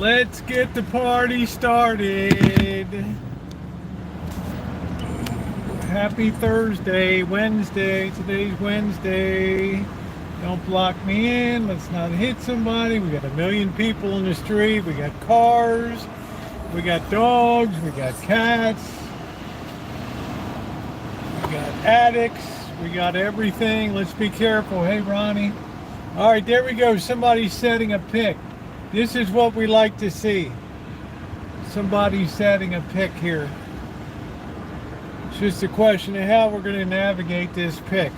Let's get the party started. Happy Thursday, Wednesday. Today's Wednesday. Don't block me in. Let's not hit somebody. We got a million people in the street. We got cars. We got dogs. We got cats. We got addicts. We got everything. Let's be careful. Hey, Ronnie. All right, there we go. Somebody's setting a pic. This is what we like to see. Somebody's setting a pic here. It's just a question of how we're going to navigate this pic.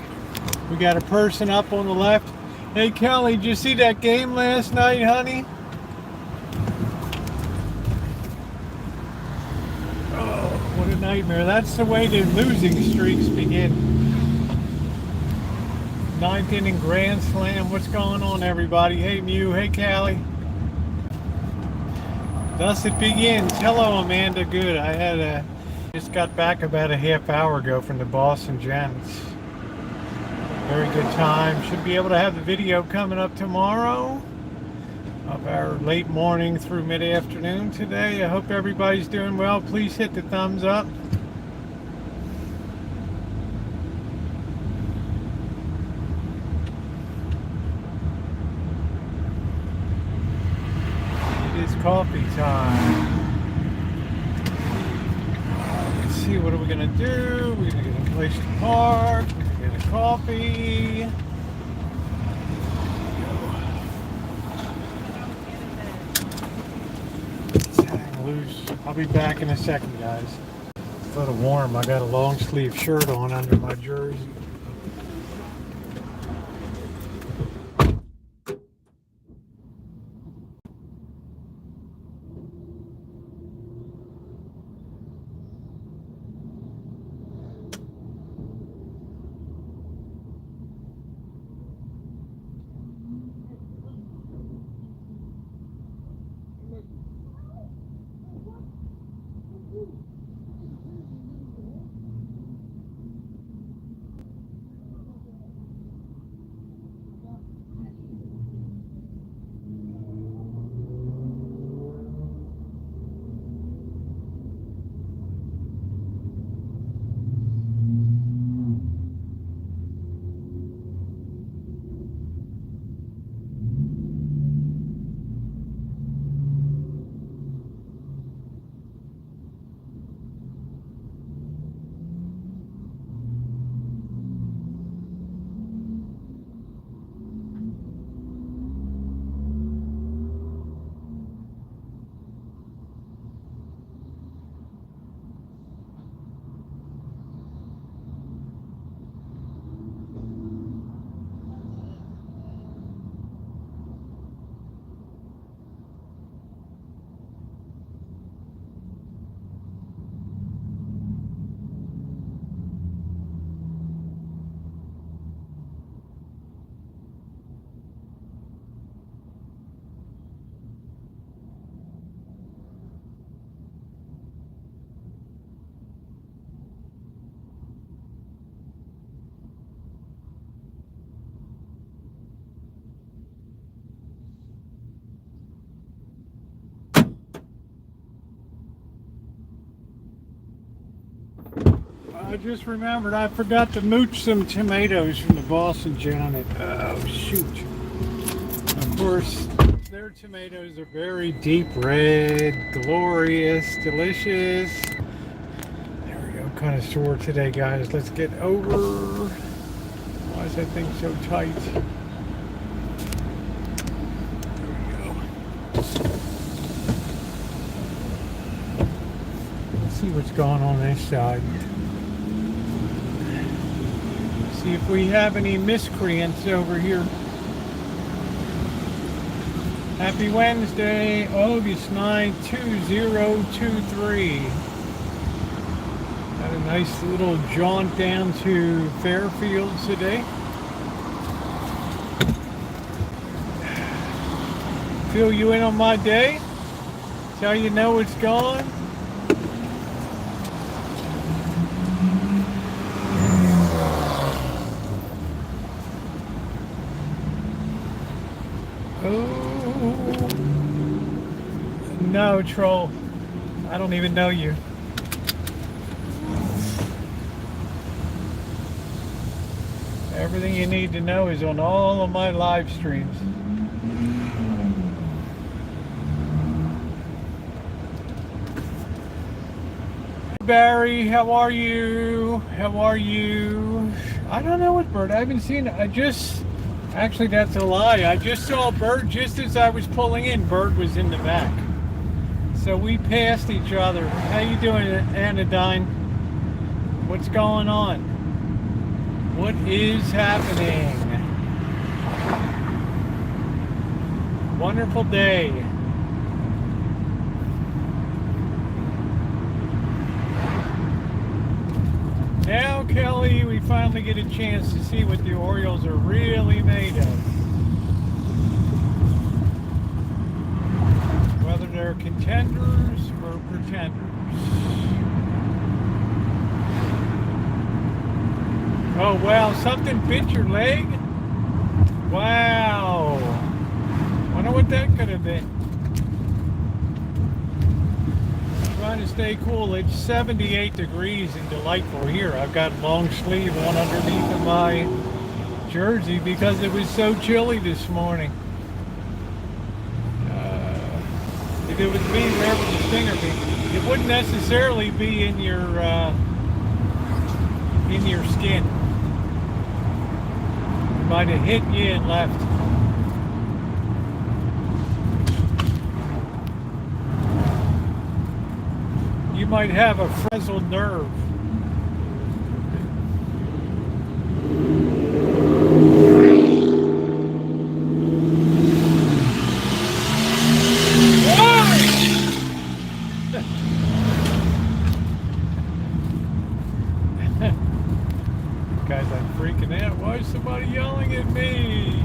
We got a person up on the left. Hey, Kelly, did you see that game last night, honey? Oh, what a nightmare. That's the way the losing streaks begin. 9th inning grand slam. What's going on, everybody? Hey, Mew. Hey, Callie. Thus it begins. Hello, Amanda. Good. I just got back about a half hour ago from the Boston Gents. Very good time. Should be able to have the video coming up tomorrow of our late morning through mid-afternoon today. I hope everybody's doing well. Please hit the thumbs up. Coffee time. Let's see, what are we gonna do? We're gonna get a place to park. We're gonna get a coffee. Let's hang loose. I'll be back in a second, guys. It's a little warm. I got a long sleeve shirt on under my jersey. I just remembered I forgot to mooch some tomatoes from the Boston Janet. Oh, shoot. Of course, their tomatoes are very deep red, glorious, delicious. There we go. Kind of sore today, guys. Let's get over. Why is that thing so tight? There we go. Let's see what's going on this side. See if we have any miscreants over here. Happy Wednesday, August 9, 2023. Had a nice little jaunt down to Fairfield today. Fill you in on my day. That's how you know it's gone. No, troll. I don't even know you. Everything you need to know is on all of my live streams. Barry, how are you? How are you? I don't know what bird. I haven't seen it. Actually, that's a lie. I just saw a bird just as I was pulling in. Bird was in the back. So we passed each other. How you doing, Anodyne? What's going on? What is happening? Wonderful day. Now, Kelly, we finally get a chance to see what the Orioles are really made of. Whether they're contenders or pretenders. Oh, wow, something bit your leg? Wow. Wonder what that could have been. Trying to stay cool. It's 78 degrees and delightful here. I've got a long sleeve on underneath of my jersey because it was so chilly this morning. If it was me, where would the stinger be? It wouldn't necessarily be in your skin. It might have hit you and left. You might have a frazzled nerve. Guys, I'm freaking out. Why is somebody yelling at me?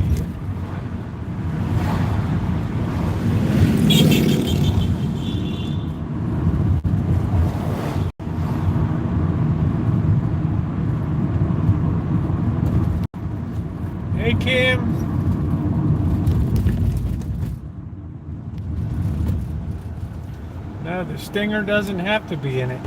Hey, Kim. No, the stinger doesn't have to be in it.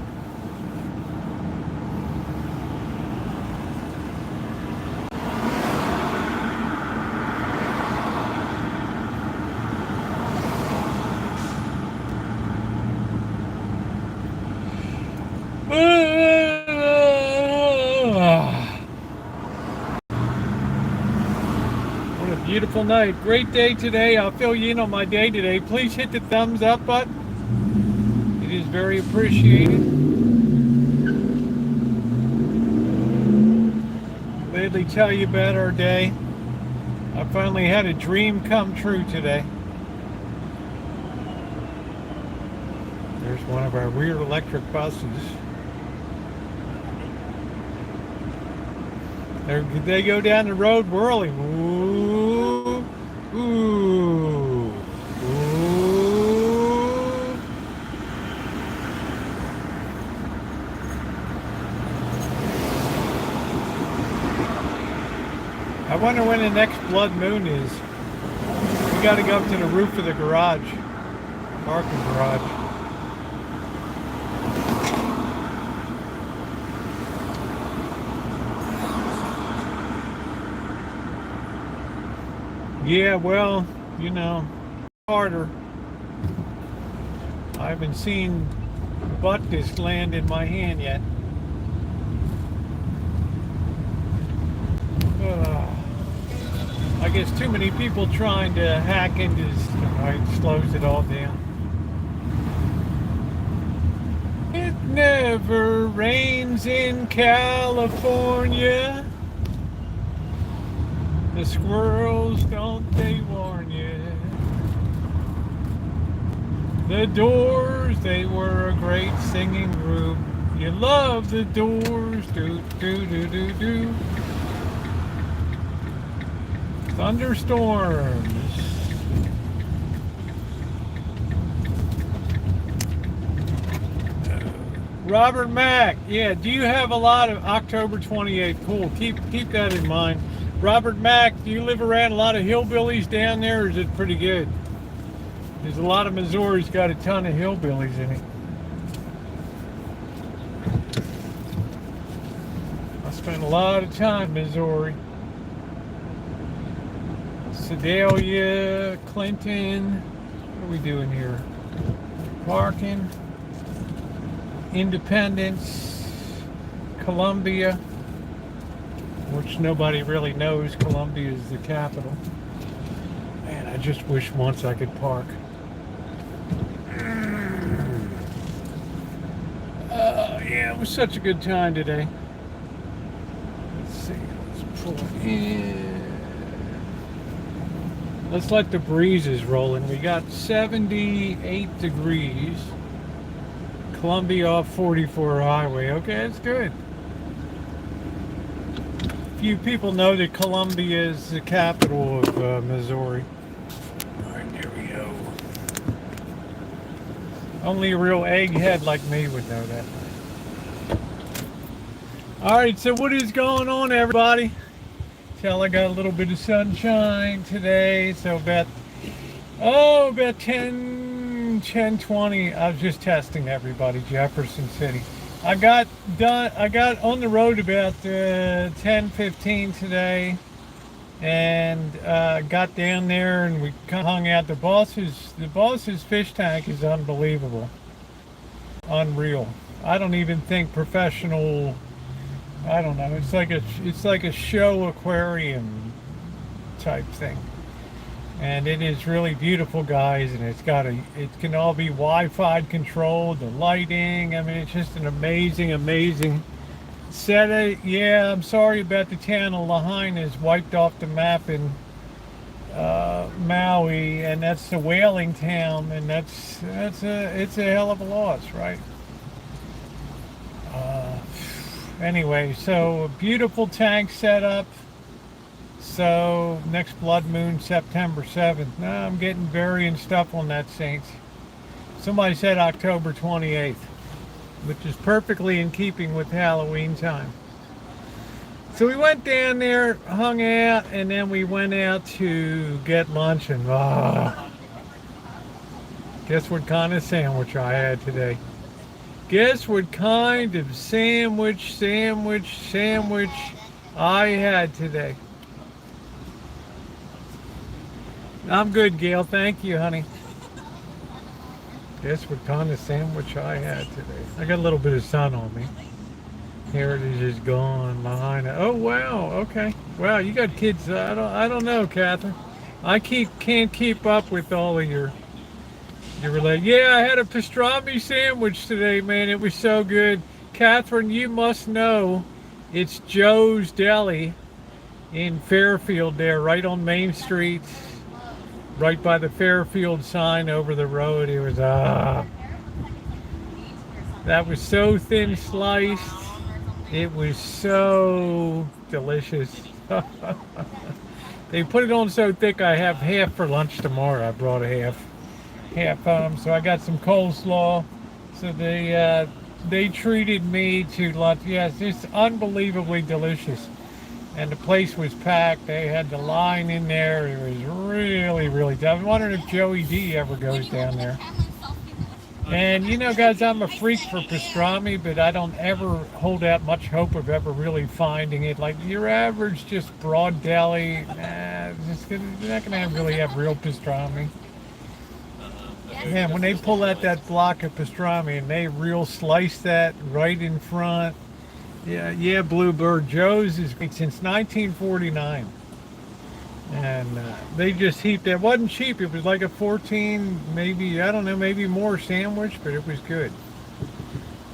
Beautiful night. Great day today. I'll fill you in on my day today. Please hit the thumbs up button. It is very appreciated. Gladly tell you about our day. I finally had a dream come true today. There's one of our weird electric buses. They go down the road whirling. Ooh, ooh, ooh. I wonder when the next blood moon is. We got to go up to the roof of the garage, parking garage. Yeah, well, you know, harder. I haven't seen butt disc land in my hand yet. I guess too many people trying to hack into this tonight slows it all down. It never rains in California. The squirrels, don't they warn you? The Doors, they were a great singing group. You love the Doors, do do do do do. Thunderstorms. Robert Mack, yeah, do you have a lot of October 28th? Cool, keep that in mind. Robert Mack, do you live around a lot of hillbillies down there, or is it pretty good? There's a lot of Missouri's got a ton of hillbillies in it. I spent a lot of time in Missouri. Sedalia, Clinton. What are we doing here? Parking. Independence. Columbia, which nobody really knows. Columbia is the capital. Man, I just wish once I could park. Yeah, it was such a good time today. Let's see, let's pull in. Let's let the breezes roll in. We got 78 degrees. Columbia off 44 highway. Okay, that's good. Few people know that Columbia is the capital of Missouri. All right, there we go. Only a real egghead like me would know that. All right, so what is going on, everybody? Tell I got a little bit of sunshine today, so about 10:20. I was just testing everybody, Jefferson City. I got on the road about 10:15 today, and got down there and we hung out. The boss's fish tank is unbelievable, unreal. I don't even think professional. I don't know. It's like a show aquarium type thing, and it is really beautiful, guys. And it can all be Wi-Fi controlled. The lighting. I mean, it's just an amazing set. Yeah, I'm sorry about the town of Lahaina is wiped off the map in Maui, and that's the whaling town, and it's a hell of a loss, right? Anyway, so a beautiful tank setup. So next blood moon, September 7th. Now I'm getting varying stuff on that, Saints. Somebody said October 28th, which is perfectly in keeping with Halloween time. So we went down there, hung out, and then we went out to get lunch. And guess what kind of sandwich I had today? Guess what kind of sandwich I had today? I'm good, Gail. Thank you, honey. Guess what kind of sandwich I had today? I got a little bit of sun on me. Heritage is gone. Lahaina. Oh wow. Okay. Wow, you got kids. I don't know, Catherine. I can't keep up with all of your related. Yeah, I had a pastrami sandwich today, man. It was so good. Catherine, you must know it's Joe's Deli in Fairfield there, right on Main Street, right by the Fairfield sign over the road. It was that was so thin sliced. It was so delicious. They put it on so thick I have half for lunch tomorrow. I brought a half home, so I got some coleslaw. So they treated me to lunch. Yes, it's unbelievably delicious. And the place was packed. They had the line in there. It was really tough. I'm wondering if Joey D ever goes down there. And you know, guys, I'm a freak for pastrami, but I don't ever hold out much hope of ever really finding it. Like your average just broad deli, you're not gonna really have real pastrami. Man, when they pull out that block of pastrami and they real slice that right in front, yeah, Bluebird. Joe's is since 1949, and they just heaped it. Wasn't cheap. It was like a 14, maybe, I don't know, maybe more sandwich, but it was good.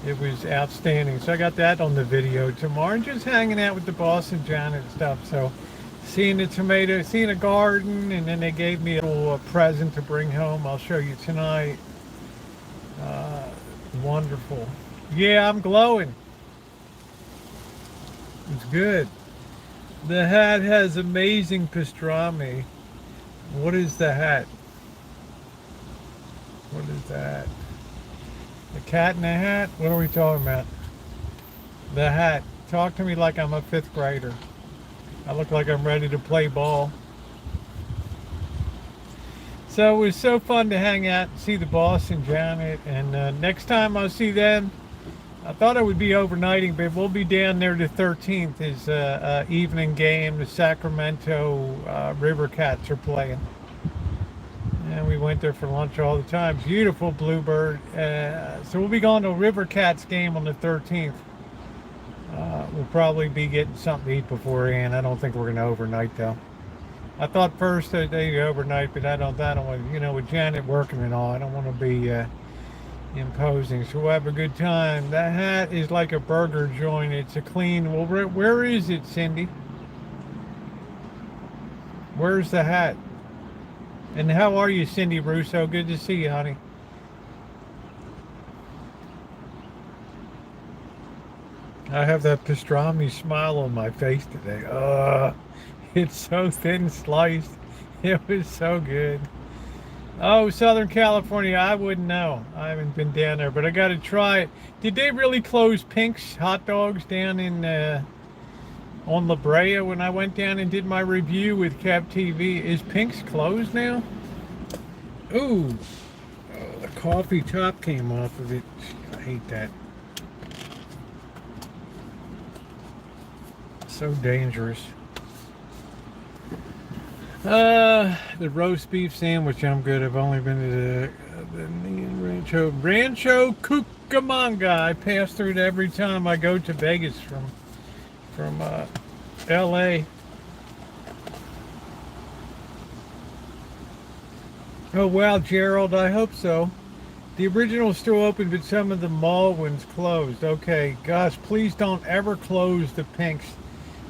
It was outstanding. So I got that on the video tomorrow, and just hanging out with the boss and Janet and stuff. So seeing the tomato, seeing a garden, and then they gave me a little present to bring home. I'll show you tonight. Wonderful. Yeah, I'm glowing. It's good. The hat has amazing pastrami. What is the hat? What is that? The cat in the hat? What are we talking about? The hat. Talk to me like I'm a 5th grader. I look like I'm ready to play ball. So it was so fun to hang out and see the boss and Janet. And next time I'll see them, I thought I would be overnighting, but we'll be down there the 13th. Is evening game. The Sacramento River Cats are playing. And we went there for lunch all the time. Beautiful bluebird. So we'll be going to a River Cats game on the 13th. We'll probably be getting something to eat beforehand. I don't think we're going to overnight though. I thought first that they'd overnight, but I don't want, you know, with Janet working and all, I don't want to be imposing. So we'll have a good time. That hat is like a burger joint. It's a clean. Well, where is it, Cindy? Where's the hat? And how are you, Cindy Russo? Good to see you, honey. I have that pastrami smile on my face today. It's so thin sliced. It was so good. Oh, Southern California, I wouldn't know. I haven't been down there, but I got to try it. Did they really close Pink's Hot Dogs down in on La Brea when I went down and did my review with Cab TV? Is Pink's closed now? Ooh, the coffee top came off of it. I hate that. So dangerous. The roast beef sandwich, I'm good. I've only been to the Rancho Cucamonga. I pass through it every time I go to Vegas from LA. Oh wow, Gerald, I hope so. The original's still open, but some of the mall ones closed. Okay, gosh, please don't ever close the Pinks.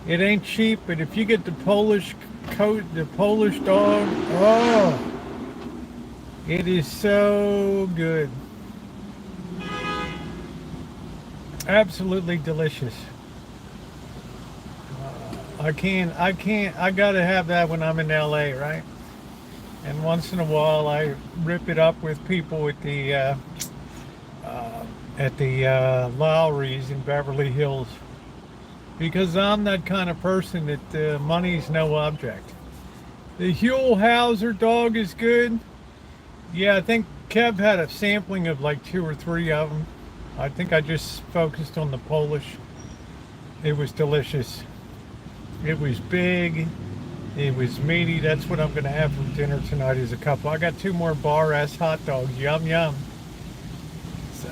It ain't cheap, but if you get the Polish coat, the Polish dog, oh, it is so good. Absolutely delicious. I gotta have that when I'm in LA, right? And once in a while I rip it up with people at the Lowry's in Beverly Hills. Because I'm that kind of person that money's no object. The Huell Hauser dog is good. Yeah, I think Kev had a sampling of like 2 or 3 of them. I think I just focused on the Polish. It was delicious. It was big. It was meaty. That's what I'm going to have for dinner tonight is a couple. I got 2 more bar-ass hot dogs. Yum, yum. So,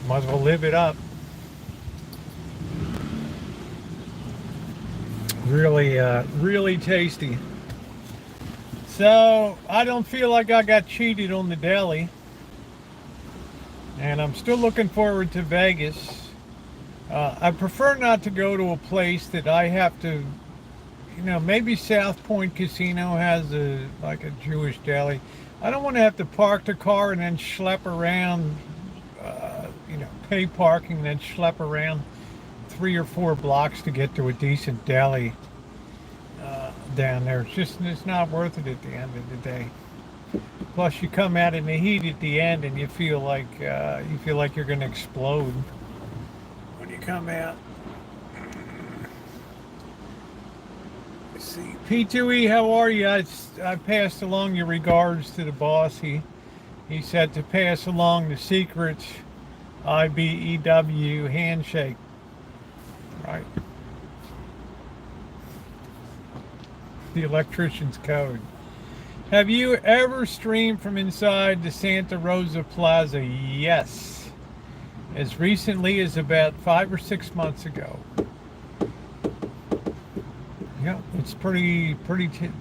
might as well live it up. Really, really tasty. So, I don't feel like I got cheated on the deli. And I'm still looking forward to Vegas. I prefer not to go to a place that I have to, you know, maybe South Point Casino has like a Jewish deli. I don't want to have to park the car and then schlep around, you know, pay parking and then schlep around 3 or 4 blocks to get to a decent deli down there. It's not worth it at the end of the day. Plus, you come out in the heat at the end, and you feel like you're going to explode when you come out. Let's see, P2E, how are you? I passed along your regards to the boss. He said to pass along the secret IBEW handshake. Right. The electrician's code. Have you ever streamed from inside the Santa Rosa Plaza? Yes. As recently as about 5 or 6 months ago. Yeah, it's pretty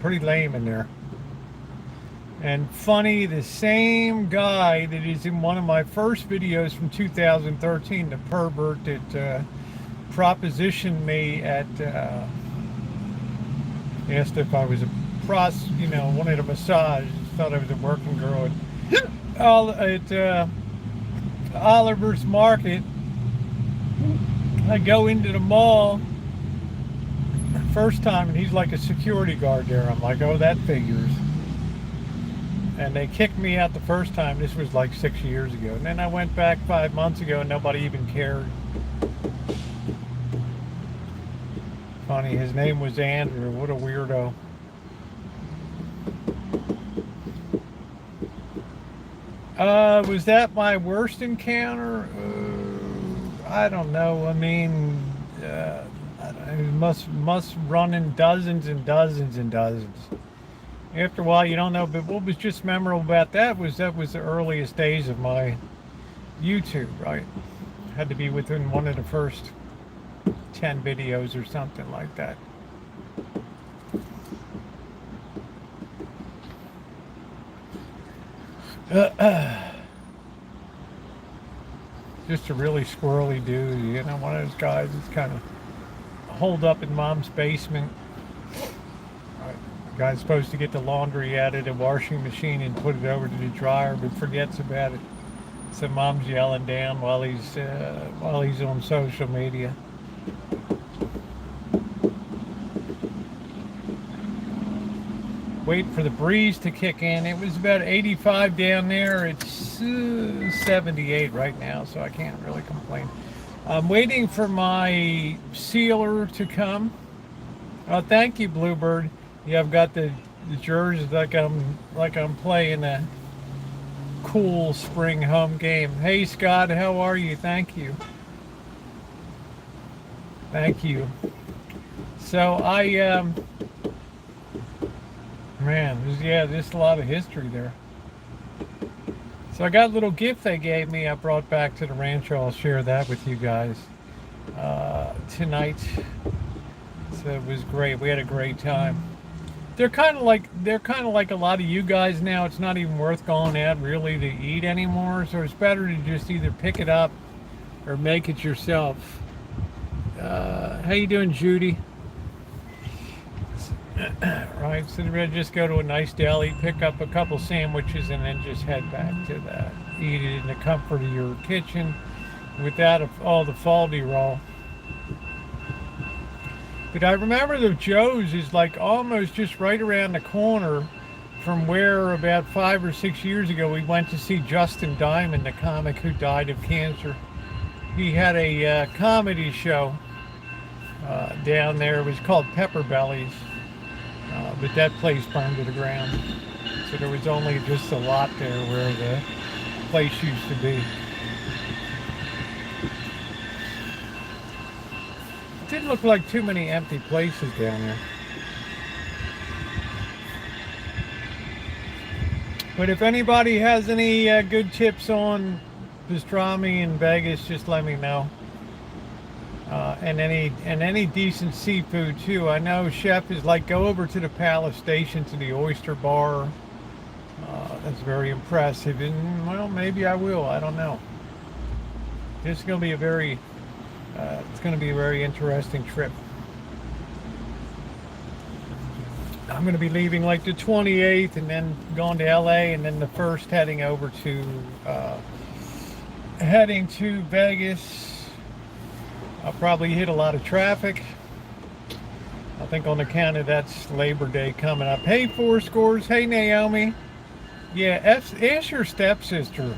lame in there. And funny, the same guy that is in one of my first videos from 2013, the pervert that propositioned me at asked if I was a wanted a massage, thought I was a working girl at Oliver's Market. I go into the mall first time and he's like a security guard there. I'm like, oh, that figures. And they kicked me out the first time. This was like 6 years ago. And then I went back 5 months ago and nobody even cared. Funny, his name was Andrew. What a weirdo. Was that my worst encounter? I don't know. I mean, it must run in dozens and dozens and dozens. After a while, you don't know. But what was just memorable about that was the earliest days of my YouTube. Right, had to be within one of the first 10 videos or something like that. Just a really squirrely dude, you know, one of those guys that's kind of holed up in mom's basement. The guy's supposed to get the laundry out of the washing machine and put it over to the dryer, but forgets about it. So mom's yelling down while he's on social media. Wait for the breeze to kick in. It was about 85 down there. It's 78 right now, so I can't really complain. I'm waiting for my sealer to come. Oh, thank you, Bluebird. Yeah, I've got the jerseys like I'm playing a cool spring home game. Hey, Scott, how are you? Thank you. Thank you. So man, there's a lot of history there. So I got a little gift they gave me. I brought back to the Rancho. I'll share that with you guys tonight. So it was great. We had a great time. They're kind of like a lot of you guys now. It's not even worth going out really to eat anymore. So it's better to just either pick it up or make it yourself. How you doing, Judy? Right, so we're just go to a nice deli, pick up a couple sandwiches, and then just head back to that. Eat it in the comfort of your kitchen without all the faulty roll. But I remember the Joe's is like almost just right around the corner from where about 5 or 6 years ago we went to see Justin Diamond, the comic who died of cancer. He had a comedy show down there. It was called Pepper Bellies. But that place burned to the ground. So there was only just a lot there where the place used to be. It didn't look like too many empty places down there. But if anybody has any good tips on pastrami in Vegas, just let me know. And any decent seafood too. I know Chef is like, go over to the Palace Station to the oyster bar. That's very impressive. And well, maybe I will. I don't know. This is going to be it's going to be a very interesting trip. I'm going to be leaving like the 28th and then going to LA, and then the 1st heading to Vegas. I'll probably hit a lot of traffic. I think on account of that's Labor Day coming up. Hey, Four Scores. Hey, Naomi. Yeah, ask your stepsister.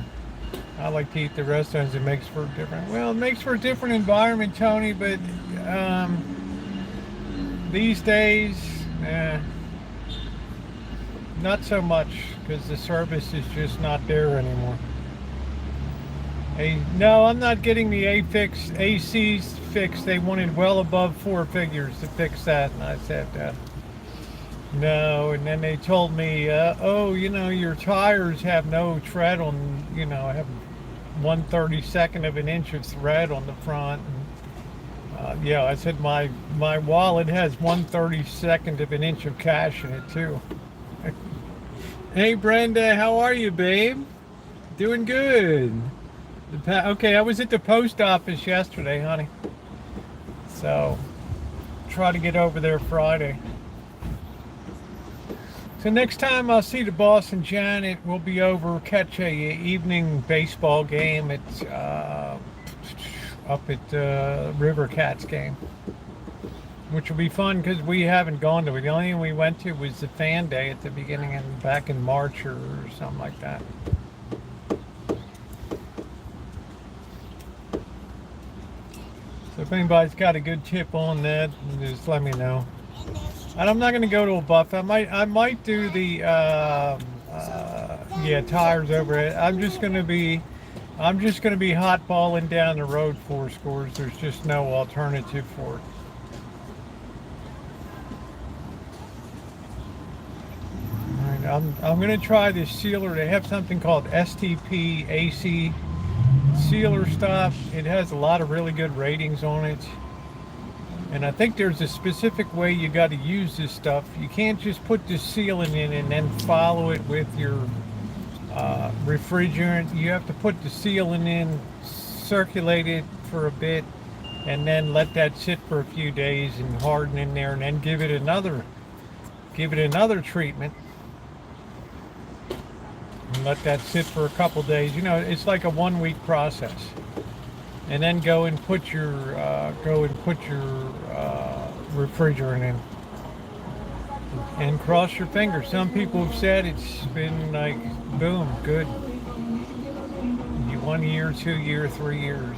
I like to eat the restaurants. It makes for a different environment, Tony, but these days, not so much, because the service is just not there anymore. Hey, no, I'm not getting the ACs fixed. They wanted well above 4 figures to fix that, and I said, no. And then they told me, oh, you know, your tires have no tread on, you know, have 1/32 of an inch of thread on the front. And, yeah, I said my wallet has 1/32 of an inch of cash in it too. Hey, Brenda, how are you, babe? Doing good. Okay, I was at the post office yesterday, honey. So, try to get over there Friday. So next time I'll see the boss and Janet, we'll be over, catch a evening baseball game at up at River Cats game, which will be fun because we haven't gone to it. The only thing we went to was the fan day at the beginning back in March or something like that. So if anybody's got a good tip on that, just let me know. And I'm not going to go to a buffet. I might do the Yeah, tires over it. I'm just gonna be hot balling down the road 4 scores. There's just no alternative for it. All right, I'm gonna try this sealer. They have something called STP AC sealer stuff. It has a lot of really good ratings on it. And I think there's a specific way you got to use this stuff. You can't just put this sealant in and then follow it with your refrigerant. You have to put the sealant in, circulate it for a bit, and then let that sit for a few days and harden in there, and then give it another treatment. And let that sit for a couple days. You know, it's like a 1 week process. And then go and put your refrigerant in, and cross your fingers. Some people have said it's been like boom, good. 1 year, 2 year, 3 years.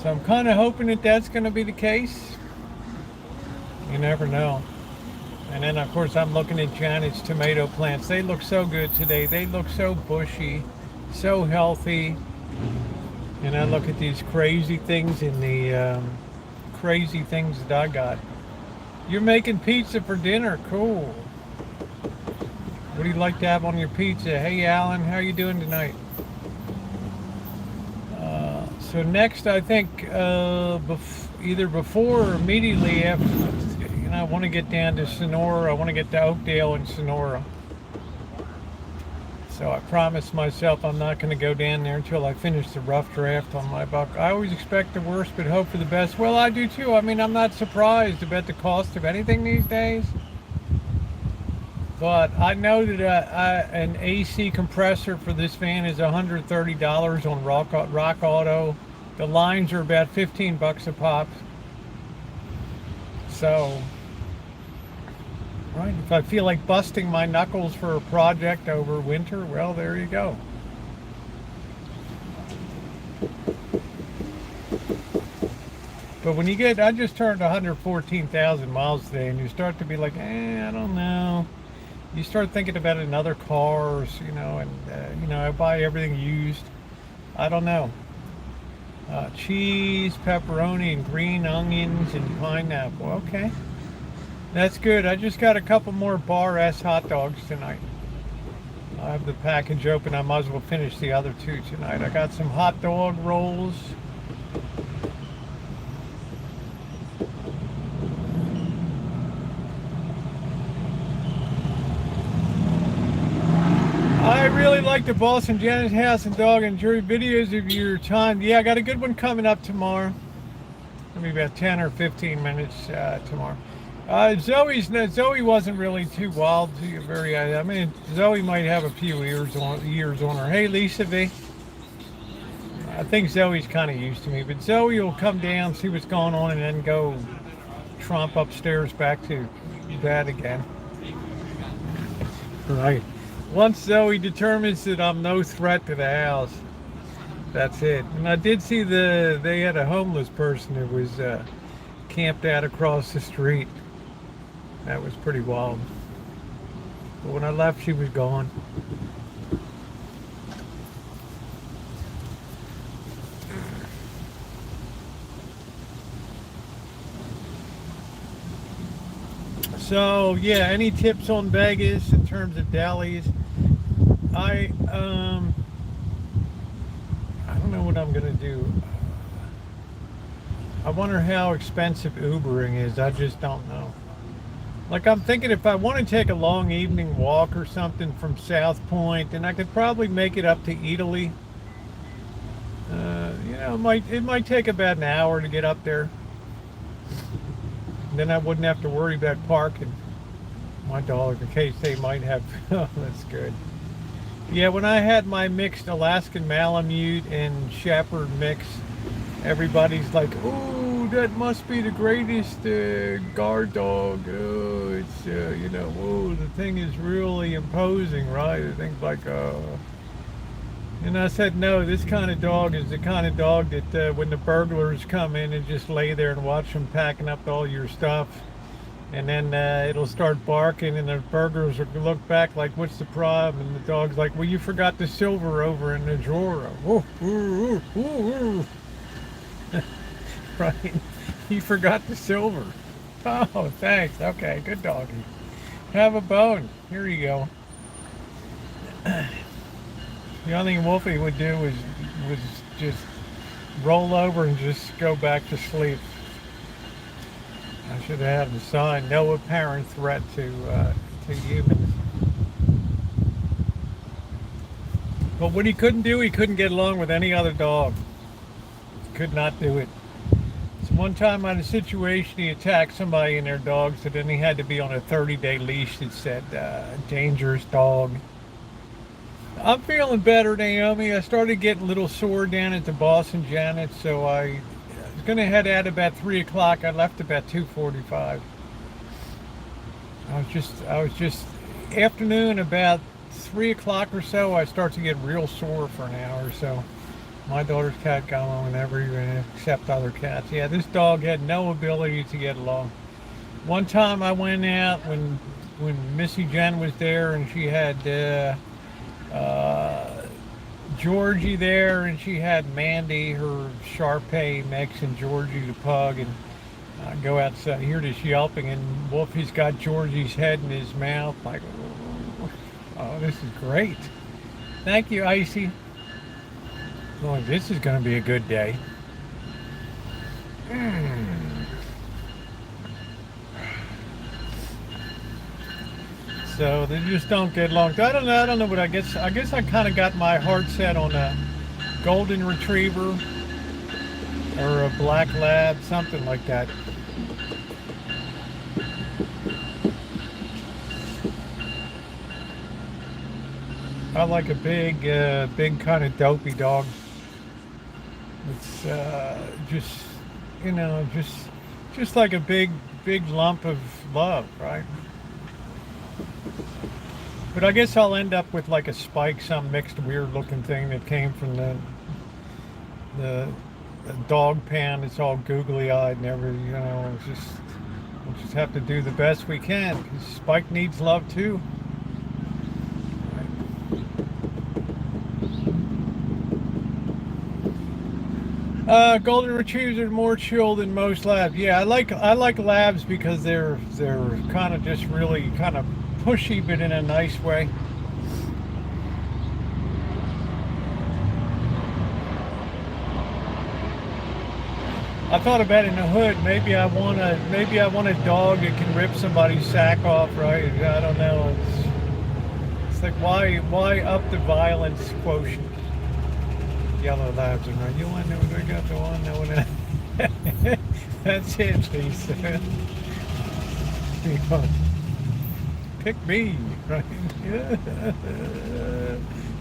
So I'm kind of hoping that that's going to be the case. You never know. And then of course I'm looking at Janet's tomato plants. They look so good today. They look so bushy, so healthy. And I look at these crazy things in the crazy things that I got. You're making pizza for dinner. Cool. What do you like to have on your pizza? Hey, Alan, how you doing tonight? So next, I think either before or immediately after, you know, I want to get down to Sonora. I want to get to Oakdale and Sonora. So I promised myself I'm not going to go down there until I finish the rough draft on my book. I always expect the worst but hope for the best. Well, I do too. I mean, I'm not surprised about the cost of anything these days. But I know that an AC compressor for this van is $130 on Rock Auto. The lines are about 15 bucks a pop. So, right, if I feel like busting my knuckles for a project over winter, well, there you go. But when you get, I just turned 114,000 miles today, and you start to be like, I don't know. You start thinking about another car, you know, and, you know, I buy everything used. I don't know. Cheese, pepperoni, and green onions, and pineapple. Okay. That's good. I just got a couple more Bar S hot dogs tonight. I have the package open. I might as well finish the other two tonight. I got some hot dog rolls. I really like the Boss and Janet's House and Dog and Jury videos of your time. Yeah, I got a good one coming up tomorrow. Maybe about 10 or 15 minutes tomorrow. Zoe wasn't really too wild, I mean, Zoe might have a few years on her. Hey, Lisa V. I think Zoe's kind of used to me, but Zoe will come down, see what's going on, and then go tromp upstairs back to Dad again. Right. Once Zoe determines that I'm no threat to the house, that's it. And I did see they had a homeless person that was camped out across the street. That was pretty wild. But when I left, she was gone. So yeah, any tips on Vegas in terms of delis? I don't know what I'm gonna do. I wonder how expensive Ubering is. I just don't know. Like, I'm thinking if I want to take a long evening walk or something from South Point, then I could probably make it up to Italy. You know, it might take about an hour to get up there. Then I wouldn't have to worry about parking my dog in case they might have. Oh, that's good. Yeah, when I had my mixed Alaskan Malamute and Shepherd mix, everybody's like, "Oh, that must be the greatest guard dog. Oh, it's you know, oh, the thing is really imposing, right?" I think like, and I said, no, this kind of dog is the kind of dog that when the burglars come in and just lay there and watch them packing up all your stuff, And then it'll start barking, and the burglars will look back like, "What's the problem?" And the dog's like, "Well, you forgot the silver over in the drawer." Woo, woo, woo, woo, woo. Right? You forgot the silver. Oh, thanks. Okay, good doggy. Have a bone. Here you go. The only thing Wolfie would do was just roll over and just go back to sleep. I should have had the sign, "No apparent threat to humans." But what he couldn't do, he couldn't get along with any other dog. Could not do it. So one time I had a situation, he attacked somebody and their dog, so then he had to be on a 30-day leash that said, "Dangerous dog." I'm feeling better, Naomi. I started getting a little sore down at the Boston Janet, so I was going to head out about 3 o'clock. I left about 2:45. I was just afternoon, about 3 o'clock or so, I start to get real sore for an hour or so. My daughter's cat got along whenever, except other cats. Yeah, this dog had no ability to get along. One time I went out when Missy Jen was there, and she had Georgie there, and she had Mandy, her Shar-Pei mix, and Georgie the pug, and I go outside, hear this yelping, and Wolfie's got Georgie's head in his mouth, like, oh, this is great. Thank you, Icy. Oh, this is going to be a good day. So they just don't get along. I don't know, but I guess I kind of got my heart set on a golden retriever or a black lab, something like that. I like a big kind of dopey dog. It's just, just like a big lump of love, right? But I guess I'll end up with like a Spike, some mixed weird looking thing that came from the dog pan. It's all googly eyed and everything, we'll just have to do the best we can, because Spike needs love too. Golden retrievers are more chill than most labs. Yeah, I like labs because they're kind of just really kind of pushy, but in a nice way. I thought about it in the hood. Maybe I want a dog that can rip somebody's sack off, right? I don't know. It's like why up the violence quotient? Yellow labs are right. You want to know what I got to want? No, that's it, Lisa. Pick me, right?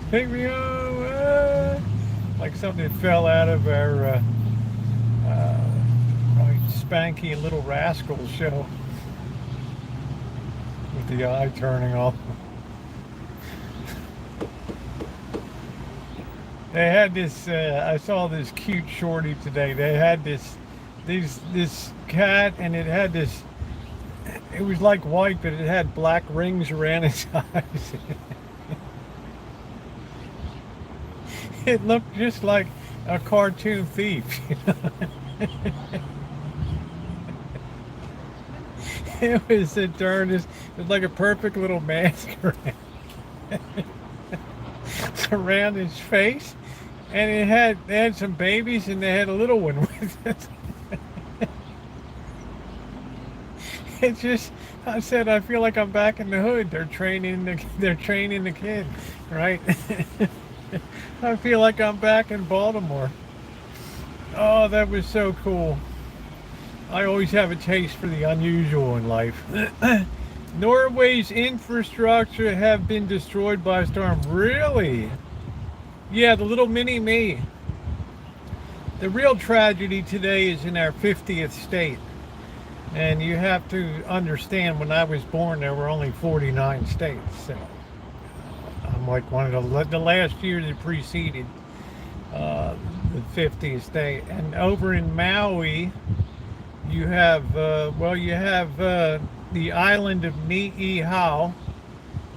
Pick me up. Like something that fell out of our Spanky and Little Rascals show with the eye turning off. They had this. I saw this cute shorty today. They had this cat, and it had this. It was like white, but it had black rings around its eyes. It looked just like a cartoon thief. It was the darndest. It was like a perfect little mask around his face, and they had some babies, and they had a little one with it. It just, I said, I feel like I'm back in the hood. They're training the kid, right? I feel like I'm back in Baltimore. Oh, that was so cool. I always have a taste for the unusual in life. Norway's infrastructure have been destroyed by a storm. Really? Yeah, the little mini me. The real tragedy today is in our 50th state. And you have to understand, when I was born, there were only 49 states. So I'm like one of the last year that preceded the 50th state. And over in Maui, you have the island of Niihau,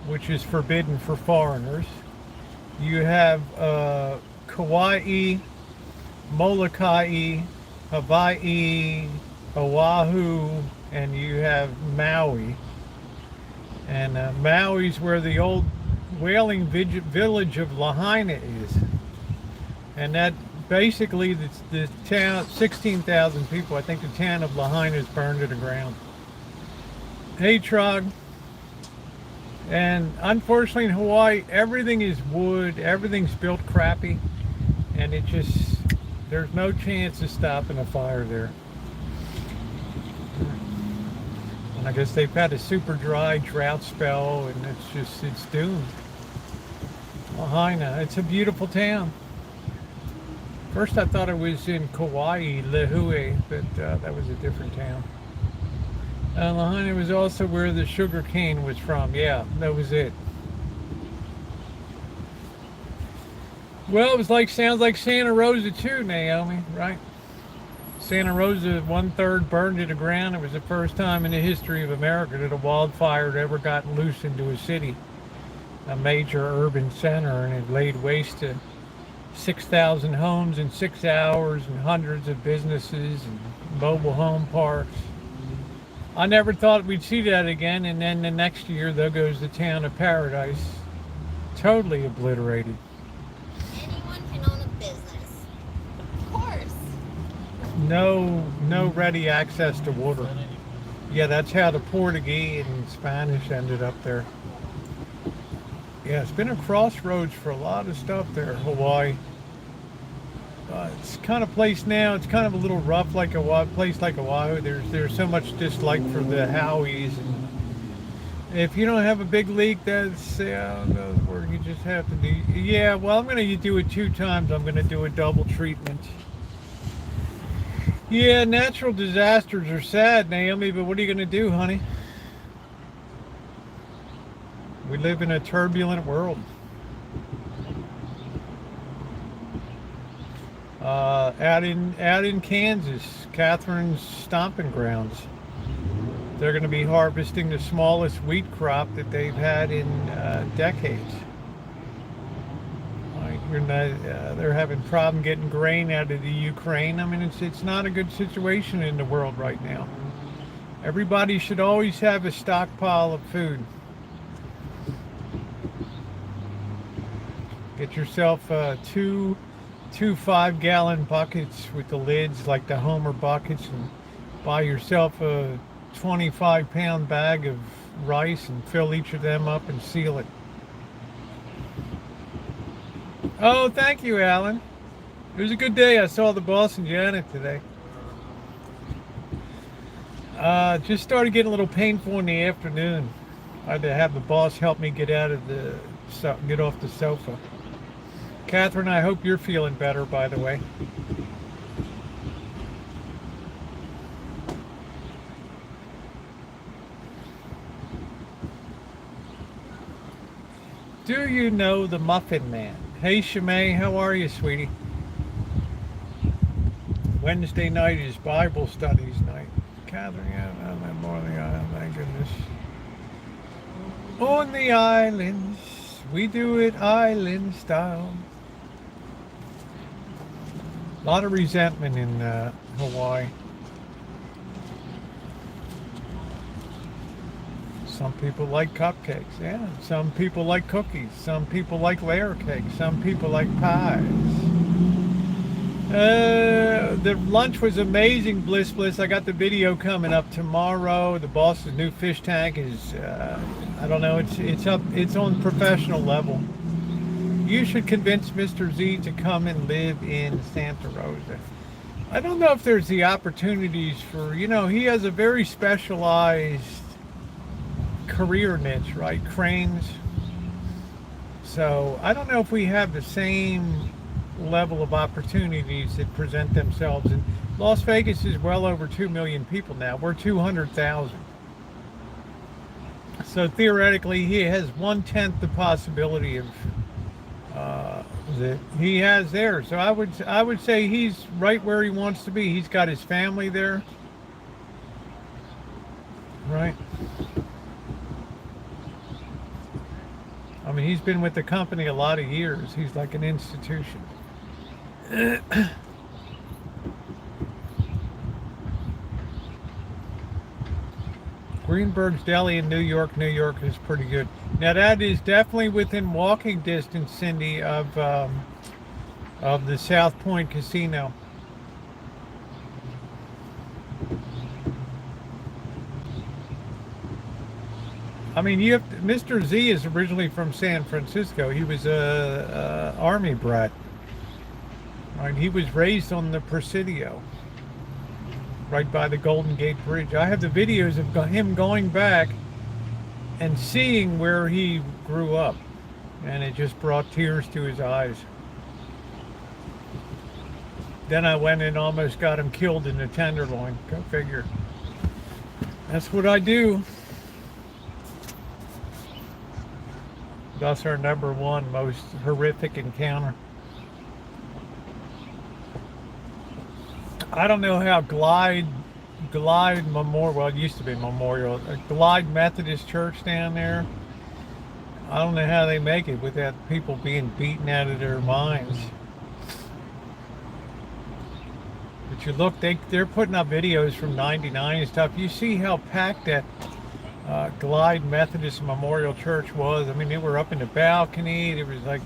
which is forbidden for foreigners. You have Kauai, Molokai, Hawaii, Oahu, and you have Maui. And Maui's where the old whaling village of Lahaina is. And that basically, the town, 16,000 people, I think the town of Lahaina is burned to the ground. Hey, Trog. And unfortunately in Hawaii, everything is wood, everything's built crappy, and it just, there's no chance of stopping a fire there. And I guess they've had a super dry drought spell, and it's doomed. Lahaina, it's a beautiful town. First I thought it was in Kauai, Lihue, but that was a different town. Lahaina was also where the sugar cane was from. Yeah, that was it. Well, it was like, sounds like Santa Rosa too, Naomi, right? Santa Rosa, 1/3 burned to the ground. It was the first time in the history of America that a wildfire had ever gotten loose into a city, a major urban center, and it laid waste to 6,000 homes in 6 hours and hundreds of businesses and mobile home parks. I never thought we'd see that again, and then the next year there goes the town of Paradise, totally obliterated. Anyone can own a business. Of course. No ready access to water. Yeah, that's how the Portuguese and Spanish ended up there. Yeah, it's been a crossroads for a lot of stuff there, Hawaii. It's kind of place now, it's kind of a little rough like a place like Oahu. There's so much dislike for the Howies. And if you don't have a big leak, that's where you just have to do. Yeah, well, I'm going to do it 2 times. I'm going to do a double treatment. Yeah, natural disasters are sad, Naomi, but what are you going to do, honey? We live in a turbulent world. Out in Kansas, Catherine's stomping grounds, they're going to be harvesting the smallest wheat crop that they've had in decades. They're having problem getting grain out of the Ukraine. I mean, it's not a good situation in the world right now. Everybody should always have a stockpile of food. Get yourself two 5-gallon buckets with the lids like the Homer buckets, and buy yourself a 25-pound bag of rice and fill each of them up and seal it. Oh, thank you, Alan. It was a good day. I saw the boss and Janet today. Just started getting a little painful in the afternoon. I had to have the boss help me get off the sofa. Catherine, I hope you're feeling better, by the way. Do you know the Muffin Man? Hey, Shimei, how are you, sweetie? Wednesday night is Bible studies night. Catherine, yeah, that morning, thank goodness. On the islands, we do it island style. A lot of resentment in Hawaii. Some people like cupcakes, yeah. Some people like cookies. Some people like layer cakes. Some people like pies. The lunch was amazing, Bliss. I got the video coming up tomorrow. The boss's new fish tank is, I don't know, it's on professional level. You should convince Mr. Z to come and live in Santa Rosa. I don't know if there's the opportunities for, he has a very specialized career niche, right? Cranes. So I don't know if we have the same level of opportunities that present themselves. And Las Vegas is well over 2 million people now. We're 200,000. So theoretically, he has 1/10 the possibility of that he has there. So I would say he's right where he wants to be. He's got his family there. Right. I mean, he's been with the company a lot of years. He's like an institution. Greenberg's Deli in New York. New York is pretty good. Now that is definitely within walking distance, Cindy, of the South Point Casino. I mean, you have Mr. Z is originally from San Francisco. He was a army brat. Right? He was raised on the Presidio, right by the Golden Gate Bridge. I have the videos of him going back and seeing where he grew up, and it just brought tears to his eyes. Then I went and almost got him killed in the Tenderloin. Go figure. That's what I do. That's our number one most horrific encounter. I don't know how Glide Memorial, well, it used to be Memorial, Glide Methodist Church down there. I don't know how they make it without people being beaten out of their minds. But you look, they're putting up videos from '99 and stuff. You see how packed that Glide Methodist Memorial Church was. I mean, they were up in the balcony. There was like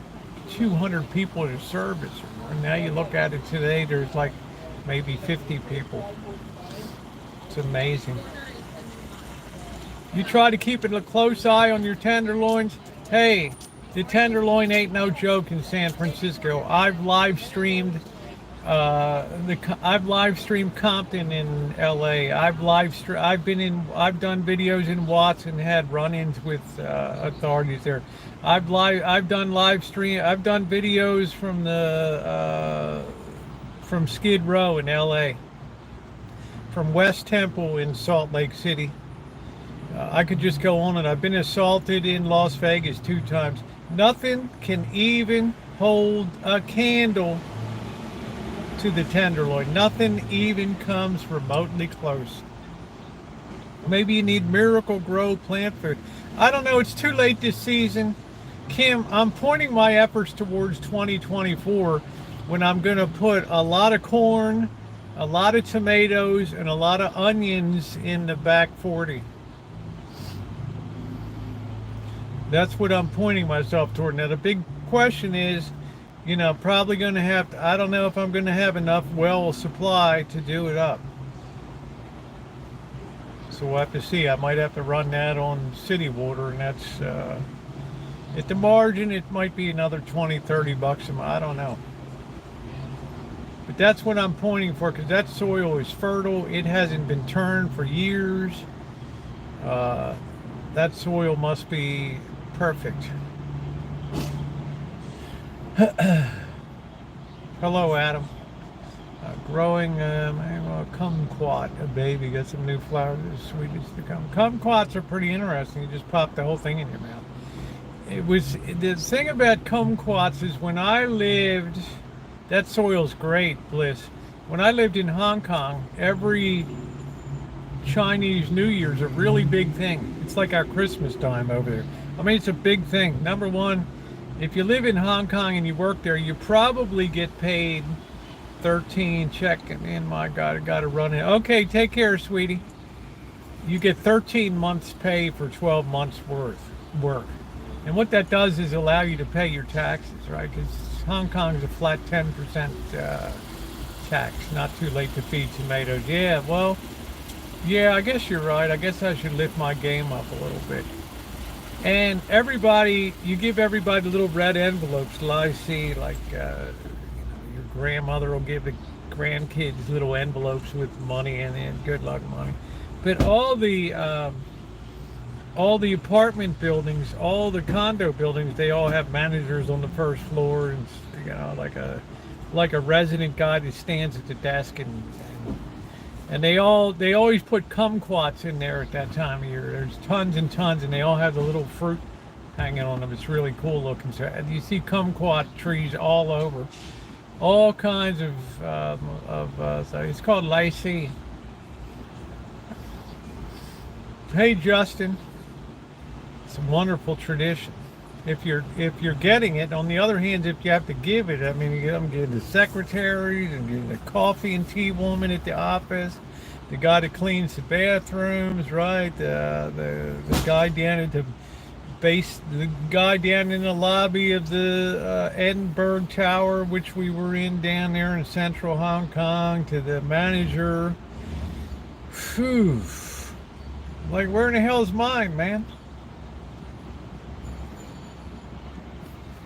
200 people at a service. And now you look at it today, there's like maybe 50 people. It's amazing. You try to keep a close eye on your tenderloins. Hey, the tenderloin ain't no joke in San Francisco. I've live streamed Compton in LA. I've done videos in Watts and had run-ins with authorities there. I've done videos from Skid Row in LA, from West Temple in Salt Lake City. I could just go on, and I've been assaulted in Las Vegas 2 times. Nothing can even hold a candle to the tenderloin. Nothing even comes remotely close. Maybe you need Miracle Grow plant food. I don't know. It's too late this season. Kim, I'm pointing my efforts towards 2024 when I'm going to put a lot of corn, a lot of tomatoes, and a lot of onions in the back 40. That's what I'm pointing myself toward. Now, the big question is, you know, probably going to have to, I don't know if I'm going to have enough well supply to do it up. So we'll have to see. I might have to run that on city water, and that's, at the margin, it might be another 20, 30 bucks a month. I don't know. But that's what I'm pointing for, because that soil is fertile. It hasn't been turned for years. That soil must be perfect. Hello, Adam. Growing kumquat, a baby. Got some new flowers, as sweet as they come. Kumquats are pretty interesting. You just pop the whole thing in your mouth. The thing about kumquats is when I lived, that soil's great, Bliss. When I lived in Hong Kong, every Chinese New Year's a really big thing. It's like our Christmas time over there. I mean, it's a big thing. Number one, if you live in Hong Kong and you work there, you probably get paid 13, checking in. My God, I got to run in. Okay, take care, sweetie. You get 13 months pay for 12 months worth work. And what that does is allow you to pay your taxes, right? Because Hong Kong's a flat 10% tax. Not too late to feed tomatoes. Yeah, well, yeah, I guess you're right. I guess I should lift my game up a little bit. And everybody, you give everybody little red envelopes. I see, like, your grandmother will give the grandkids little envelopes with money in it. Good luck money. But all the apartment buildings, all the condo buildings, they all have managers on the first floor, and you know, like a resident guy that stands at the desk, and they always put kumquats in there at that time of year. There's tons and tons, and they all have the little fruit hanging on them. It's really cool looking. So you see kumquat trees all over, all kinds of so it's called lychee. Hey, Justin. It's a wonderful tradition. If you're getting it. On the other hand, if you have to give it, I mean, I'm getting the secretaries and getting the coffee and tea woman at the office, the guy that cleans the bathrooms, right? The guy down at the guy down in the lobby of the Edinburgh Tower, which we were in down there in central Hong Kong, to the manager. Phew. Like, where in the hell is mine, man?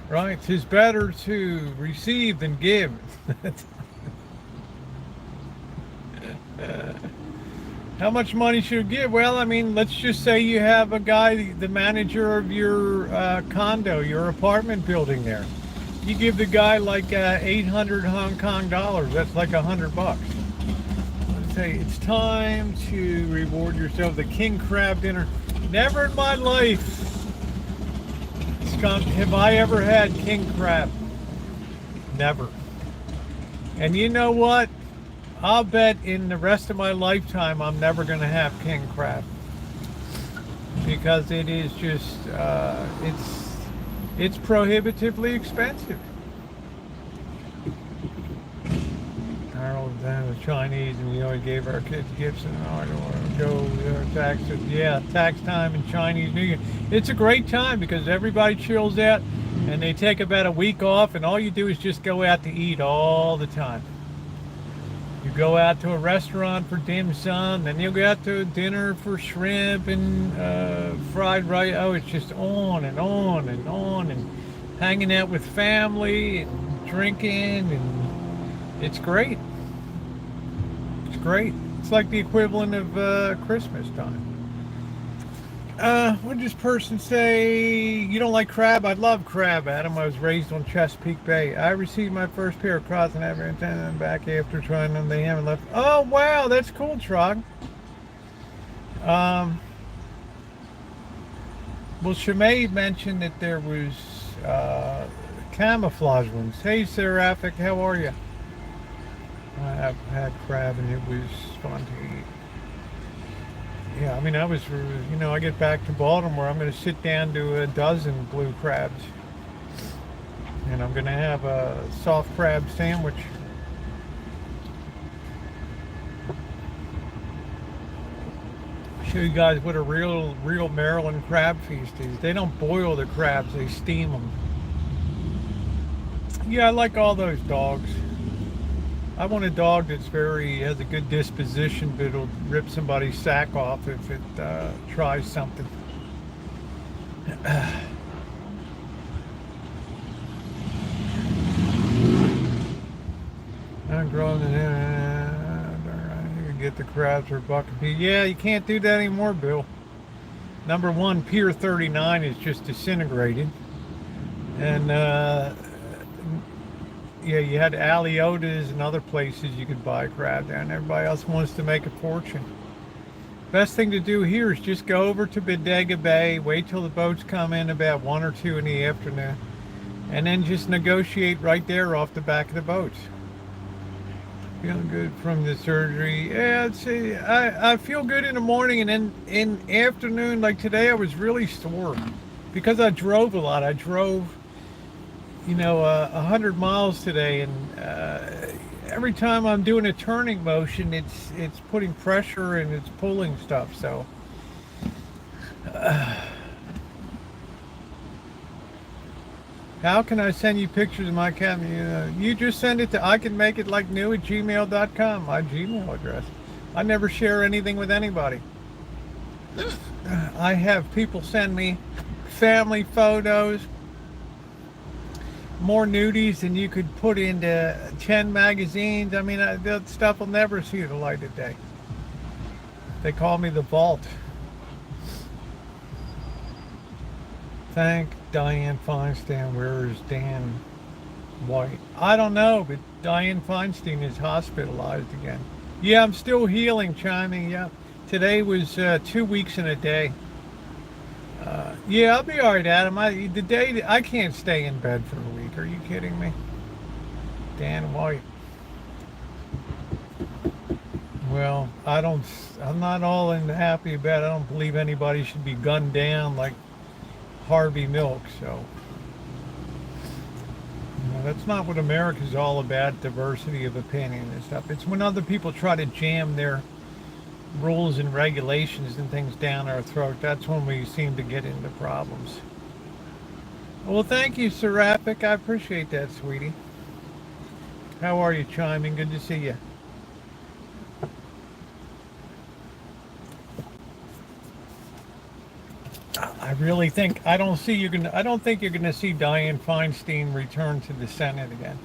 Right? 'Tis better to receive than give. How much money should you give? Well, I mean, let's just say you have a guy, the manager of your condo, your apartment building there. You give the guy like 800 Hong Kong dollars. That's like $100. Let's say it's time to reward yourself. The king crab dinner. Never in my life have I ever had king crab. Never. And you know what? I'll bet in the rest of my lifetime I'm never going to have king crab, because it is just it's prohibitively expensive. Harold was Chinese, and we always gave our kids gifts, and I don't want to go taxes. Yeah, tax time and Chinese New Year. It's a great time because everybody chills out, and they take about a week off, and all you do is just go out to eat all the time. You go out to a restaurant for dim sum, then you go out to dinner for shrimp and fried rice. Oh, it's just on and on and on, and hanging out with family and drinking, and it's great. It's great. It's like the equivalent of Christmas time. What did this person say? You don't like crab? I love crab, Adam. I was raised on Chesapeake Bay. I received my first pair of cross and never intended them back after trying them. They haven't left. Oh, wow. That's cool, Trog. Well, Shemay mentioned that there was camouflage ones. Hey, Seraphic, how are you? I have had crab, and it was fun to eat. Yeah, I mean, I get back to Baltimore, I'm going to sit down to a dozen blue crabs. And I'm going to have a soft crab sandwich. Show you guys what a real Maryland crab feast is. They don't boil the crabs, they steam them. Yeah, I like all those dogs. I want a dog that's has a good disposition, but it'll rip somebody's sack off if it tries something. I'm growing you can get the crabs for $1. Yeah, you can't do that anymore, Bill. Number one, Pier 39 is just disintegrated. And yeah, you had Aliotas and other places you could buy crab down. Everybody else wants to make a fortune. Best thing to do here is just go over to Bodega Bay, wait till the boats come in about 1 or 2 in the afternoon, and then just negotiate right there off the back of the boats. Feeling good from the surgery. Yeah, I feel good in the morning, and then in the afternoon, like today, I was really sore because I drove a lot. I drove 100 miles today, and every time I'm doing a turning motion, it's putting pressure and it's pulling stuff. So how can I send you pictures of my cat? You just send it to icanmakeitLikeNew@gmail.com, my Gmail address. I never share anything with anybody. I have people send me family photos, more nudies than you could put into 10 magazines. I mean, that stuff will never see the light of day. They call me the Vault. Thank Diane Feinstein. Where is Dan White? I don't know, but Diane Feinstein is hospitalized again. Yeah, I'm still healing, chiming. Yeah, today was 2 weeks and a day. Yeah, I'll be all right, Adam. I can't stay in bed for a week. Are you kidding me? Dan White. Well, I'm not all in happy about it. I don't believe anybody should be gunned down like Harvey Milk. So, that's not what America's all about, diversity of opinion and stuff. It's when other people try to jam their rules and regulations and things down our throat. That's when we seem to get into problems. Well, thank you, Seraphic. I appreciate that, sweetie. How are you, Chiming? Good to see you. I really think I don't think you're gonna see Dianne Feinstein return to the Senate again.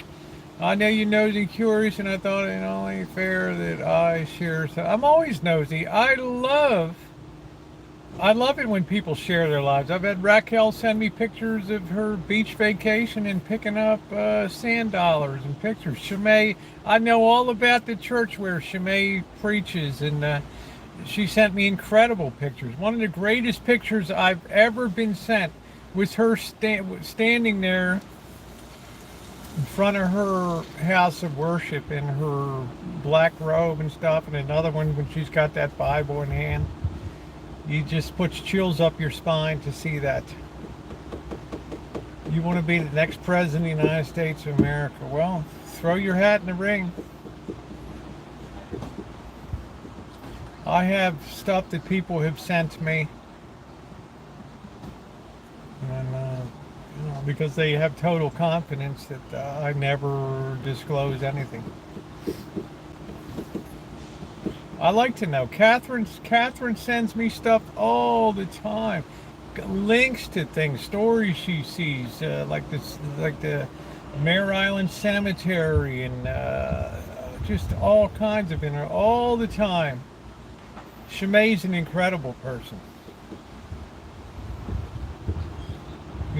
I know you're nosy, curious, and I thought it only fair that I share. So I'm always nosy. I love it when people share their lives. I've had Raquel send me pictures of her beach vacation and picking up sand dollars and pictures. Shimei, I know all about the church where Shimei preaches, and she sent me incredible pictures. One of the greatest pictures I've ever been sent was her standing there in front of her house of worship in her black robe and stuff, and another one when she's got that Bible in hand. You just puts chills up your spine to see that. You want to be the next president of the United States of America? Well, throw your hat in the ring. I have stuff that people have sent me, and because they have total confidence that I never disclose anything. I like to know. Catherine sends me stuff all the time, links to things, stories she sees, like the Mare Island Cemetery, and just all kinds of info all the time. Shimei's an incredible person.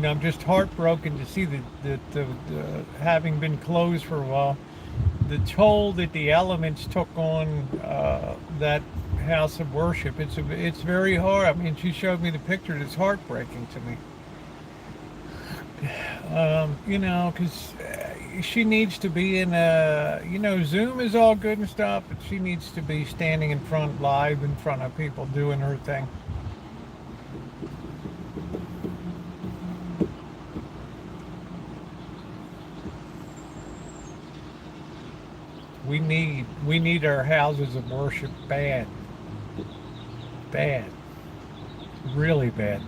I'm just heartbroken to see that having been closed for a while, the toll that the elements took on that house of worship. It's very hard. I mean, she showed me the picture. It's heartbreaking to me. Because she needs to be in Zoom is all good and stuff, but she needs to be standing live in front of people doing her thing. We need our houses of worship bad. Bad. Really bad.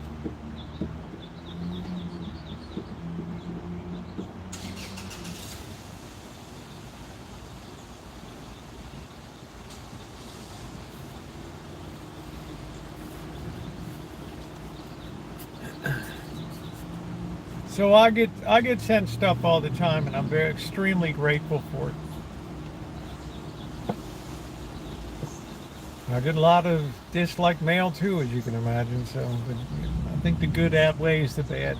So I get sent stuff all the time, and I'm extremely grateful for it. I get a lot of dislike mail too, as you can imagine. So, but I think the good outweighs the bad.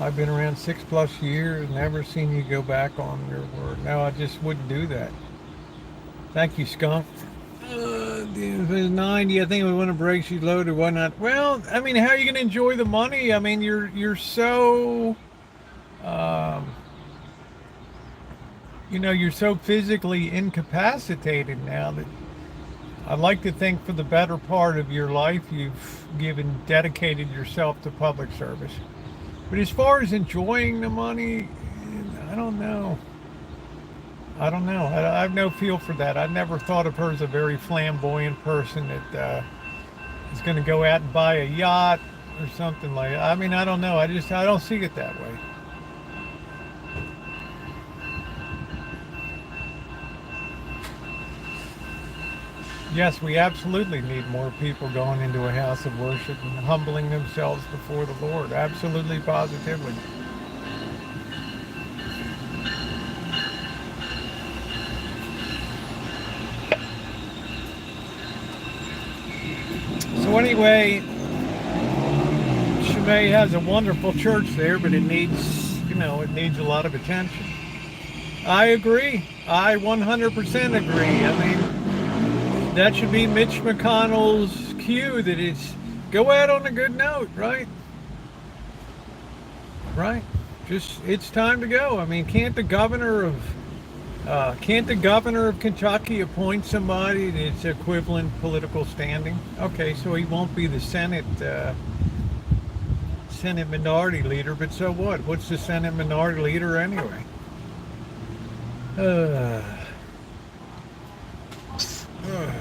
I've been around 6+ years, never seen you go back on your word. No, I just wouldn't do that. Thank you, Skunk. If it's 90, I think we want to break. She's loaded. Why not? Well, I mean, how are you going to enjoy the money? I mean, you're so, you're so physically incapacitated now that I'd like to think for the better part of your life you've dedicated yourself to public service. But as far as enjoying the money, I don't know. I have no feel for that. I never thought of her as a very flamboyant person that is going to go out and buy a yacht or something like that. I mean, I don't know. I don't see it that way. Yes, we absolutely need more people going into a house of worship and humbling themselves before the Lord. Absolutely, positively. So anyway, Shimei has a wonderful church there, but it needs a lot of attention. I agree. I 100% agree. I mean, that should be Mitch McConnell's cue that it's go out on a good note, right? Right. Just it's time to go. I mean, can't the governor of Kentucky appoint somebody that's equivalent political standing? Okay, so he won't be the Senate minority leader, but so what? What's the Senate minority leader anyway? Uh, uh.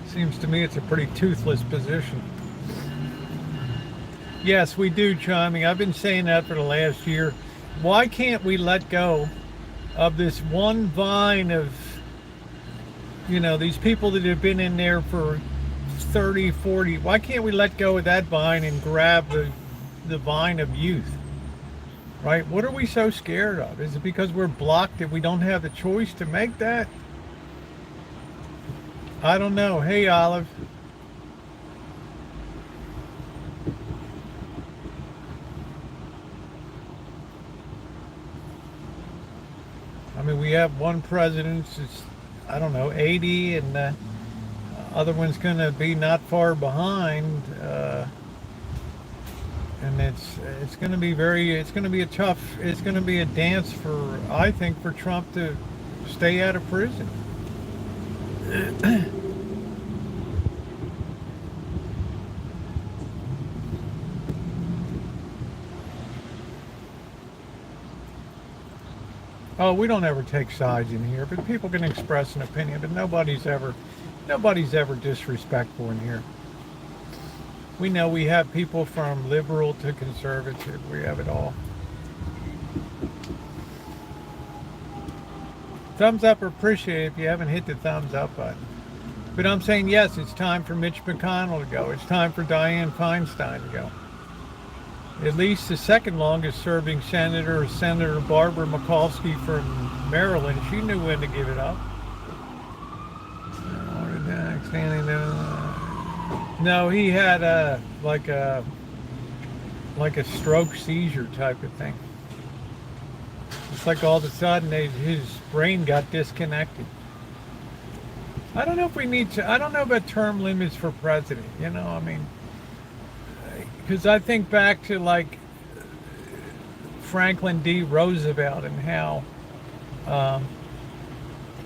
Seems to me it's a pretty toothless position. Yes, we do, Chiming. I've been saying that for the last year. Why can't we let go of this one vine of, these people that have been in there for 30, 40? Why can't we let go of that vine and grab the vine of youth? Right? What are we so scared of? Is it because we're blocked that we don't have the choice to make that? I don't know. Hey, Olive. I mean, we have one president that's, I don't know, 80, and the other one's going to be not far behind. And it's going to be it's going to be it's going to be a dance I think, for Trump to stay out of prison. Oh, we don't ever take sides in here, but people can express an opinion, but nobody's ever disrespectful in here. We know we have people from liberal to conservative. We have it all. Thumbs up or appreciate it if you haven't hit the thumbs up button. But I'm saying, yes, it's time for Mitch McConnell to go. It's time for Dianne Feinstein to go. At least the second longest serving senator, Senator Barbara Mikulski from Maryland, she knew when to give it up. No, he had like a stroke seizure type of thing. It's like all of a sudden his brain got disconnected. I don't know if we need to. I don't know about term limits for president. I mean, because I think back to like Franklin D. Roosevelt and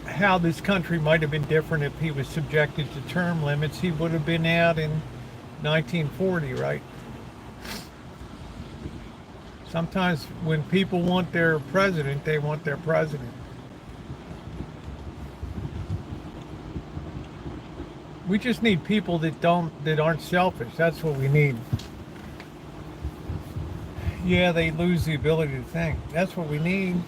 how this country might have been different if he was subjected to term limits. He would have been out in 1940, right? Sometimes when people want their president, they want their president. We just need people that aren't selfish. That's what we need. Yeah, they lose the ability to think. That's what we need.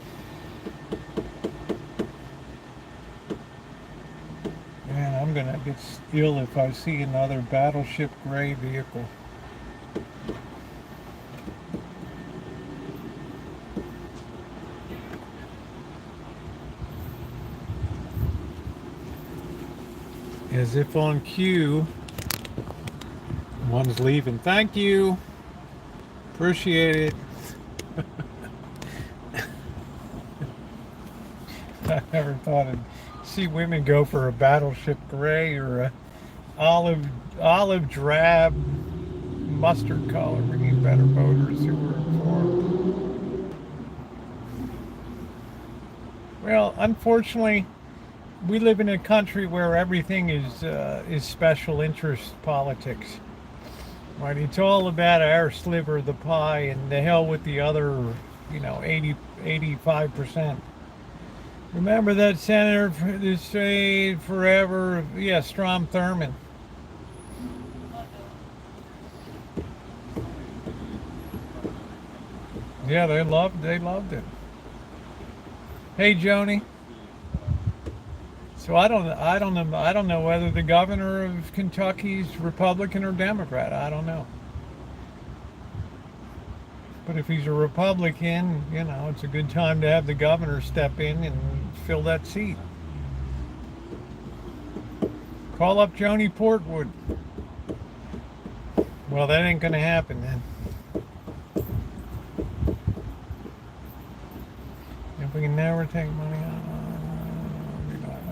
Man, I'm gonna get ill if I see another battleship gray vehicle. As if on cue, one's leaving. Thank you. Appreciate it. I never thought I'd see women go for a battleship gray or a olive drab mustard color, bringing better voters who were informed. Well, unfortunately, we live in a country where everything is special interest politics. Right, it's all about our sliver of the pie, and the hell with the other, 85%. Remember that senator that stayed forever? Yeah, Strom Thurmond. Yeah, they loved it. Hey, Joni. So I don't know whether the governor of Kentucky's Republican or Democrat. I don't know. But if he's a Republican, it's a good time to have the governor step in and fill that seat. Call up Joni Portwood. Well, that ain't gonna happen then. If we can never take money out.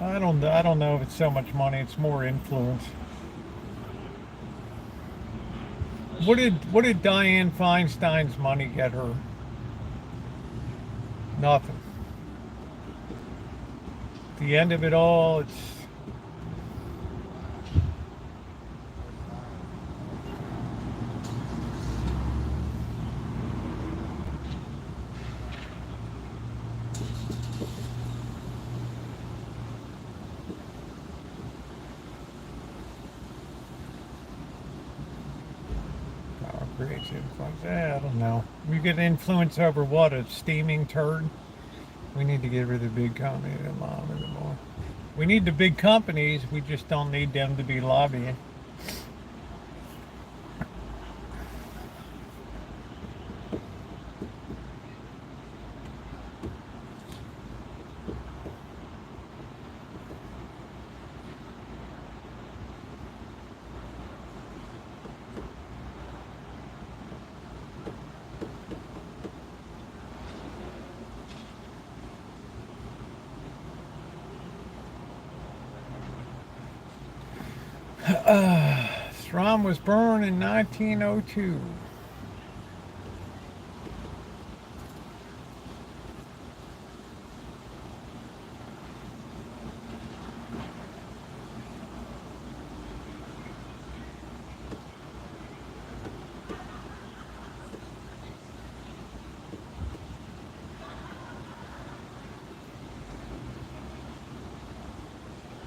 I don't know if it's so much money, it's more influence. What did Dianne Feinstein's money get her? Nothing. At the end of it all, it's power creates influence. I don't know. We get influence over what? A steaming turd? We need to get rid of the big companies anymore. We need the big companies. We just don't need them to be lobbying. Strom was born in 1902.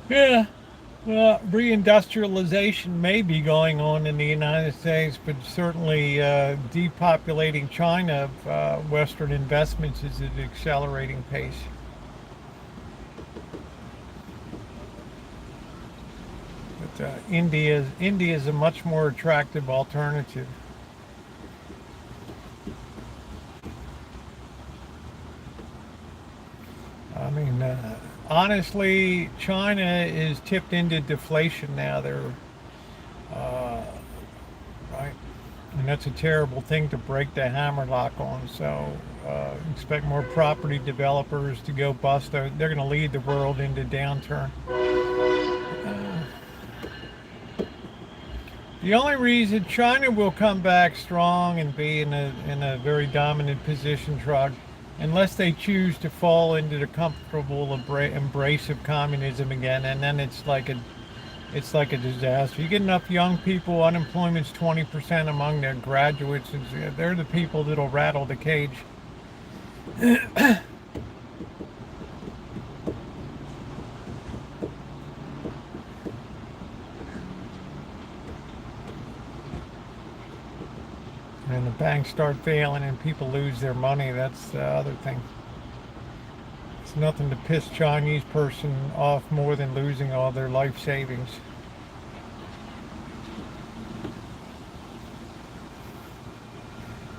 Yeah. Well, reindustrialization may be going on in the United States, but certainly depopulating China of Western investments is at an accelerating pace. But India is a much more attractive alternative. I mean, honestly, China is tipped into deflation now. They're right, and that's a terrible thing to break the hammerlock on. So expect more property developers to go bust. They're going to lead the world into downturn. The only reason China will come back strong and be in a very dominant position, Trog, unless they choose to fall into the comfortable embrace of communism again, and then it's like a disaster. You get enough young people, unemployment's 20% among their graduates. They're the people that'll rattle the cage. And the banks start failing and people lose their money. That's the other thing. It's nothing to piss Chinese person off more than losing all their life savings.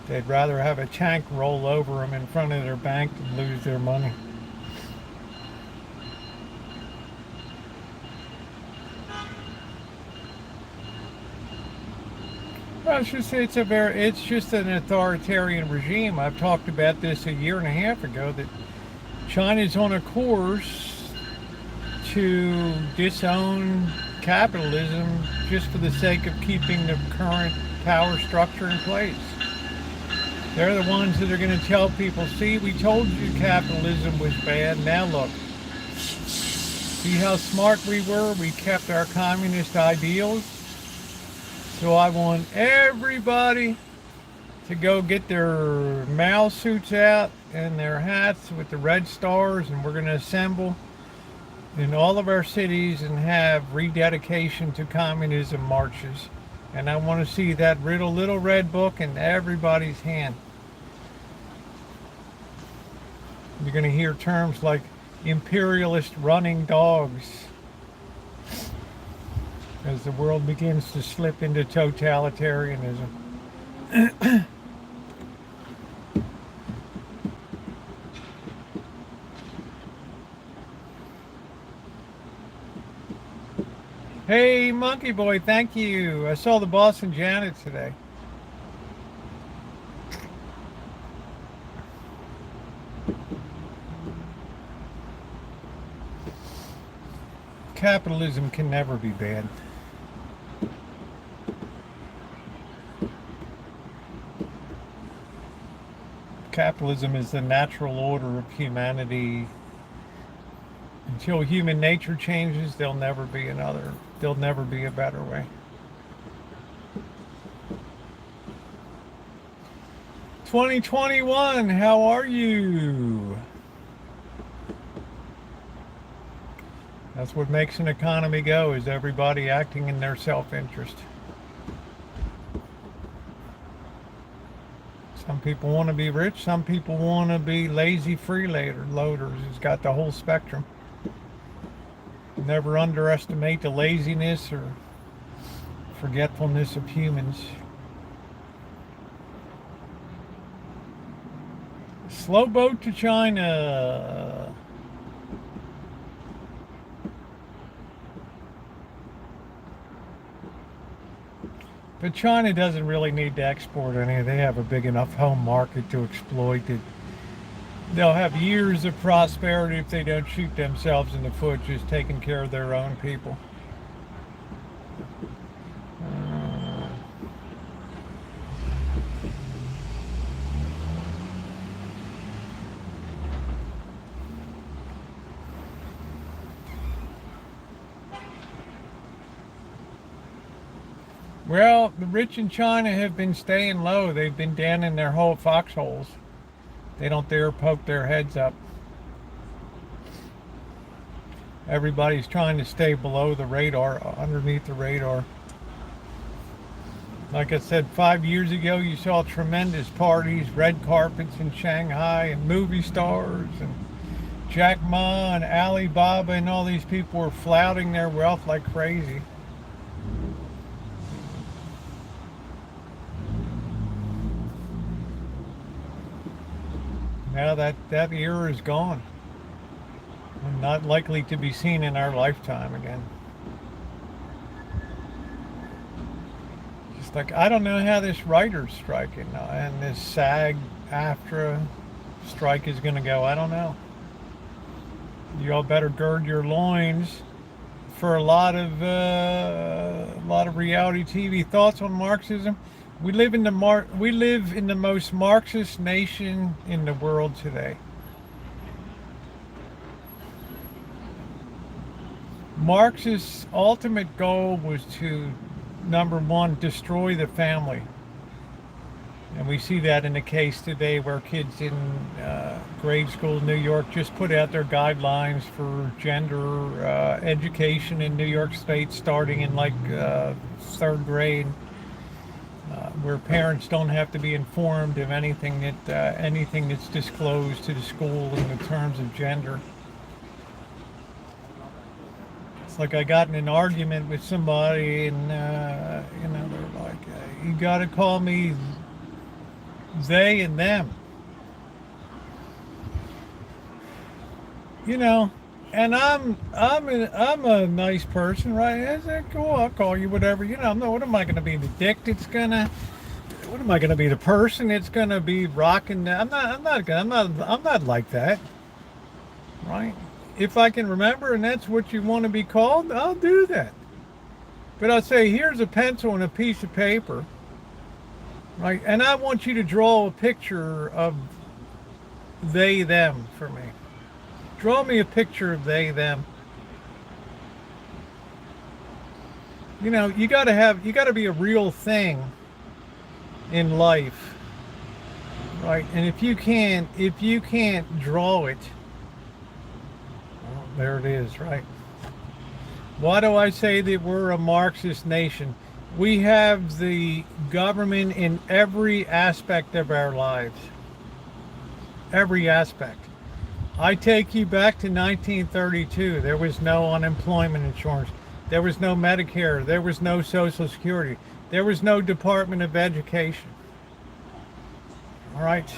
They'd rather have a tank roll over them in front of their bank than lose their money. Well, it's just an authoritarian regime. I've talked about this a year and a half ago, that China's on a course to disown capitalism just for the sake of keeping the current power structure in place. They're the ones that are going to tell people, see, we told you capitalism was bad. Now look, see how smart we were? We kept our communist ideals. So I want everybody to go get their Mao suits out and their hats with the red stars, and we're going to assemble in all of our cities and have rededication to communism marches. And I want to see that little red book in everybody's hand. You're going to hear terms like imperialist running dogs as the world begins to slip into totalitarianism. Hey, Monkey Boy, thank you. I saw the boss and Janet today. Capitalism can never be bad. Capitalism is the natural order of humanity. Until human nature changes, there'll never be a better way. "2021, how are you?" That's what makes an economy go, is everybody acting in their self-interest. Some people want to be rich, some people want to be lazy freeloaders. It's got the whole spectrum. Never underestimate the laziness or forgetfulness of humans. Slow boat to China. But China doesn't really need to export any. They have a big enough home market to exploit it. They'll have years of prosperity if they don't shoot themselves in the foot just taking care of their own people. Well, the rich in China have been staying low. They've been down in their whole foxholes. They don't dare poke their heads up. Everybody's trying to stay below the radar, underneath the radar. Like I said, 5 years ago, you saw tremendous parties, red carpets in Shanghai, and movie stars, and Jack Ma and Alibaba, and all these people were flouting their wealth like crazy. Now that era is gone. And not likely to be seen in our lifetime again. Just like, I don't know how this writer's strike and this SAG-AFTRA strike is going to go. I don't know. You all better gird your loins for a lot of reality TV. Thoughts on Marxism? We live in the most Marxist nation in the world today. Marx's ultimate goal was to, number one, destroy the family. And we see that in the case today where kids in grade school in New York just put out their guidelines for gender education in New York State starting in like third grade. Where parents don't have to be informed of anything that's disclosed to the school in the terms of gender. It's like I got in an argument with somebody, and they're like, "You got to call me they and them." And I'm a nice person, right? I said, cool, I'll call you whatever. What am I going to be, the dick that's gonna? What am I going to be, the person that's going to be rocking? I'm not like that, right? If I can remember, and that's what you want to be called, I'll do that. But I'll say, here's a pencil and a piece of paper, right? And I want you to draw a picture of they, them for me. Draw me a picture of they, them. You got to be a real thing in life, right? And if you can't draw it, well, there it is, right? Why do I say that we're a Marxist nation? We have the government in every aspect of our lives. Every aspect. I take you back to 1932. There was no unemployment insurance. There was no Medicare. There was no Social Security. There was no Department of Education. All right.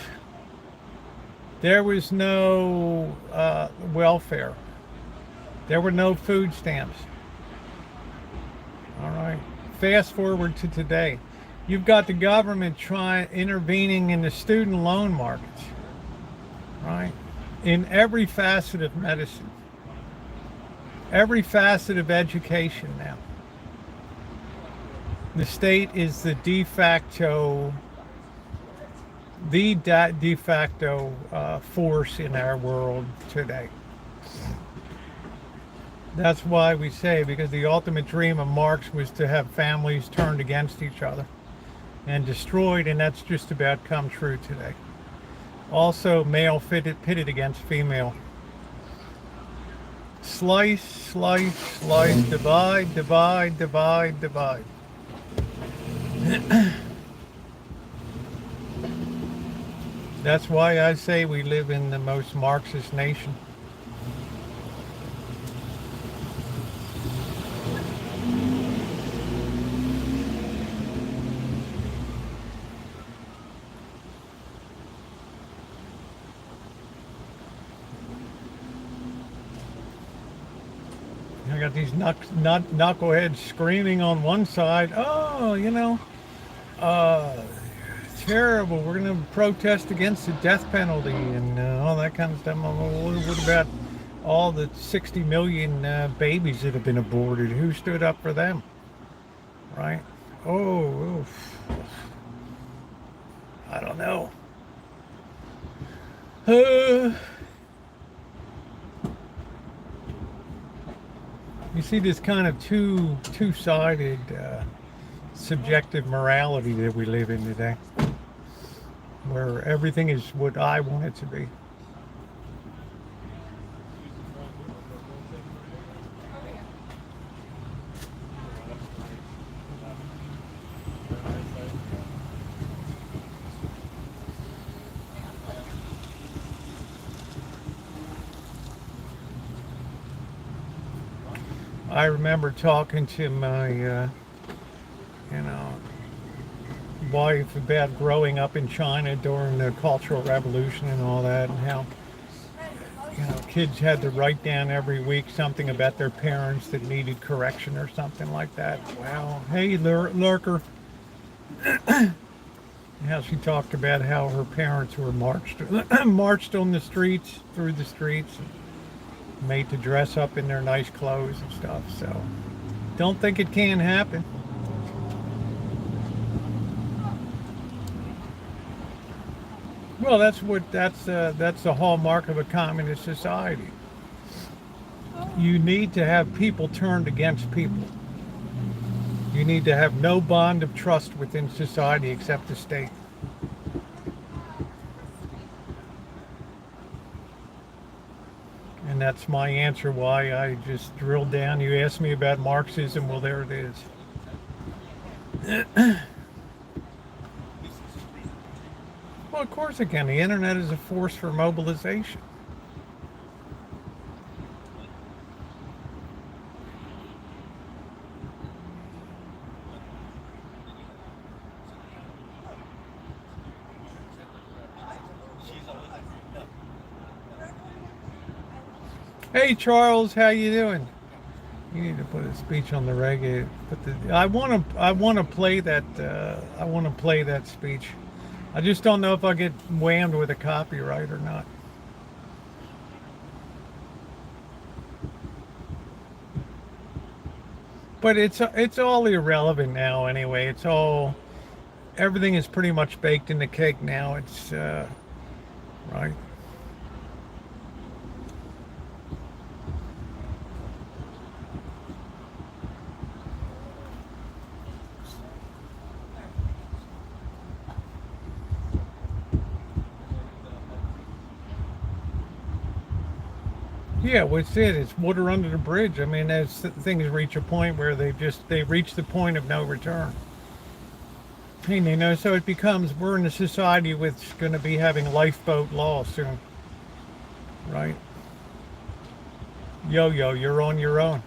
There was no welfare. There were no food stamps. All right. Fast forward to today. You've got the government intervening in the student loan markets. Right? In every facet of medicine, every facet of education now. The state is the de facto the de facto force in our world today. That's why we say, because the ultimate dream of Marx was to have families turned against each other and destroyed, and that's just about come true today. Also, male pitted against female. Slice, slice, slice, divide, divide, divide, divide. That's why I say we live in the most Marxist nation. I got these knuckleheads screaming on one side. Oh, terrible. We're going to protest against the death penalty and all that kind of stuff. What about all the 60 million babies that have been aborted? Who stood up for them? Right? Oh, oof. I don't know. You see this kind of two-sided subjective morality that we live in today, where everything is what I want it to be. I remember talking to my, wife about growing up in China during the Cultural Revolution and all that, and how, kids had to write down every week something about their parents that needed correction or something like that. Wow. Hey, lurker. How she talked about how her parents were marched on the streets, through the streets, made to dress up in their nice clothes and stuff. So don't think it can happen. Well, that's the hallmark of a communist society. You need to have people turned against people. You need to have no bond of trust within society except the state. And that's my answer why I just drilled down. You asked me about Marxism, well, there it is. Well, of course it can. The internet is a force for mobilization. Hey Charles, how you doing? You need to put a speech on the reggae. I want to play that. I want to play that speech. I just don't know if I'll get whammed with a copyright or not. But it's all irrelevant now anyway. Everything is pretty much baked in the cake now. It's right. Yeah, what's it? It's water under the bridge. I mean, as things reach a point where they've reached the point of no return. And, so it becomes, we're in a society that's going to be having lifeboat law soon. Right? Yo, you're on your own.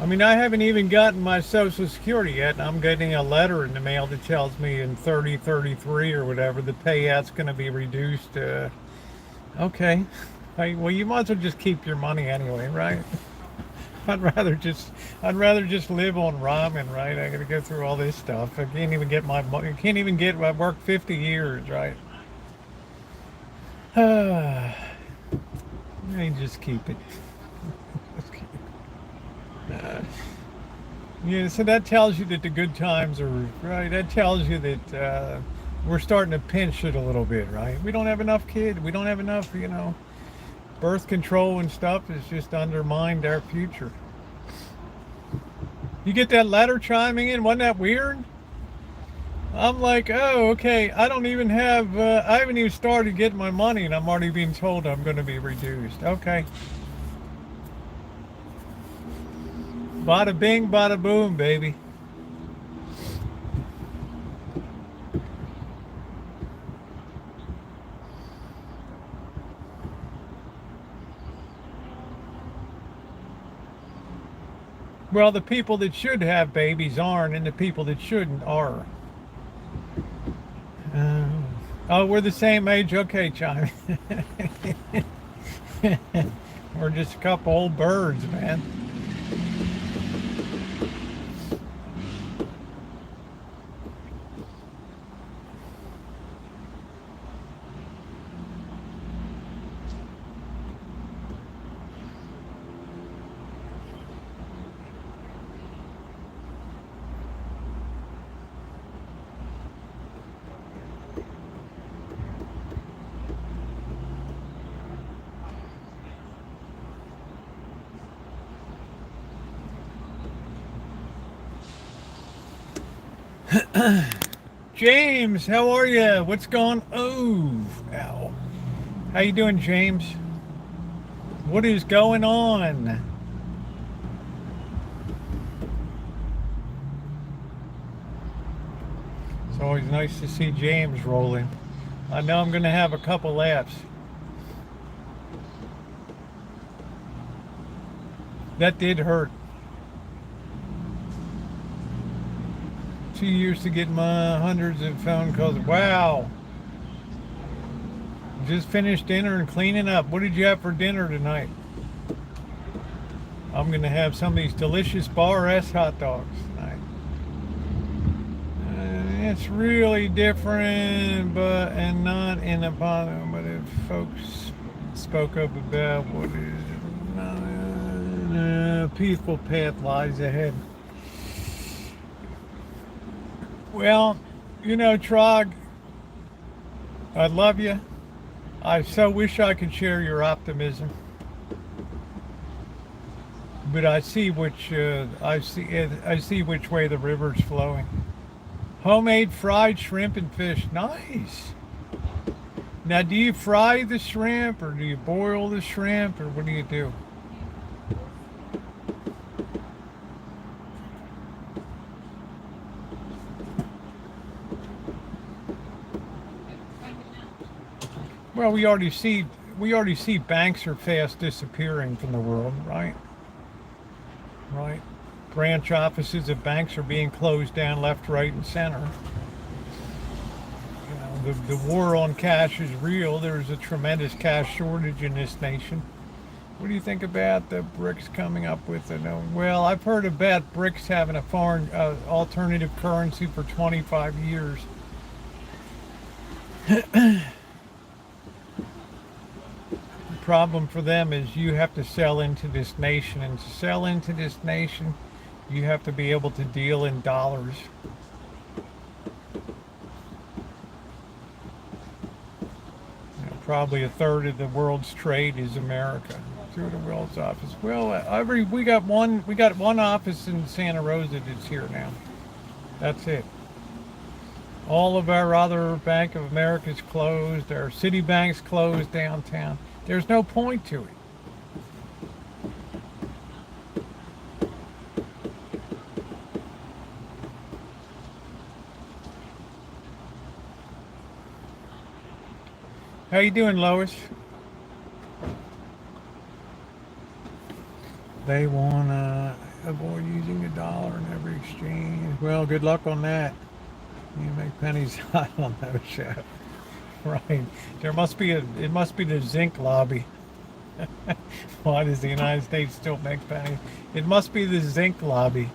I mean, I haven't even gotten my Social Security yet, and I'm getting a letter in the mail that tells me in 3033 or whatever, the payout's going to be reduced. Okay. Well, you might as well just keep your money anyway, right? I'd rather just live on ramen, right? I got to go through all this stuff. I can't even get I worked 50 years, right? I just keep it. Yeah, so that tells you that the good times are right. That tells you that we're starting to pinch it a little bit, right? We don't have enough kids. We don't have enough, birth control and stuff has just undermined our future. You get that letter chiming in? Wasn't that weird? I'm like, oh, okay. I don't even have. I haven't even started getting my money, and I'm already being told I'm going to be reduced. Okay. Bada bing, bada boom, baby. Well, the people that should have babies aren't, and the people that shouldn't are. Uh, oh, we're the same age. Okay, Chime. We're just a couple old birds, man. James, how are you? What's going? Oh, ow. How you doing, James? What is going on? It's always nice to see James rolling. I know I'm going to have a couple laughs. That did hurt. 2 years to get my hundreds of phone calls. Wow. Just finished dinner and cleaning up. What did you have for dinner tonight? I'm going to have some of these delicious bar S hot dogs tonight. It's really different, but and not in a bottom. But if folks spoke up about what is a peaceful path lies ahead. Well, Trog, I love you. I so wish I could share your optimism, but I see which way the river's flowing. Homemade fried shrimp and fish, nice. Now, do you fry the shrimp or do you boil the shrimp or what do you do? Well, we already see banks are fast disappearing from the world, right? Right. Branch offices of banks are being closed down left, right, and center. The war on cash is real. There's a tremendous cash shortage in this nation. What do you think about the BRICS coming up with it? Well, I've heard about BRICS having a foreign alternative currency for 25 years. Problem for them is you have to sell into this nation, and to sell into this nation you have to be able to deal in dollars. Probably a third of the world's trade is America through the Wells office. Well, we got one office in Santa Rosa that's here now. That's it. All of our other Bank of America's closed. Our Citibank's closed downtown. There's no point to it. How you doing, Lois? They want to avoid using the dollar in every exchange. Well, good luck on that. You make pennies hot on those shows. Right. It must be the zinc lobby. Why does the United States still make pennies? It must be the zinc lobby.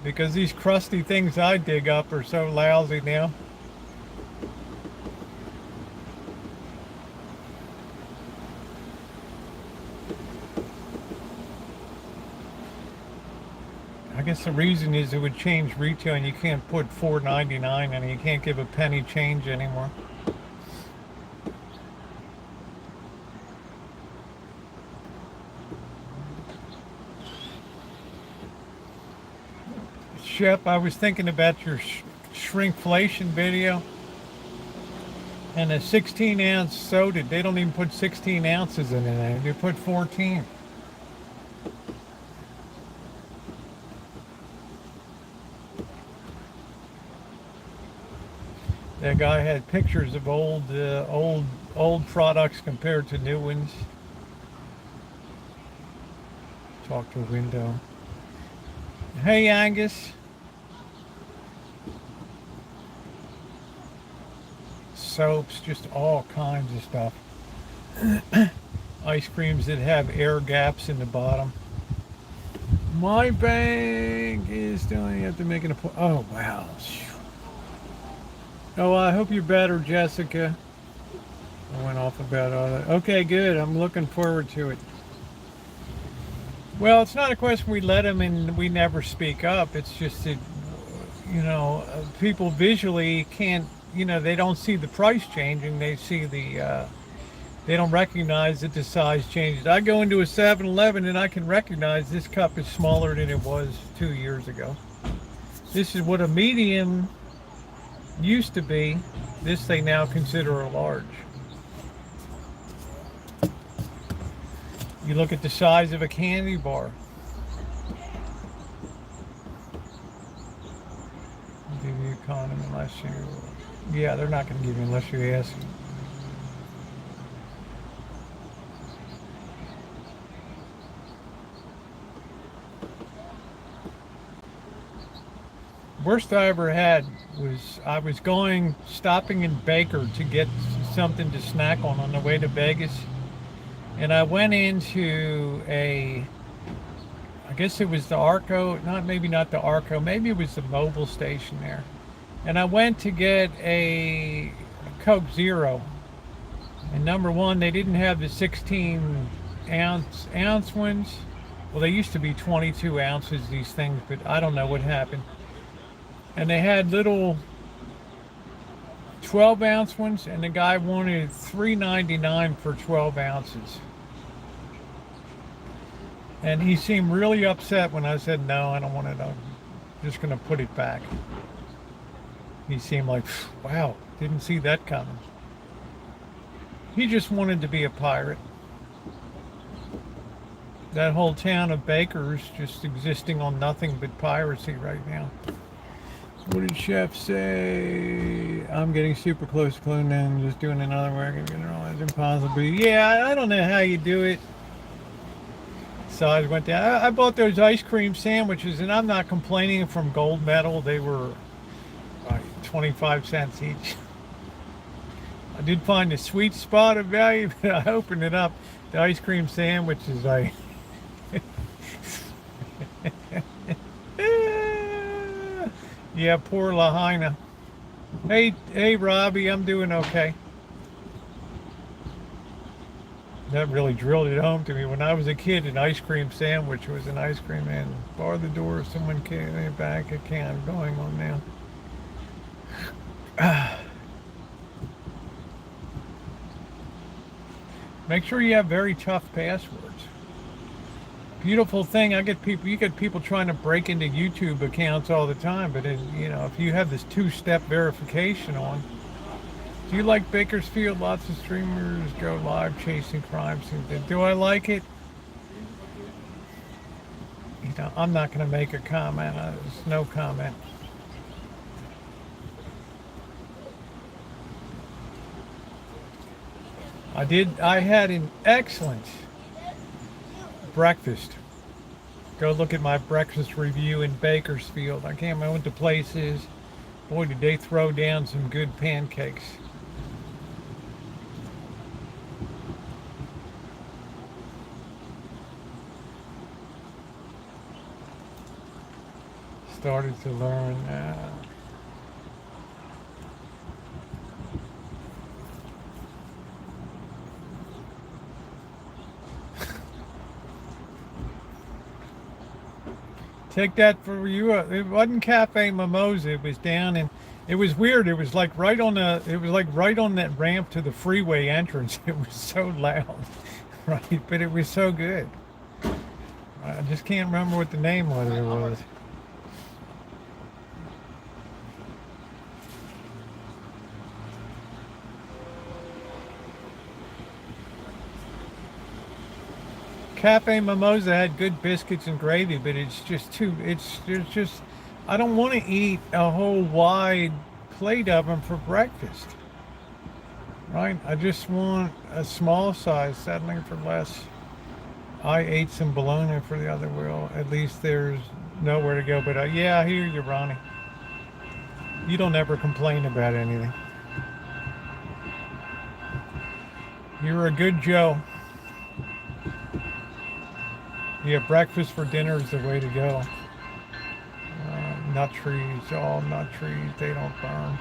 Because these crusty things I dig up are so lousy now. I guess the reason is it would change retail, and you can't put $4.99 in it. You can't give a penny change anymore. Shep, I was thinking about your shrinkflation video. And a 16-ounce soda, they don't even put 16 ounces in it. They put 14. That guy had pictures of old products compared to new ones. Talk to a window. Hey, Angus. Soaps, just all kinds of stuff. Ice creams that have air gaps in the bottom. My bank is doing. You have to make an appointment. Oh wow. Oh, I hope you're better, Jessica. I went off about all that. Okay, good. I'm looking forward to it. Well, it's not a question we let them and we never speak up. It's just that, people visually can't, they don't see the price changing. They see they don't recognize that the size changes. I go into a 7-Eleven and I can recognize this cup is smaller than it was 2 years ago. This is what a medium used to be. This they now consider a large. You look at the size of a candy bar. Give you a condom unless you... Yeah, they're not going to give you unless you ask. Worst I ever had was I was stopping in Baker to get something to snack on the way to Vegas. And I went into I guess it was the Arco, maybe not the Arco, maybe it was the mobile station there. And I went to get a Coke Zero. And number one, they didn't have the 16 ounce ones. Well, they used to be 22 ounces, these things, but I don't know what happened. And they had little 12-ounce ones, and the guy wanted $3.99 for 12 ounces. And he seemed really upset when I said, no, I don't want it. I'm just going to put it back. He seemed like, wow, didn't see that coming. He just wanted to be a pirate. That whole town of Baker's just existing on nothing but piracy right now. What did Chef say? I'm getting super close to clone down, just doing another work. It's impossible. Yeah, I don't know how you do it. Size went down. I bought those ice cream sandwiches, and I'm not complaining from Gold Medal. They were 25 cents each. I did find a sweet spot of value, but I opened it up. The ice cream sandwich is like... Yeah, poor Lahaina. Hey, Robbie, I'm doing okay. That really drilled it home to me. When I was a kid, an ice cream sandwich was an ice cream and bar the door, someone came back, a can going on now. Make sure you have very tough passwords. Beautiful thing, you get people trying to break into YouTube accounts all the time, but if you have this two-step verification on. Do you like Bakersfield? Lots of streamers go live chasing crime scenes. Do I like it? I'm not going to make a comment. There's no comment. I had an excellent breakfast. Go look at my breakfast review in Bakersfield. I went to places. Boy, did they throw down some good pancakes. Started to learn. Take that for you. It wasn't Cafe Mimosa. It was down in. It was weird. It was like right on the. It was like right on that ramp to the freeway entrance. It was so loud, right? But it was so good. I just can't remember what the name of it was. Cafe Mimosa had good biscuits and gravy, but it's just too. There's just. I don't want to eat a whole wide plate of them for breakfast. Right? I just want a small size, settling for less. I ate some bologna for the other wheel. At least there's nowhere to go. But yeah, I hear you, Ronnie. You don't ever complain about anything. You're a good Joe. Yeah, breakfast for dinner is the way to go. Nut trees, all nut trees, they don't burn.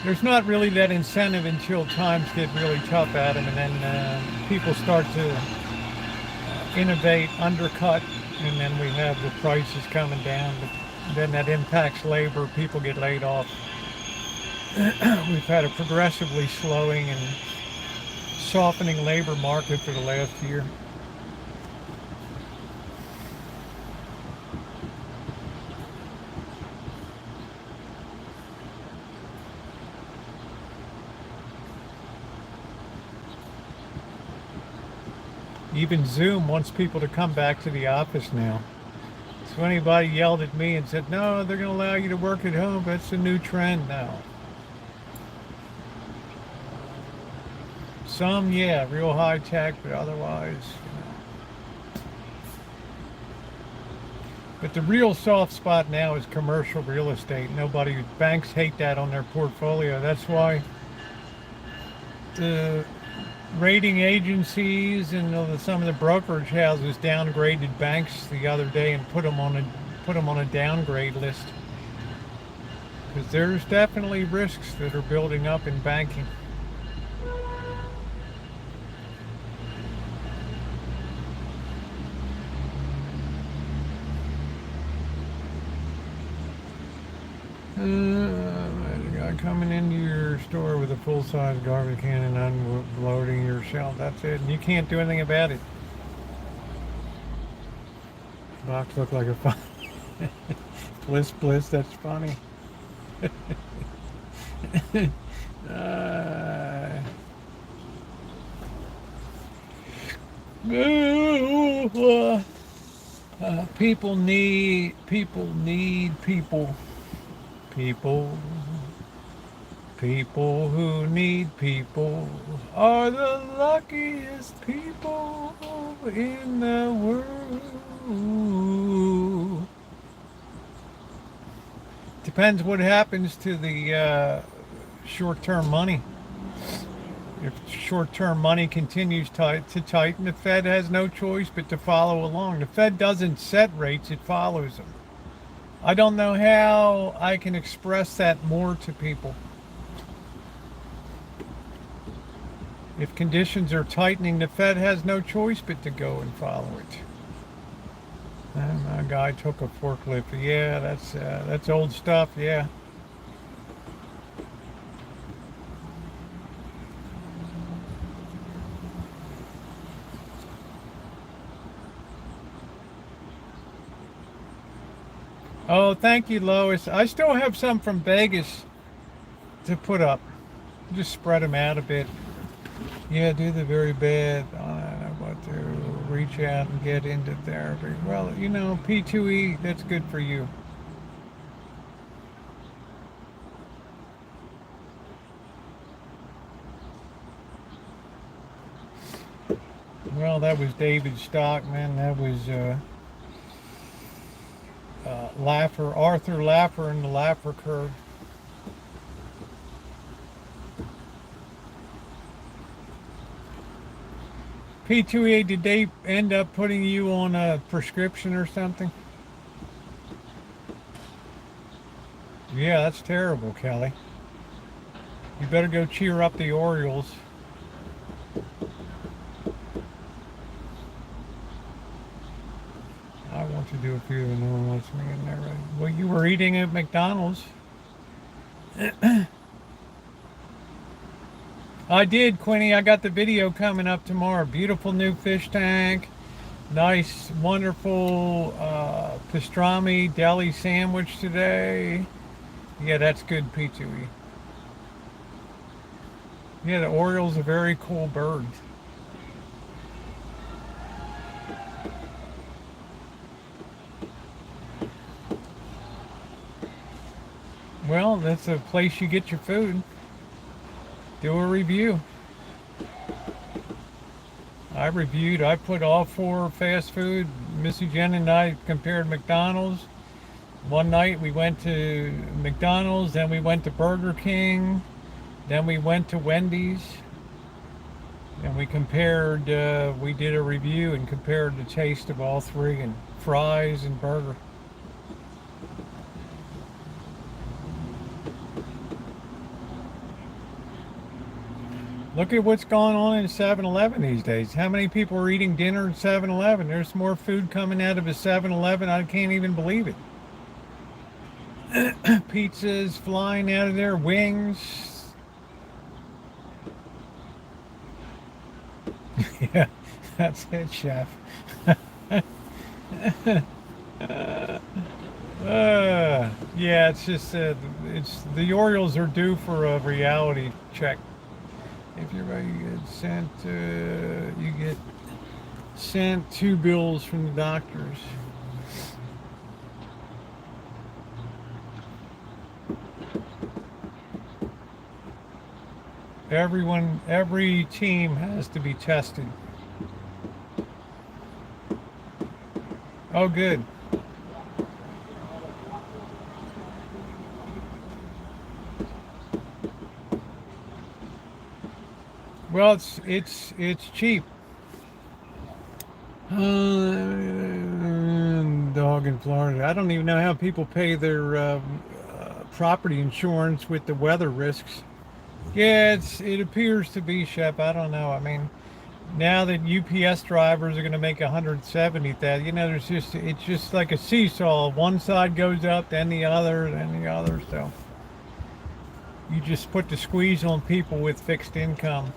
There's not really that incentive until times get really tough at them, and then people start to innovate, undercut, and then we have the prices coming down. But then that impacts labor, people get laid off. We've had a progressively slowing and softening labor market for the last year. Even Zoom wants people to come back to the office now. So anybody yelled at me and said, no, they're going to allow you to work at home. That's a new trend now. Some, yeah, real high tech, but otherwise, But the real soft spot now is commercial real estate. Banks hate that on their portfolio. That's why the rating agencies and some of the brokerage houses downgraded banks the other day and put them on a downgrade list. Because there's definitely risks that are building up in banking. Coming into your store with a full-size garbage can and unloading your shelf. That's it. And you can't do anything about it. Box looked like a fun. Bliss, that's funny. People need people. People who need people are the luckiest people in the world. Depends what happens to the short-term money. If short-term money continues to tighten, the Fed has no choice but to follow along. The Fed doesn't set rates, it follows them. I don't know how I can express that more to people. If conditions are tightening, the Fed has no choice but to go and follow it. And my guy took a forklift. Yeah, that's old stuff. Yeah. Oh, thank you, Lois. I still have some from Vegas to put up. Just spread them out a bit. Yeah, do the very bad. I don't know what to reach out and get into therapy. Well, P2E, that's good for you. Well, that was David Stockman. That was Arthur Laffer and the Laffer curve. P2A, did they end up putting you on a prescription or something? Yeah, that's terrible, Kelly. You better go cheer up the Orioles. I want to do a few of the normal ones in there. Right? Well, you were eating at McDonald's. I did, Quinny. I got the video coming up tomorrow. Beautiful new fish tank. Nice, wonderful pastrami deli sandwich today. Yeah, that's good pizza. Yeah, the Oriole's a very cool bird. Well, that's a place you get your food. Do a review. I put all 4 fast food. Missy Jen and I compared McDonald's. One night we went to McDonald's, then we went to Burger King, then we went to Wendy's, and we compared, we did a review and compared the taste of all 3 and fries and burger. Look at what's going on in 7-Eleven these days. How many people are eating dinner at 7-Eleven? There's more food coming out of a 7-Eleven. I can't even believe it. Pizzas flying out of there, wings. Yeah, that's it, chef. Yeah, it's just it's the Orioles are due for a reality check. If you're right, you get sent 2 bills from the doctors. Every team has to be tested. Oh, good. Well, it's cheap. Dog in Florida. I don't even know how people pay their property insurance with the weather risks. Yeah, it appears to be, Shep. I don't know. I mean, now that UPS drivers are going to make 170,000, it's just like a seesaw. One side goes up, then the other, then the other. So you just put the squeeze on people with fixed income.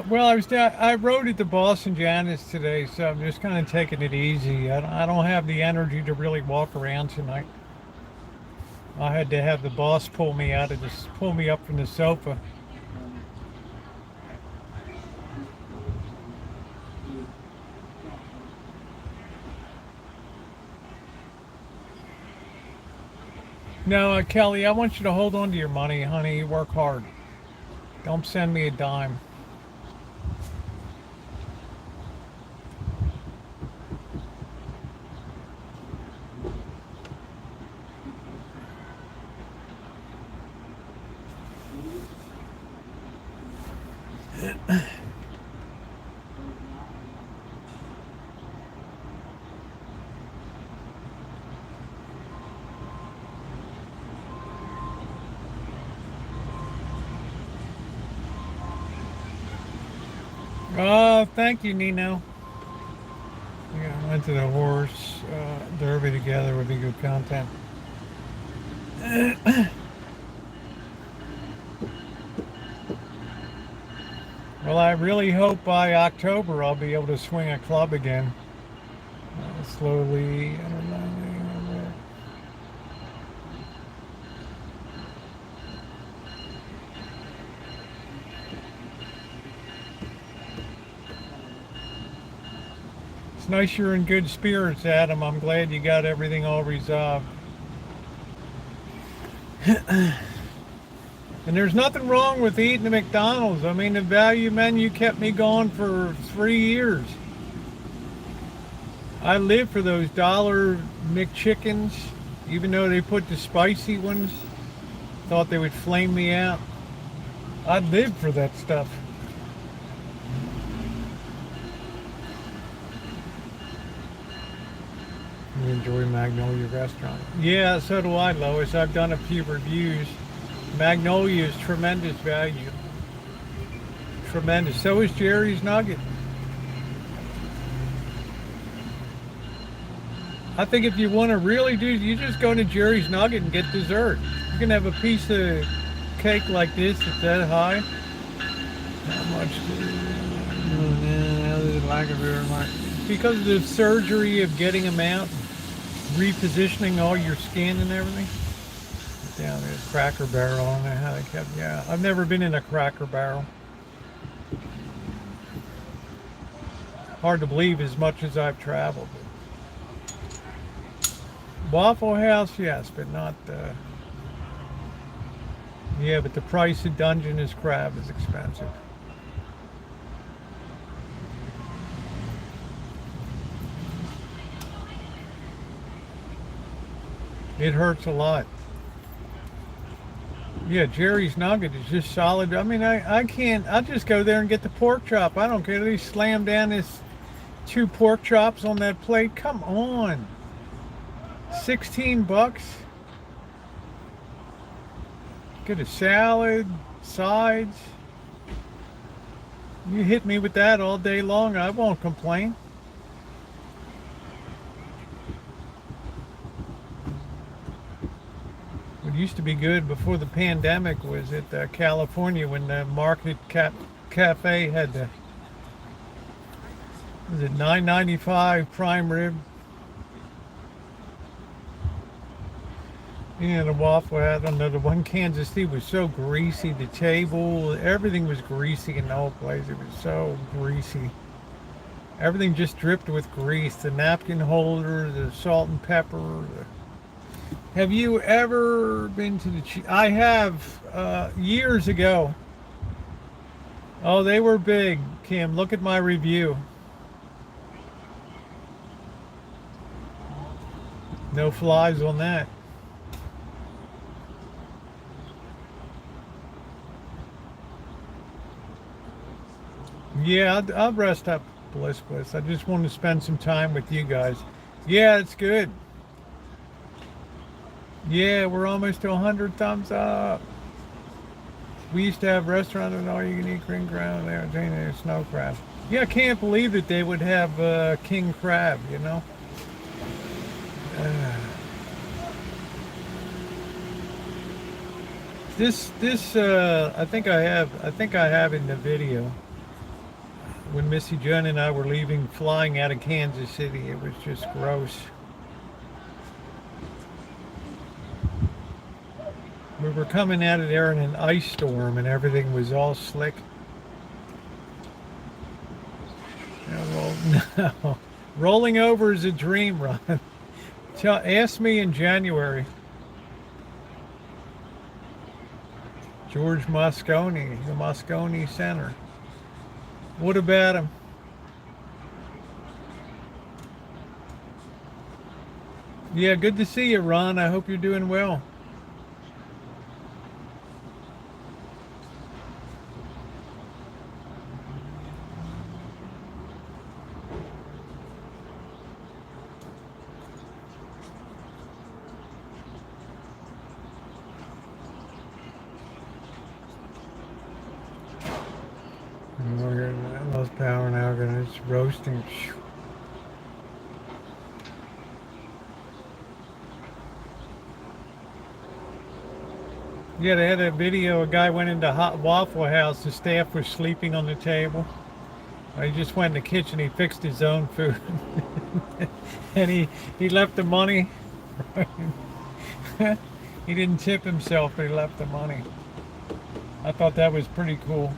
Well, I rode at the Boston Janus today, so I'm just kind of taking it easy. I don't have the energy to really walk around tonight. I had to have the boss pull me up from the sofa. No, Kelly, I want you to hold on to your money, honey. You work hard. Don't send me a dime. Oh, thank you, Nino. Yeah, went to the horse derby together. Would be good content. Well, I really hope by October I'll be able to swing a club again. Slowly. It's nice you're in good spirits, Adam. I'm glad you got everything all resolved. And there's nothing wrong with eating at McDonald's. I mean, the value menu kept me going for 3 years. I live for those dollar McChickens. Even though they put the spicy ones, thought they would flame me out. I'd live for that stuff. You enjoy Magnolia Restaurant? Yeah, so do I, Lois. I've done a few reviews. Magnolia is tremendous value. Tremendous. So is Jerry's Nugget. I think if you want to really do, you just go to Jerry's Nugget and get dessert. You can have a piece of cake like this that's that high. How much? Because of the surgery of getting them out, repositioning all your skin and everything. Down there, Cracker Barrel. I don't know how they kept. Yeah, I've never been in a Cracker Barrel. Hard to believe as much as I've traveled. Waffle House, yes, but not. Yeah, but the price of Dungeness crab is expensive. It hurts a lot. Yeah, Jerry's Nugget is just solid. I mean, I can't, I just go there and get the pork chop. I don't care. They slam down this 2 pork chops on that plate. Come on. 16 bucks. Get a salad, sides. You hit me with that all day long, I won't complain. What used to be good before the pandemic was at California when the Market Cafe had the, was it $9.95 prime rib? Yeah, the waffle, I don't know, the one in Kansas City was so greasy. The table, everything was greasy in the whole place. It was so greasy. Everything just dripped with grease. The napkin holder, the salt and pepper. Have you ever been to the I have, years ago. Oh, they were big, Kim. Look at my review. No flies on that. Yeah, I'll rest up, Bliss. I just want to spend some time with you guys. Yeah, it's good. Yeah, we're almost to 100 thumbs up. We used to have restaurants with all you can eat king crab there, snow crab. Yeah, I can't believe that they would have king crab, you know. This I think I have in the video. When Missy John and I were leaving, flying out of Kansas City, it was just gross. We were coming out of there in an ice storm and everything was all slick. No. Rolling over is a dream, Ron. Ask me in January. George Moscone, the Moscone Center. What about him? Yeah, good to see you, Ron. I hope you're doing well. Lost power now, it's roasting. Yeah, they had a video. A guy went into hot Waffle House. The staff was sleeping on the table. He just went in the kitchen. He fixed his own food, and he left the money. He didn't tip himself, but he left the money. I thought that was pretty cool.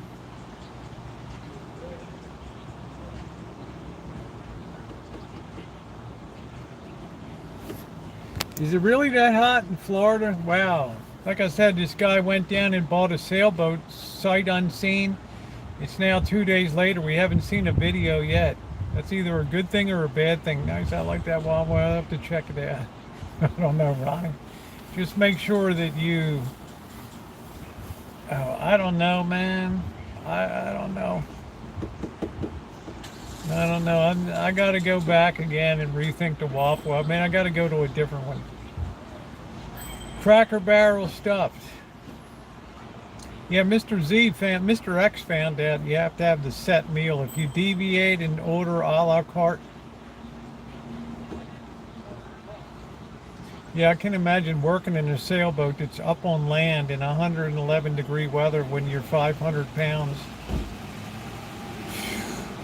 Is it really that hot in Florida? Wow. Like I said, this guy went down and bought a sailboat, sight unseen. It's now 2 days later. We haven't seen a video yet. That's either a good thing or a bad thing. Nice, I like that one. Well, I'll have to check it out. I don't know, Ronnie. Just make sure that you. Oh, I don't know, man. I don't know. I don't know. I got to go back again and rethink the waffle. I mean, I got to go to a different one. Cracker Barrel stuffed. Yeah, Mr. X found out you have to have the set meal. If you deviate and order a la carte. Yeah, I can imagine working in a sailboat that's up on land in 111-degree weather when you're 500 pounds.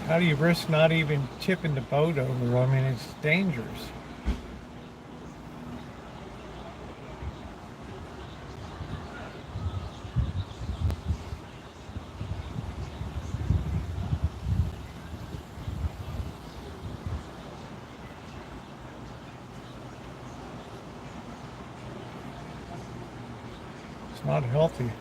How do you risk not even tipping the boat over? I mean, it's dangerous. It's not healthy.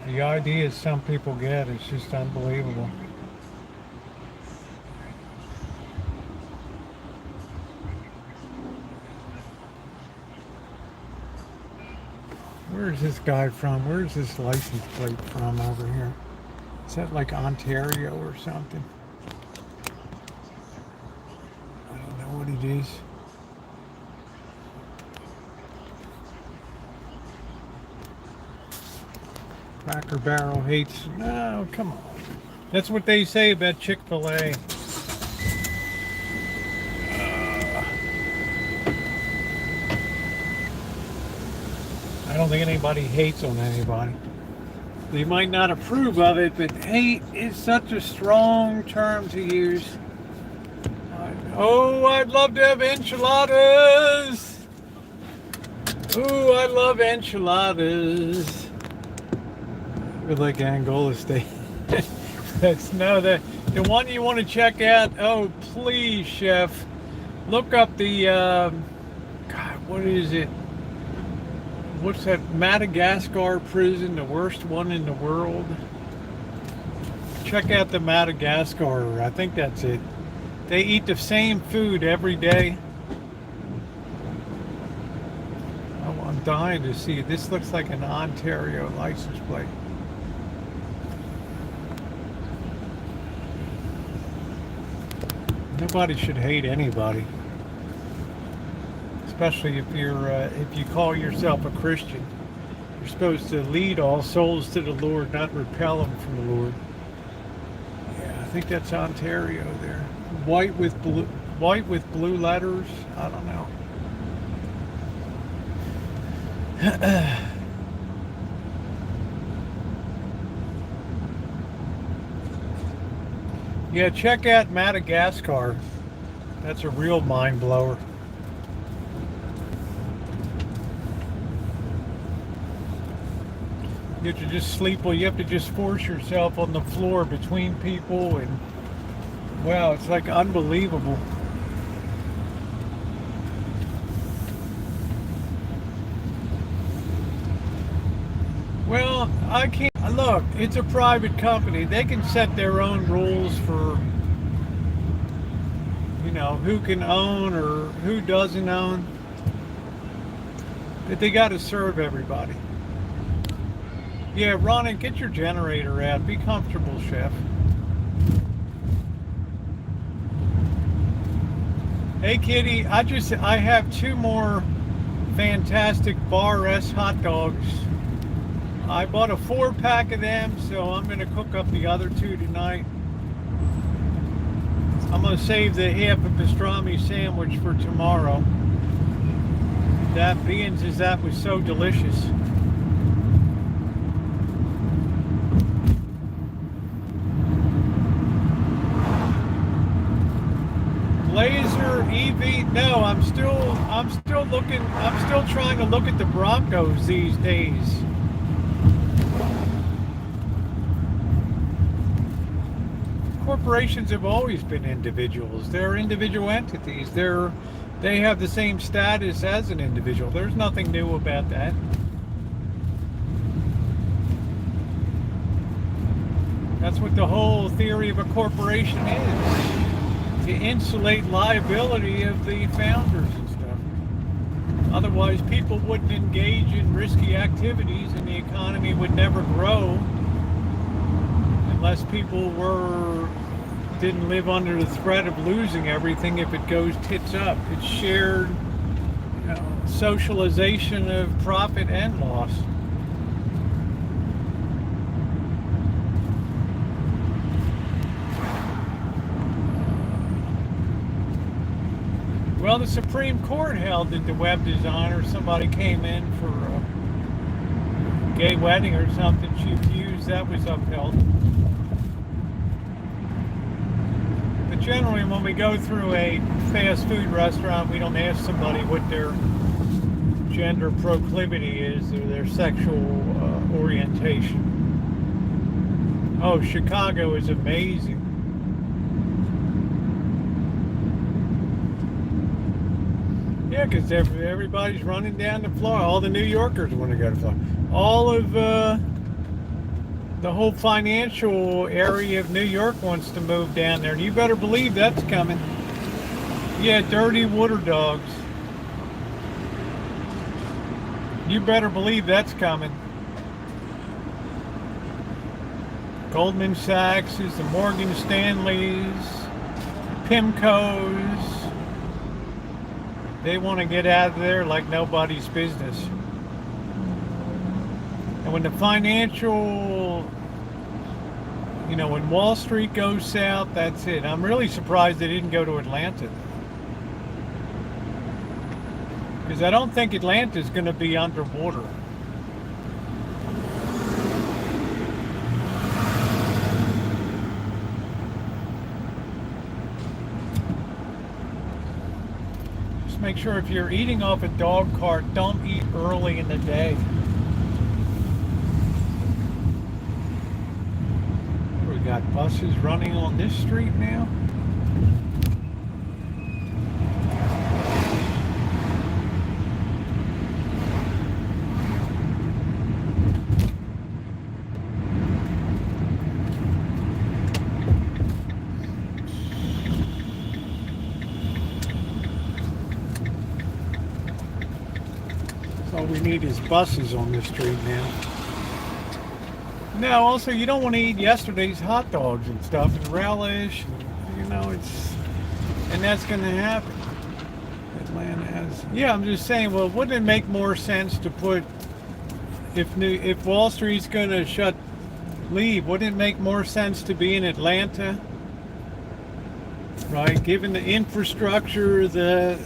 The ideas some people get is just unbelievable. Where's this guy from? Where's this license plate from over here? Is that like Ontario or something? I don't know what it is. Cracker Barrel hates. No, come on. That's what they say about Chick-fil-A. I don't think anybody hates on anybody. They might not approve of it, but hate is such a strong term to use. Oh, I'd love to have enchiladas. Oh, I love enchiladas. With like Angola steak. That's no the one you want to check out. Oh, please, chef, look up the God, what is it? What's that Madagascar prison? The worst one in the world. Check out the Madagascar. I think that's it. They eat the same food every day. Oh, I'm dying to see it. This looks like an Ontario license plate. Nobody should hate anybody, especially if you call yourself a Christian. You're supposed to lead all souls to the Lord, not repel them from the Lord. Yeah, I think that's Ontario there. White with blue letters. I don't know. Yeah, check out Madagascar. That's a real mind blower. You have to just sleep, well, you have to just force yourself on the floor between people, and wow, it's like unbelievable. Well, I can't. Look, it's a private company. They can set their own rules for, who can own or who doesn't own. But they got to serve everybody. Yeah, Ronnie, get your generator out. Be comfortable, chef. Hey, Kitty, I have 2 more fantastic Bar S hot dogs. I bought a 4-pack of them, so I'm going to cook up the other 2 tonight. I'm going to save the half a pastrami sandwich for tomorrow. That being as that was so delicious. Laser EV. No, I'm still trying to look at the Broncos these days. Corporations have always been individuals. They're individual entities. They have the same status as an individual. There's nothing new about that. That's what the whole theory of a corporation is. to insulate liability of the founders and stuff. Otherwise, people wouldn't engage in risky activities and the economy would never grow unless people didn't live under the threat of losing everything if it goes tits up. It's shared socialization of profit and loss. Well, the Supreme Court held that the web designer, somebody came in for a gay wedding or something, she refused, that was upheld. But generally, when we go through a fast food restaurant, we don't ask somebody what their gender proclivity is or their sexual orientation. Oh, Chicago is amazing. Yeah, because everybody's running down to Florida. All the New Yorkers want to go to Florida. All of the whole financial area of New York wants to move down there. And you better believe that's coming. Yeah, dirty water dogs. You better believe that's coming. Goldman Sachs, the Morgan Stanleys, Pimcos. They want to get out of there like nobody's business. And when the financial, when Wall Street goes south, that's it. I'm really surprised they didn't go to Atlanta. Because I don't think Atlanta's going to be underwater. Make sure if you're eating off a dog cart, don't eat early in the day. We got buses running on this street now. All we need is buses on the street now. Now, also, you don't want to eat yesterday's hot dogs and stuff and relish. And that's going to happen. Atlanta has. Yeah, I'm just saying. Well, wouldn't it make more sense to put if Wall Street's going to leave? Wouldn't it make more sense to be in Atlanta, right? Given the infrastructure, the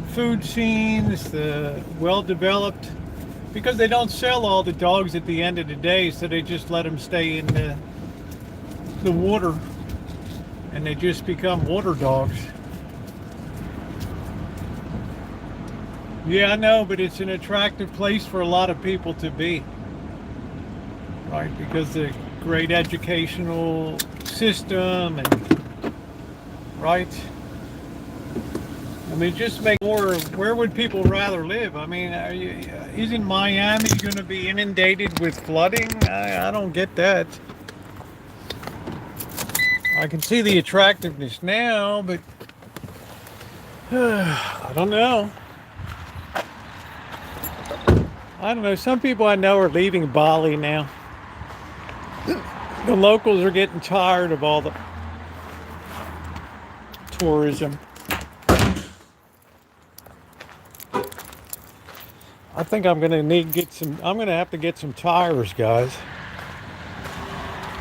food scenes, the well-developed, because they don't sell all the dogs at the end of the day, so they just let them stay in the water, and they just become water dogs. Yeah, I know, but it's an attractive place for a lot of people to be, right? Because the great educational system, and right. I mean, just make more. Where would people rather live? I mean, isn't Miami going to be inundated with flooding? I don't get that. I can see the attractiveness now, but I don't know. I don't know. Some people I know are leaving Bali now. The locals are getting tired of all the tourism. I think I'm gonna I'm gonna have to get some tires, guys.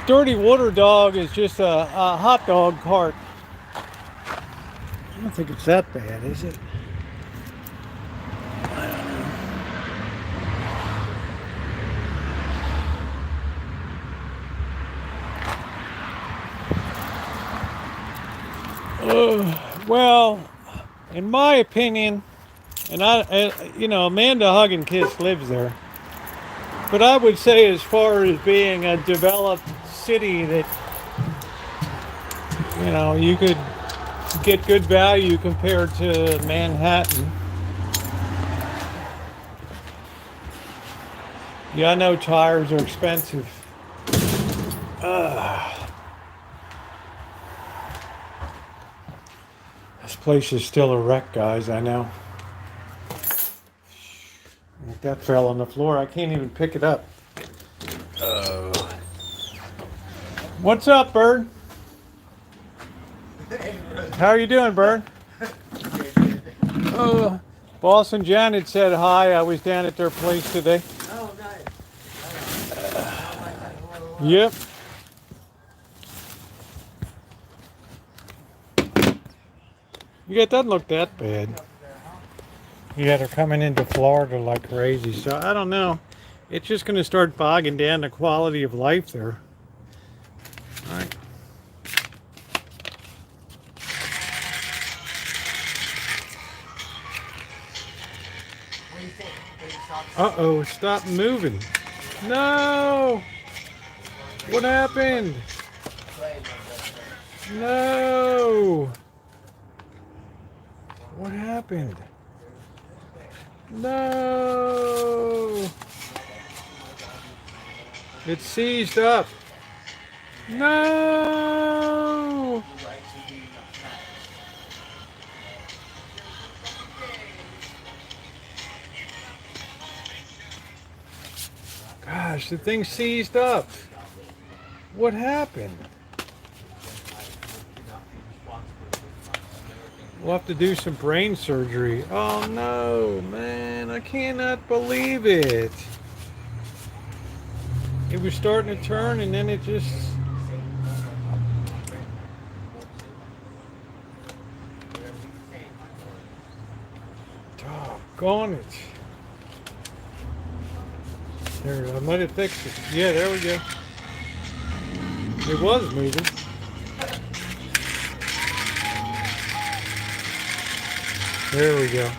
Dirty water dog is just a hot dog cart. I don't think it's that bad, is it? I don't know. Well, in my opinion, and Amanda Hug and Kiss lives there. But I would say, as far as being a developed city that, you could get good value compared to Manhattan. Yeah, I know tires are expensive. place is still a wreck, guys, I know. That fell on the floor. I can't even pick it up. Oh. What's up, Bird? How are you doing, Bird? Oh, Boss and Janet said hi. I was down at their place today. Oh, nice. Yep. Yeah, it doesn't look that bad. Yeah, they're coming into Florida like crazy. So I don't know. It's just going to start bogging down the quality of life there. All right. What do you think? Can you stop? Uh-oh, stop moving. No! What happened? No! What happened? No! It's seized up. No! Gosh, the thing seized up. What happened? We'll have to do some brain surgery. Oh no, man, I cannot believe it. It was starting to turn and then it just... Doggone it. There, I might have fixed it. Yeah, there we go. It was moving. There we go.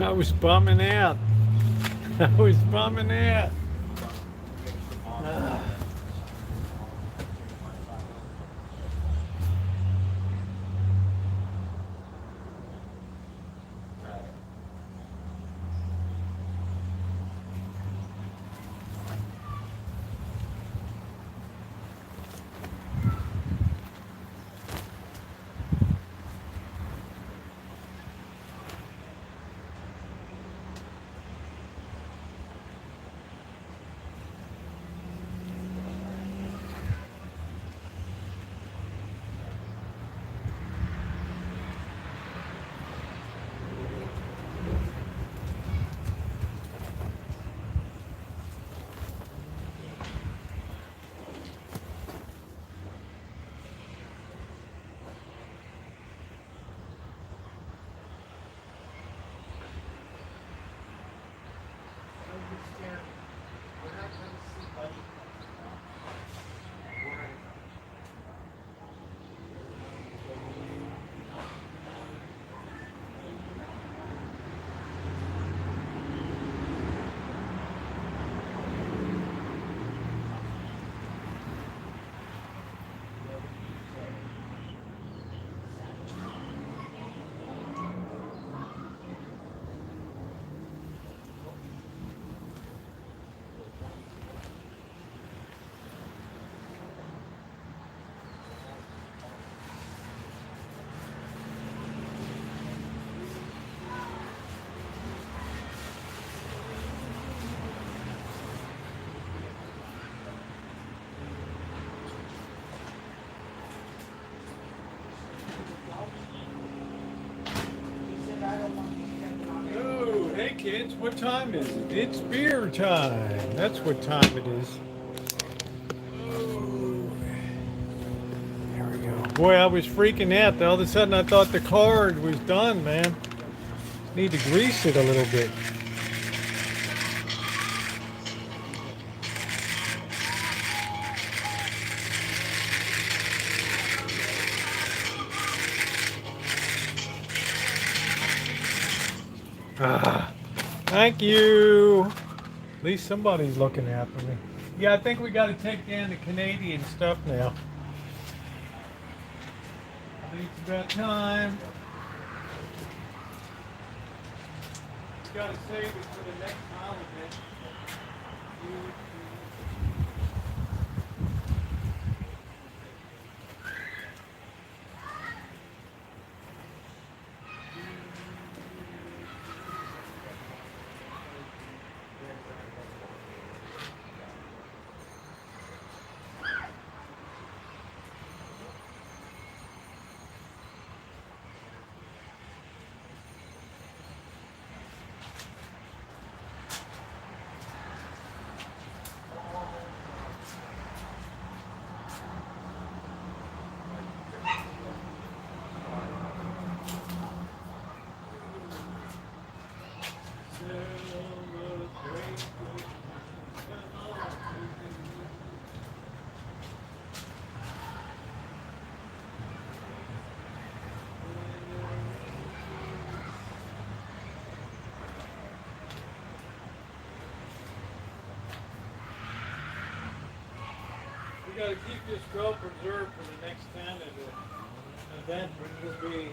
I was bumming out. I was bumming out. Oh, hey kids, what time is it? It's beer time. That's what time it is. Oh, there we go. Boy, I was freaking out. All of a sudden I thought the card was done, man. Need to grease it a little bit. Ah, thank you. At least somebody's looking after me. Yeah, I think we got to take down the Canadian stuff now. I think it's about time. Got to save it for the next holiday. We got to keep this well preserved for the next Canada event, which will be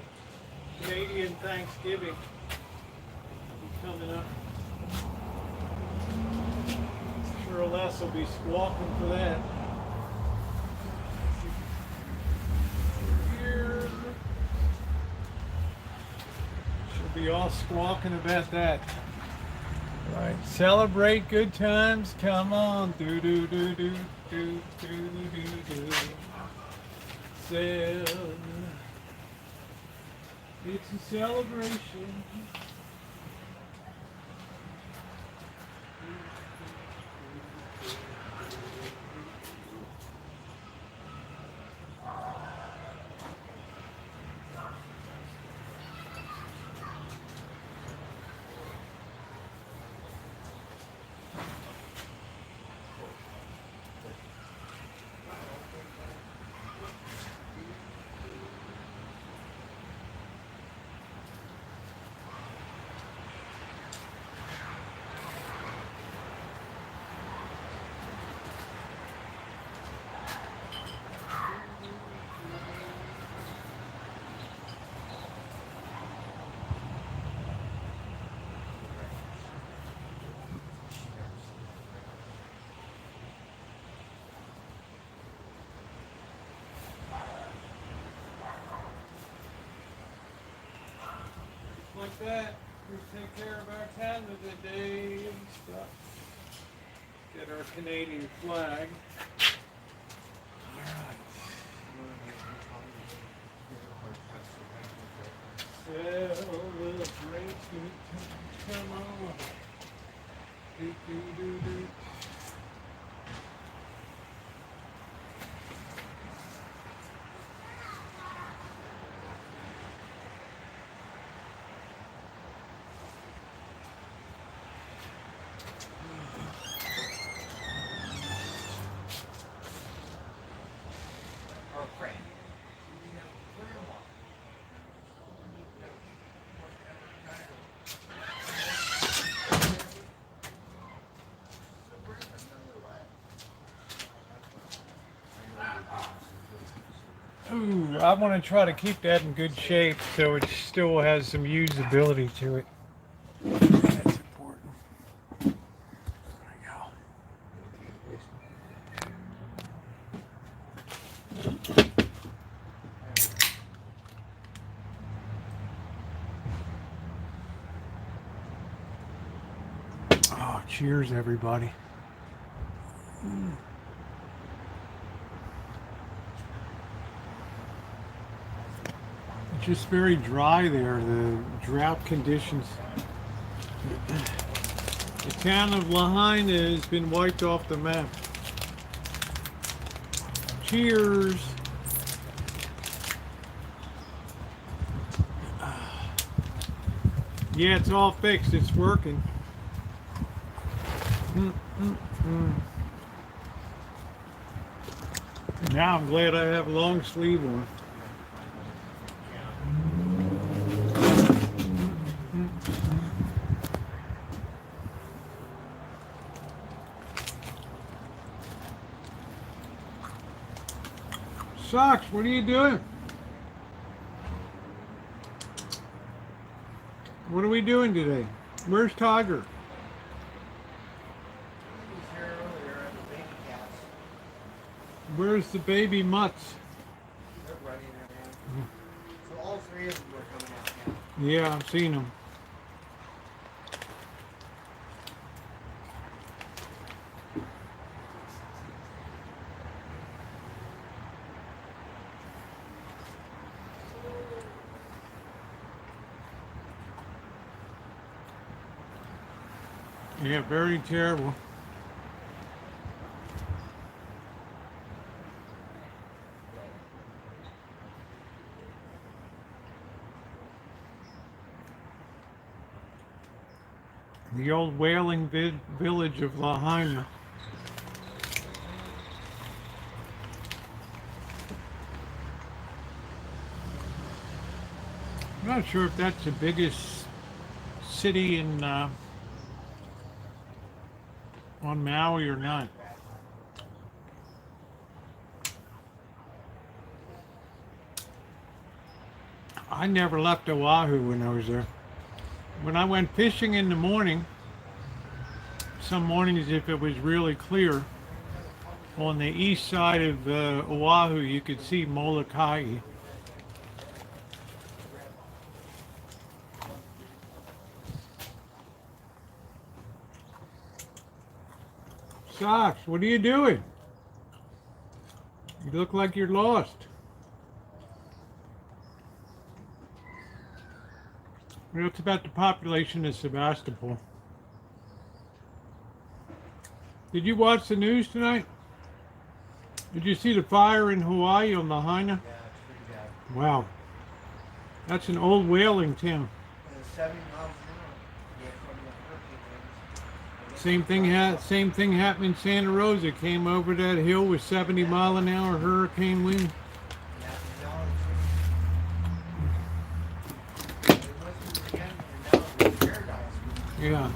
Canadian Thanksgiving coming up. I'm sure Les will be squawking for that. Here. She'll be all squawking about that. Right. Celebrate good times. Come on. Do do do do do do do do. It's a celebration. Like that, we take care of our Canada Day and stuff. Get our Canadian flag. Alright. Celebrate good times. Come on. Do, do, do, do. Ooh, I want to try to keep that in good shape so it still has some usability to it. That's important. There we go. Oh, cheers, everybody. It's just very dry there, the drought conditions. The town of Lahaina has been wiped off the map. Cheers. Yeah, it's all fixed. It's working. Now I'm glad I have a long sleeve on. Socks, what are you doing? What are we doing today? Where's Tiger? Where's the baby mutts? They're running around. So all three of them were coming out now. Yeah, I've seen them. Yeah, very terrible. The old whaling village of Lahaina. I'm not sure if that's the biggest city in on Maui or not. I never left Oahu when I was there. When I went fishing in the morning, some mornings if it was really clear, on the east side of Oahu you could see Molokai. Socks, what are you doing? You look like you're lost. Well, it's about the population of Sebastopol. Did you watch the news tonight? Did you see the fire in Hawaii on Lahaina? Yeah, it's pretty bad. Wow. That's an old whaling town. 70 miles an hour. Yeah, from the hurricane winds. Same thing happened in Santa Rosa. Came over that hill with 70-mile-an-hour hurricane wind. Yeah, now it's it wasn't again, and now it's paradise. Yeah.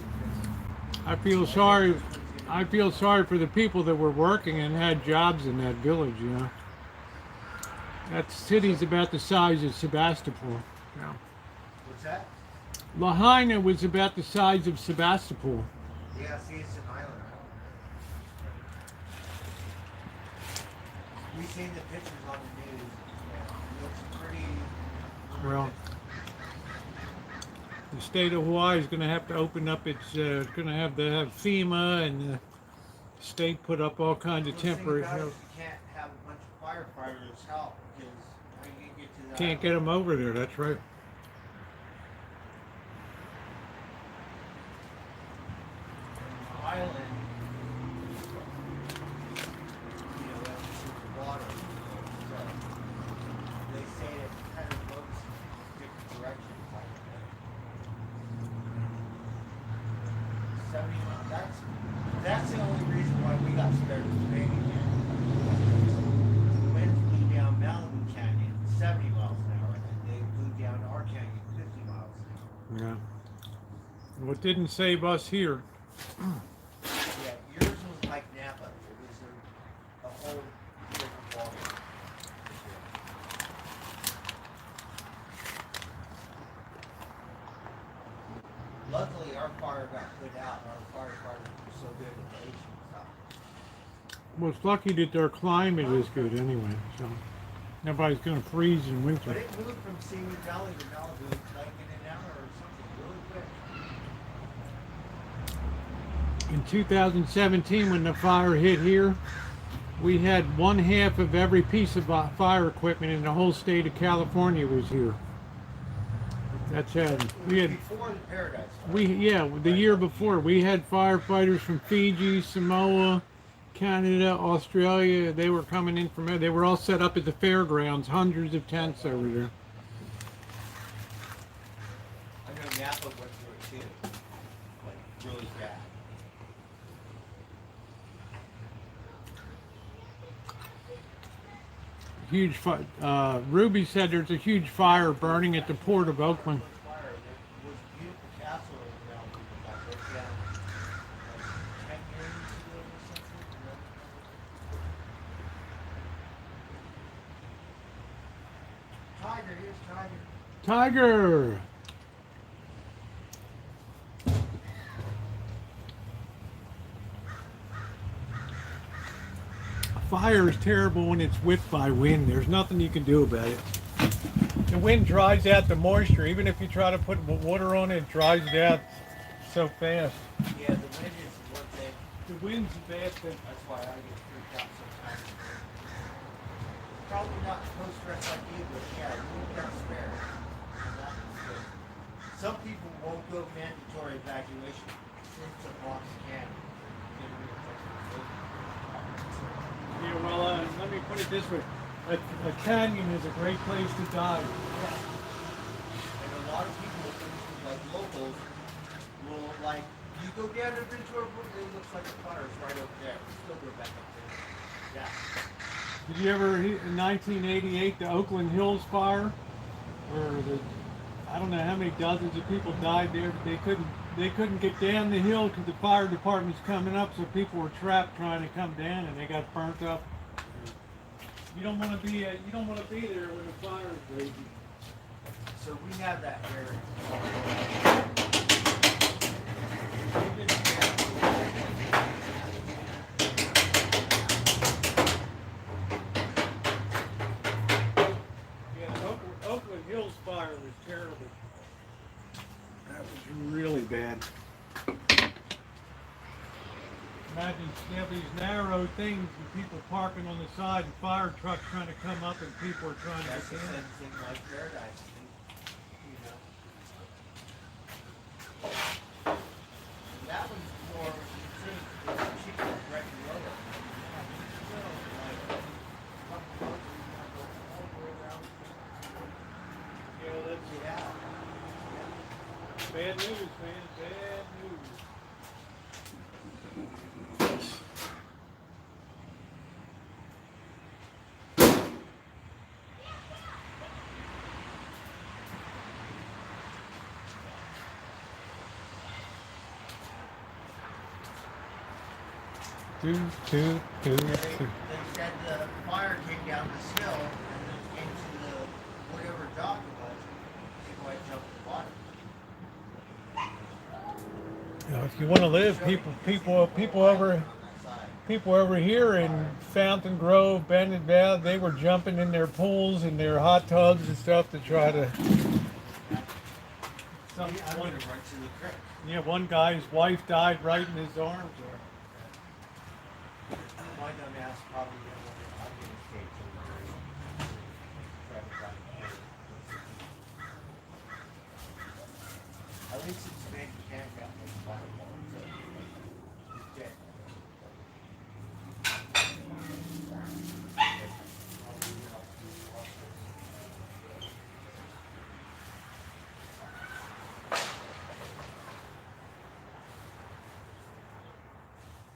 I feel sorry for the people that were working and had jobs in that village, you know. That city's about the size of Sebastopol. Yeah. What's that? Lahaina was about the size of Sebastopol. Yeah, see, it's an island. We've seen the pictures on the news. Yeah, it looks pretty. Well, the state of Hawaii is going to have to open up its, going to have FEMA and the state put up all kinds of temporary Well, help. you can't have a bunch of firefighters help because how you get to that. Can't get them over there, that's right. Island, you know, that's just the water. So they say it kind of looks different directions like that. 70 miles. That's the only reason why we got spared was baby here. The winds blew down Mountain Canyon 70 miles an hour, and they blew down our canyon 50 miles an hour. Yeah. Well, it didn't save us here. Yeah, yours was like Napa. It was a whole different ballgame. Luckily, our fire got put out, and our firefighters were so good at the Asian stuff. Well, it's lucky that their climate is good anyway, so nobody's going to freeze in winter. But it moved from Simi Valley to Malibu like in an hour or something really quick. In 2017, when the fire hit here, we had 1/2 of every piece of fire equipment in the whole state of California was here. That's we had Before the Paradise Fire. the year before we had firefighters from Fiji, Samoa, Canada, Australia. They were coming in from. They were all set up at the fairgrounds, hundreds of tents over there. I know Napa went through it too. Like really bad. Huge Ruby said there's a huge fire burning at the port of Oakland. Fire. There was a beautiful castle in Malibu that got burnt down like 10 years ago or something. Tiger, here's Tiger. Tiger! A fire is terrible when it's whipped by wind. There's nothing you can do about it. The wind dries out the moisture. Even if you try to put water on it, it dries it out so fast. Yeah, the wind is one thing. The wind's a bad thing. That's why I get freaked out sometimes. Probably not post-stress like you, but yeah, you got spare. And that is good. Some people won't go mandatory evacuation since the box can. Yeah, well, let me put it this way. A canyon is a great place to die. And a lot of people, like locals, will like, you go down to Ventura Brook, it looks like the fire's right over there. Still go back up there. Yeah. Did you ever, in 1988, the Oakland Hills fire, where I don't know how many dozens of people died there, but they couldn't get down the hill because the fire department's coming up, so people were trapped trying to come down, and they got burnt up. You don't want to be there when the fire is raging. have that here. Yeah, Oakland Hills fire was terrible. That was really bad. Imagine you have these narrow things and people parking on the side and fire trucks trying to come up and people are trying That's to the get in. same thing like Paradise. You know. And that one's more cheaper right and lower. Yeah, that's Yeah. bad news, man. Bad news. Do, do, do, They do. said the fire came down this hill and then into the whatever dock it was. People had jumped in the water. You know, if you want to live, people over here in Fountain Grove, Bandit Valley, they were jumping in their pools and their hot tubs and stuff to try to. I'm going to run to the creek. Yeah, one guy's wife died right in his arms. My dumb ass probably didn't want to. I'll get a cake to the very try to find a cake. At least it's made you can't get the fireball. So it's dead.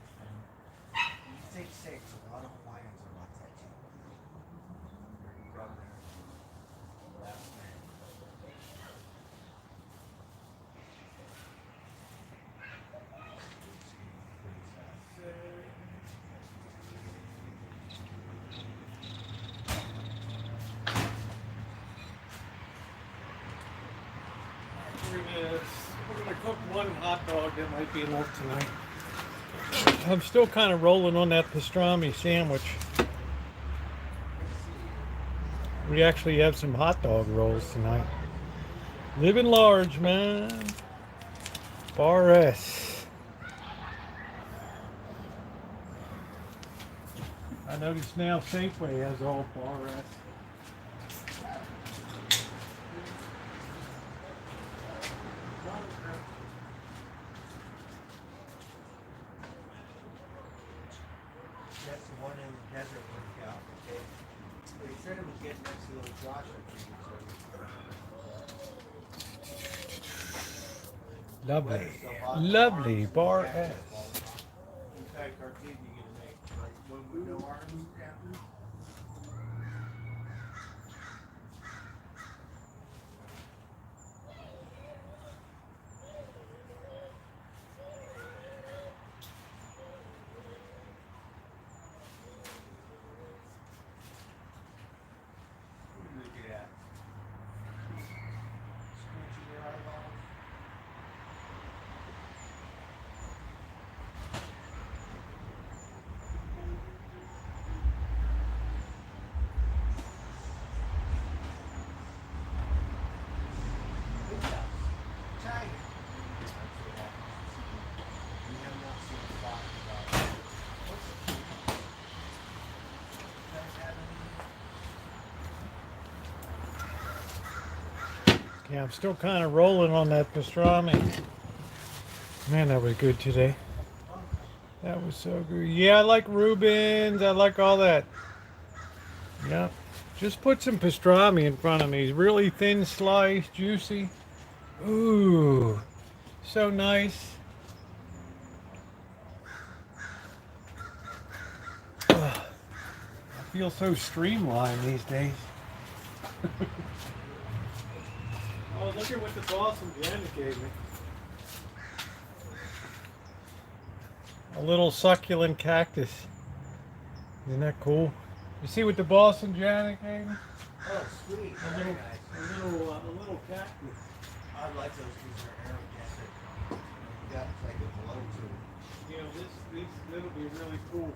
You take six, a lot of Hawaiians are like that too. They're from there. Last man. We're gonna cook one hot dog. That might be enough tonight. I'm still kind of rolling on that pastrami sandwich. We actually have some hot dog rolls tonight. Living large, man. Bar S. I notice now Safeway has all Bar S. That's the one in the desert workout. Okay. They said it was getting next to those Joshua trees. Lovely. Lovely Bar S. In fact, our kid, you gonna make like one with no arms down. Look at that. Scrunching your eyeballs. Big house. China. That's what happens. We have not seen a spot about it. What's it? You guys have any? Yeah, I'm still kind of rolling on that pastrami. Man, that was good today. That was so good. Yeah, I like Reubens. I like all that. Yeah. Just put some pastrami in front of me. Really thin slice, juicy. Ooh, so nice. Ugh. I feel so streamlined these days. Oh, look at what the Boston Janet gave me. A little succulent cactus. Isn't that cool? You see what the Boston Janet gave me? Oh, sweet. A Very little, nice. a little cactus. cactus. I like those because they're aromatic. You got like a glow to it. You know, it'll be really cool.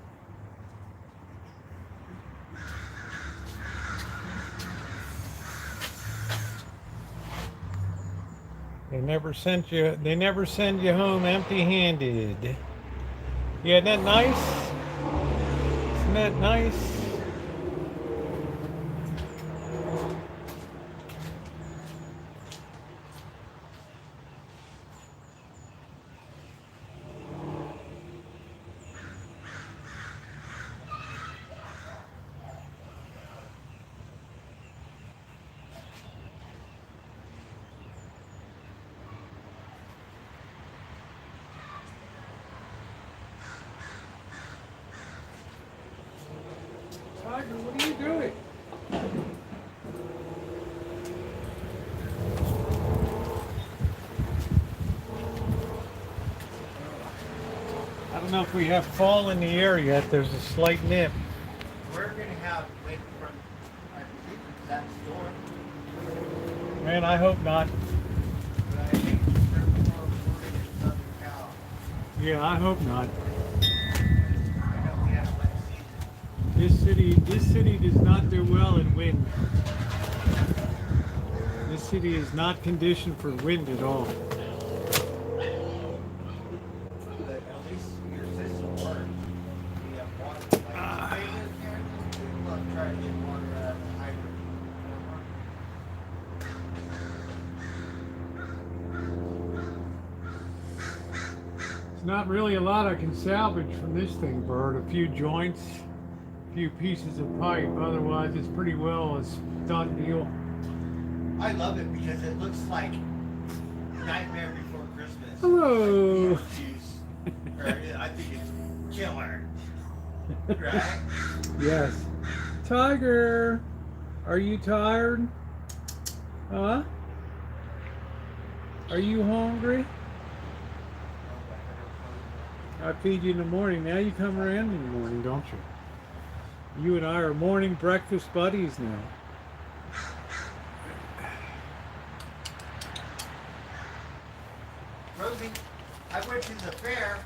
They never send you home empty-handed. Yeah, isn't that nice? Isn't that nice? Tiger, what are you doing? I don't know if we have fall in the air yet. There's a slight nip. We're going to have wind from, I believe it's that storm. Man, I hope not. But I think it's from tomorrow morning in Southern Cal. Yeah, I hope not. I know we had a wet season. This city does not do well in wind. This city is not conditioned for wind at all. But at least your system works. You have water. Like, we love trying to get water out of the hydrant. There's not really a lot I can salvage from this thing, Bird. A few joints, a few pieces of pipe. Otherwise, it's pretty well a done deal. I love it because it looks like Nightmare Before Christmas. Hello. Like Beetlejuice. Or, I think it's killer. Right? Yes. Tiger, are you tired? Huh? Are you hungry? I feed you in the morning. Now you come around in the morning, don't you? You and I are morning breakfast buddies now. Rosie, I went to the fair,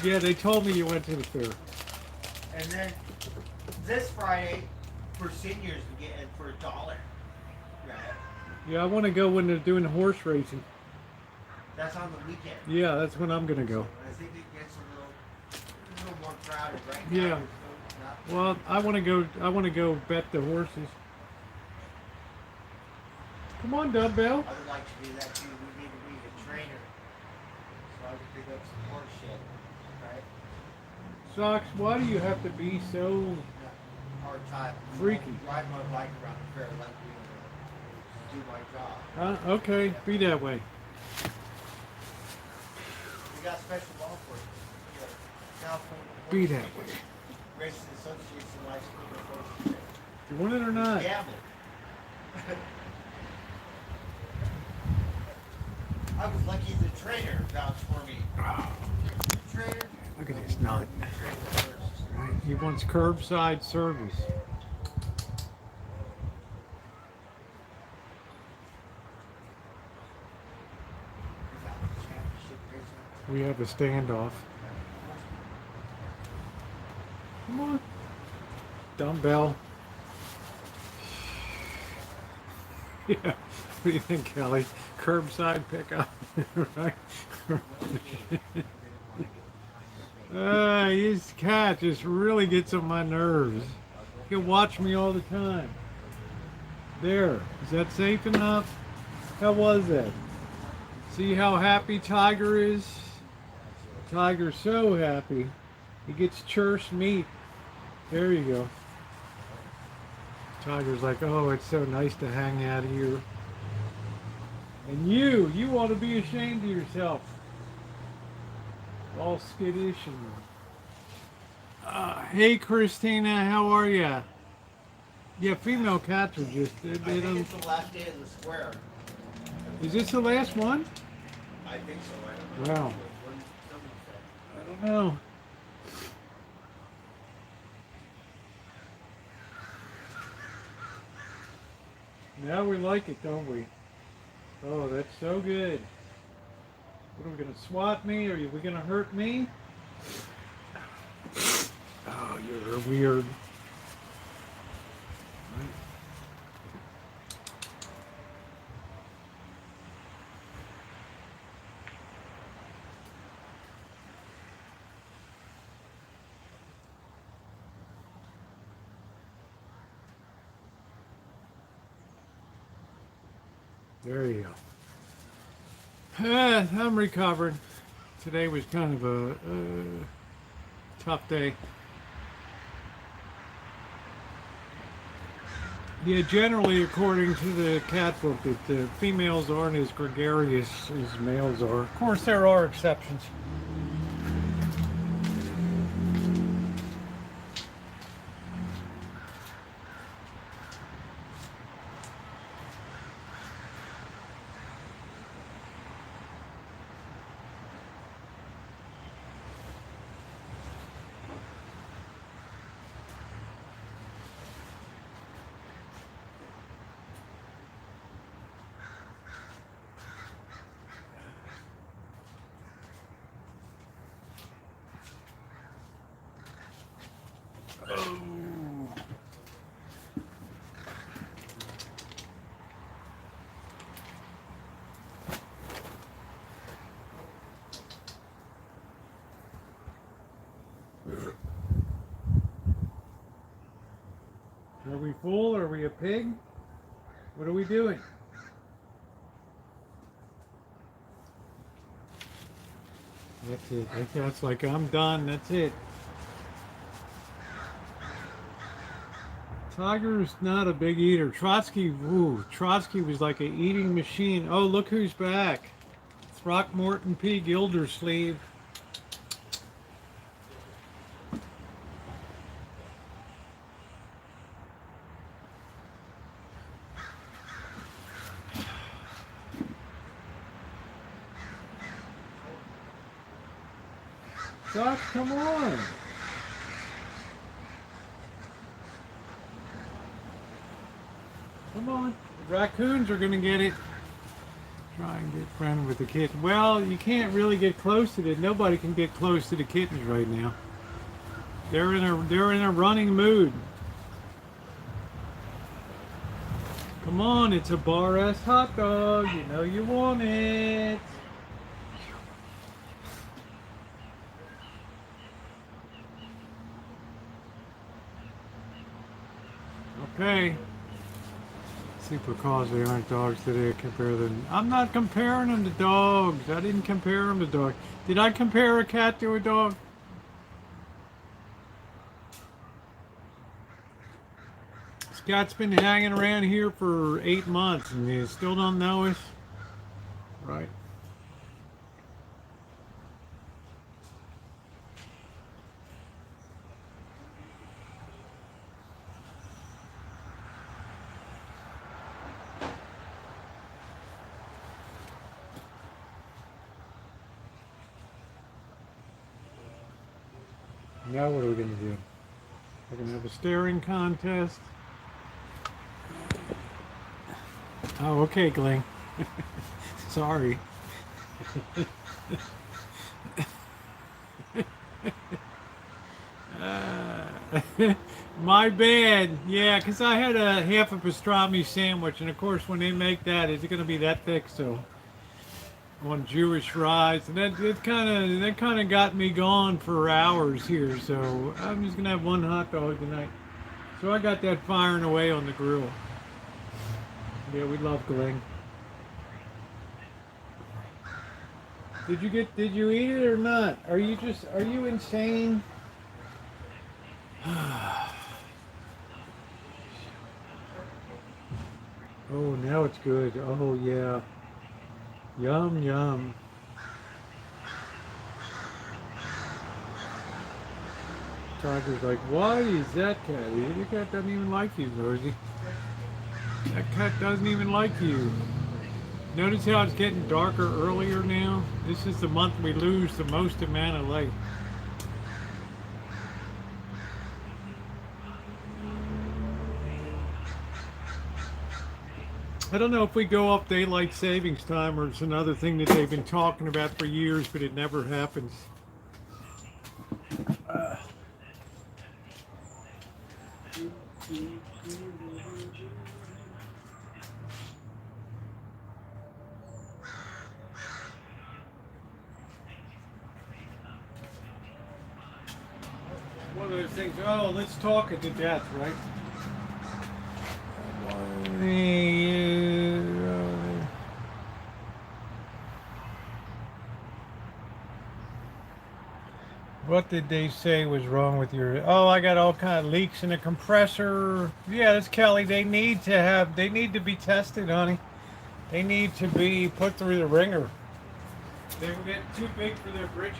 Yeah, they told me you went to the fair. and then this Friday, for seniors, we get it for $1. Right? Yeah, I want to go when they're doing horse racing. That's on the weekend. Yeah, that's when I'm gonna go. I think it gets a little more crowded right Yeah. now. It's not- Well, I want to go. I want to go bet the horses. Come on, Dumbbell. I would like to do that too. We need to be a trainer, so I can pick up some horse shit, right? Socks. Why do you have to be so? Not hard time. Freaky. Ride my bike around the fair like we do my job. Okay, be that way. We got special law for it. California Be Horse that way. Racing Association Live Stream. You want it or not? Gamble. I was lucky the trainer vouched for me. Trainer? Look at this nut. He wants curbside service. We have a standoff. Come on. Dumbbell. Yeah. What do you think, Kelly? Curbside pickup, right? His cat just really gets on my nerves. He can watch me all the time. There. Is that safe enough? How was that? See how happy Tiger is? Tiger's so happy. He gets church meat. There you go. Tiger's like, oh, it's so nice to hang out here. And you ought to be ashamed of yourself. All skittish and... hey, Christina, how are ya? Yeah, female cats are just... I think it's the last day of the square. Is this the last one? I think so. I don't know. Wow. What did somebody say? I don't know. Now we like it, don't we? Oh, that's so good. What are we gonna swat me? Or are we gonna hurt me? Oh, you're weird. There you go. I'm recovering. Today was kind of a tough day. Yeah, generally, according to the cat book, that the females aren't as gregarious as males are. Of course, there are exceptions. Are we full? Are we a pig? What are we doing? That's it. That's like, I'm done. That's it. Tiger's not a big eater. Trotsky was like an eating machine. Oh, look who's back. Throckmorton P. Gildersleeve. Doc, come on. Come on. The raccoons are going to get it. Try and get friendly with the kitten. Well, you can't really get close to it. Nobody can get close to the kittens right now. They're in a running mood. Come on, it's a bar-ass hot dog. You know you want it. Okay. See, because they aren't dogs today, I compare them. I'm not comparing them to dogs. I didn't compare them to dogs. Did I compare a cat to a dog? This cat's been hanging around here for 8 months and you still don't know us? Right. Now what are we going to do? We're going to have a staring contest. Oh, okay, Glenn. Sorry. My bad. Yeah, because I had a half a pastrami sandwich, and of course when they make that, it's going to be that thick, so on Jewish fries, and that kind of got me gone for hours here. So I'm just gonna have one hot dog tonight. So I got that firing away on the grill. Yeah, we love Gling. Did you eat it or not? Are you insane? Oh, now it's good. Oh yeah. Yum, yum. Tiger's like, why is that cat? The cat doesn't even like you, Rosie. That cat doesn't even like you. Notice how it's getting darker earlier now? This is the month we lose the most amount of light. I don't know if we go off daylight savings time or it's another thing that they've been talking about for years, but it never happens. One of those things, oh, let's talk it to death, right? What did they say was wrong with your? Oh, I got all kind of leaks in the compressor. Yeah, that's Kelly. They need to be tested, honey. They need to be put through the ringer. They will get too big for their britches.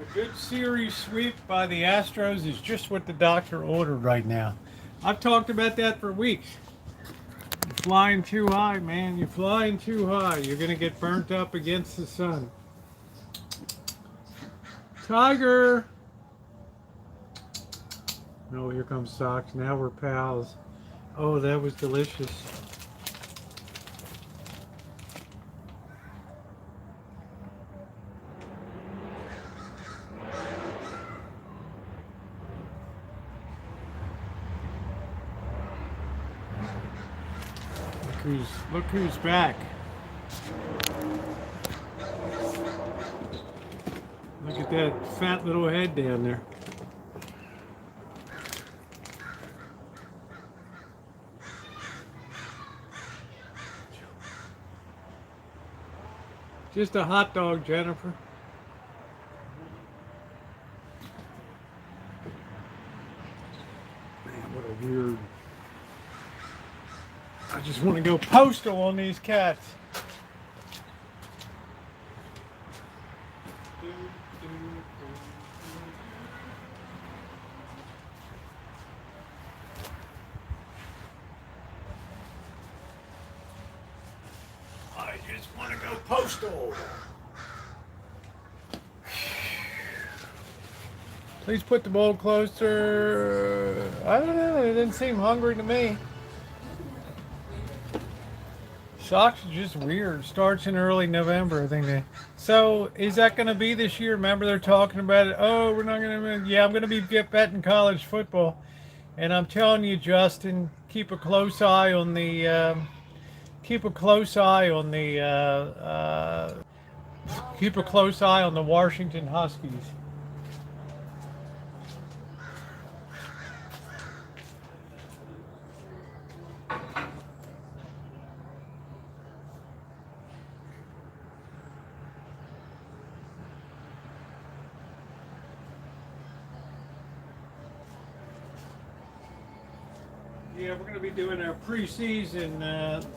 A good series sweep by the Astros is just what the doctor ordered right now. I've talked about that for weeks. You're flying too high, man. You're flying too high. You're going to get burnt up against the sun. Tiger! Oh, here comes Socks. Now we're pals. Oh, that was delicious. Look who's back. Look at that fat little head down there. Just a hot dog, Jennifer. Man, what a weird... I just want to go postal on these cats. I just want to go postal. Please put the bowl closer. I don't know. It didn't seem hungry to me. Socks are just weird. Starts in early November, I think. So is that going to be this year? Remember they're talking about it. Oh, we're not going to. Yeah, I'm going to be betting college football, and I'm telling you, Justin, keep a close eye on the. Keep a close eye on the. Keep a close eye on the Washington Huskies. Yeah, we're going to be doing our preseason.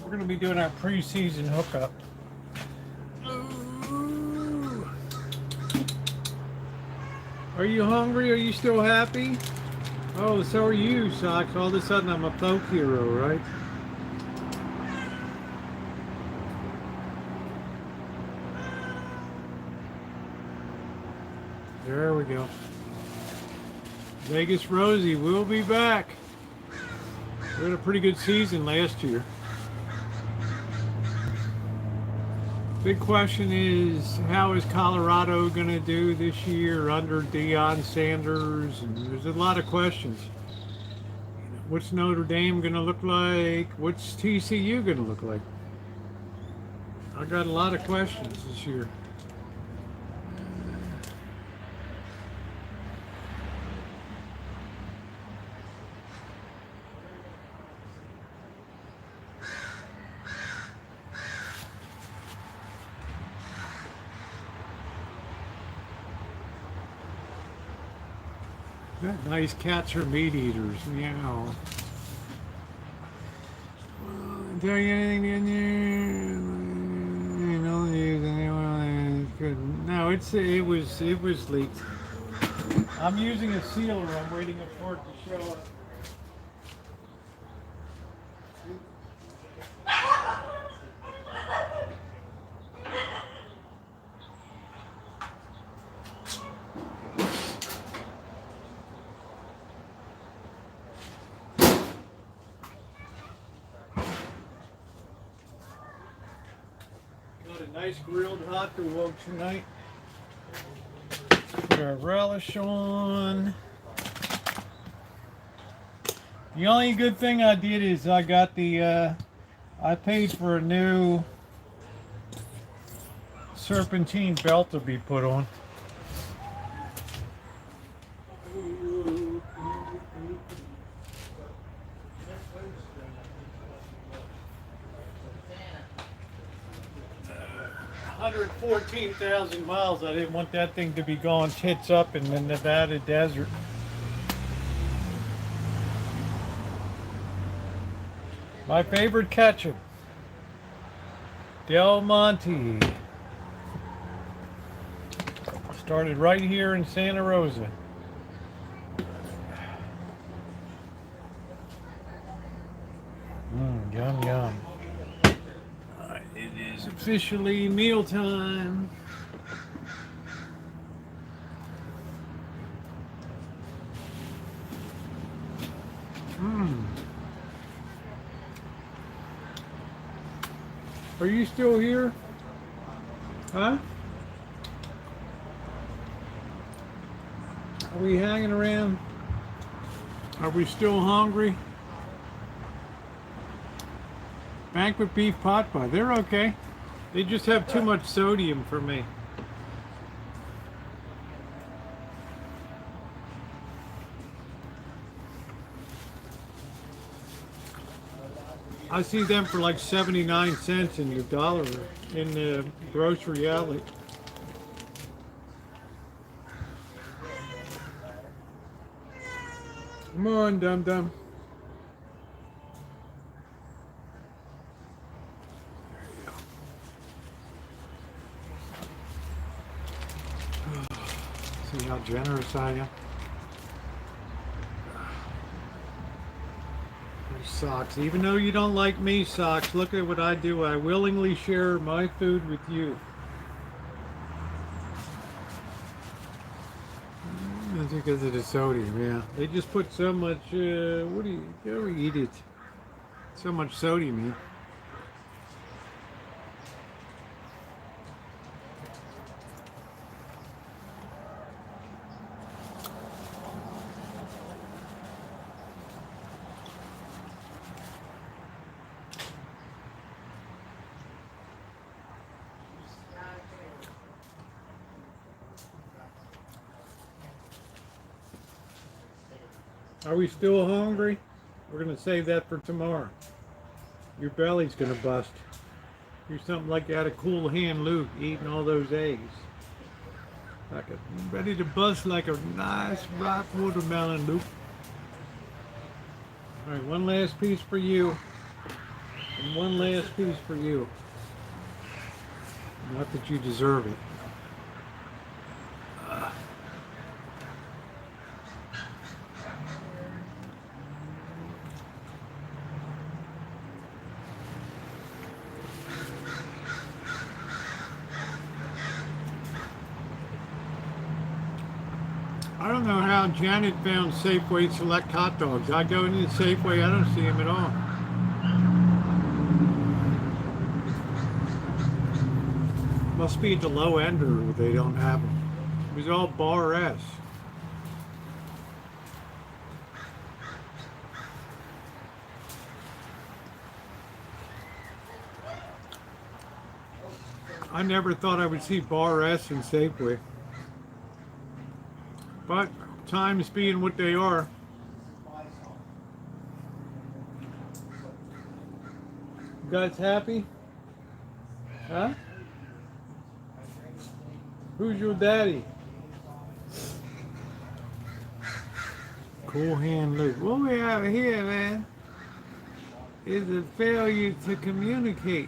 We're going to be doing our preseason hookup. Ooh. Are you hungry? Are you still happy? Oh, so are you, Socks. All of a sudden, I'm a folk hero, right? There we go. Vegas Rosie will be back. We had a pretty good season last year. Big question is, how is Colorado going to do this year under Deion Sanders? And there's a lot of questions. What's Notre Dame going to look like? What's TCU going to look like? I got a lot of questions this year. Nice cats are meat eaters, meow. Tell you anything in there? Don't use anyone. No, it was leaked. I'm using a sealer. I'm waiting for it to show up. a nice grilled hot dog tonight. Put our relish on. The only good thing I did is I got the, I paid for a new serpentine belt to be put on. Uh, 114,000 miles. I didn't want that thing to be going tits up in the Nevada desert. My favorite ketchup, Del Monte. Started right here in Santa Rosa. Yum, yum. Alright, it is officially mealtime. Are you still here? Huh? Are we hanging around? Are we still hungry? Banquet beef pot pie. They're okay. They just have too much sodium for me. I see them for like 79 cents in the dollar in the grocery outlet. Come on, dum dum. See how generous I am. Socks. Even though you don't like me, Socks, look at what I do. I willingly share my food with you. That's because of the sodium, yeah. They just put so much, what do you, go eat it. So much sodium in. Are we still hungry? We're going to save that for tomorrow. Your belly's going to bust. You're something like you had a cool hand Luke eating all those eggs. Like ready to bust like a nice ripe watermelon, Luke. All right, one last piece for you. And one last piece for you. Not that you deserve it. I don't know how Janet found Safeway select hot dogs. I go into Safeway, I don't see them at all. Must be at the low end or they don't have them. It was all bar S. I never thought I would see bar S in Safeway. But times being what they are. You guys happy? Huh? Who's your daddy? Cool hand Luke. What we have here, man, is a failure to communicate.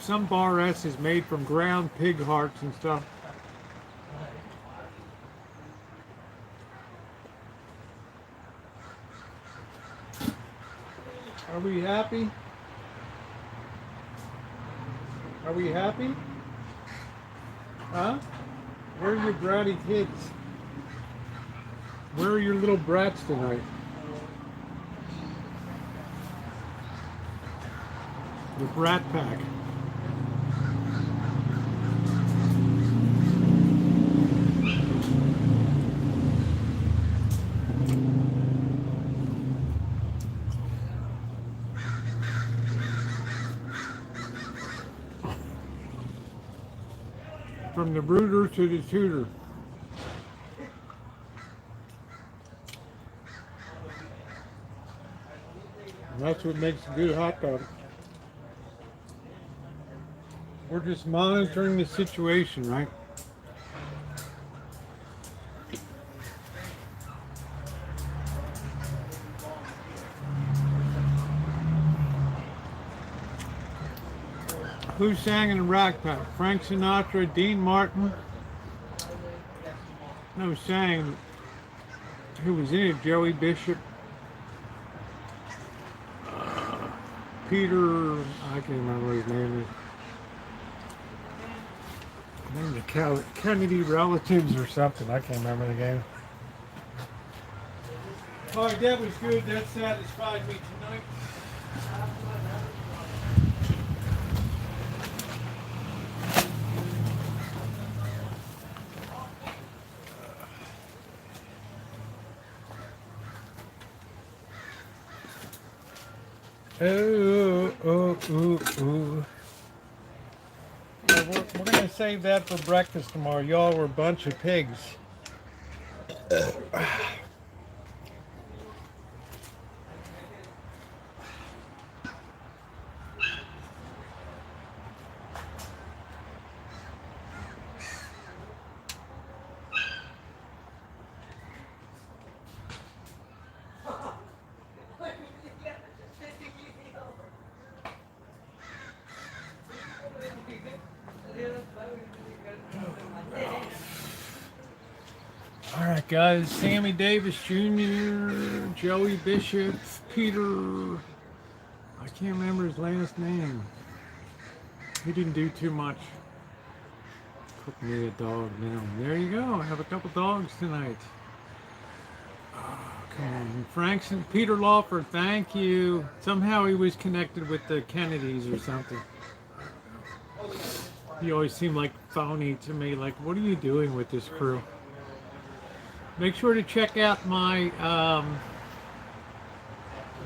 Some bar S is made from ground pig hearts and stuff. Are we happy? Are we happy? Huh? Where are your bratty kids? Where are your little brats tonight? The brat pack. From the brooder to the tutor. And that's what makes a good hot dog. We're just monitoring the situation, right? Who sang in the Rock Pack? Frank Sinatra, Dean Martin. No, sang. Who was in it? Joey Bishop. Peter, I can't remember what his name is. Name the Kennedy relatives or something. I can't remember the game. All right, that was good. That satisfied me tonight. Oh. Yeah, we're going to save that for breakfast tomorrow. Y'all were a bunch of pigs. All right, guys. Sammy Davis Jr., Joey Bishop, Peter. I can't remember his last name. He didn't do too much. Cook me a dog now. There you go. I have a couple dogs tonight. Oh, come on. Frankson, Peter Lawford, thank you. Somehow he was connected with the Kennedys or something. He always seemed like phony to me. Like, what are you doing with this crew? Make sure to check out my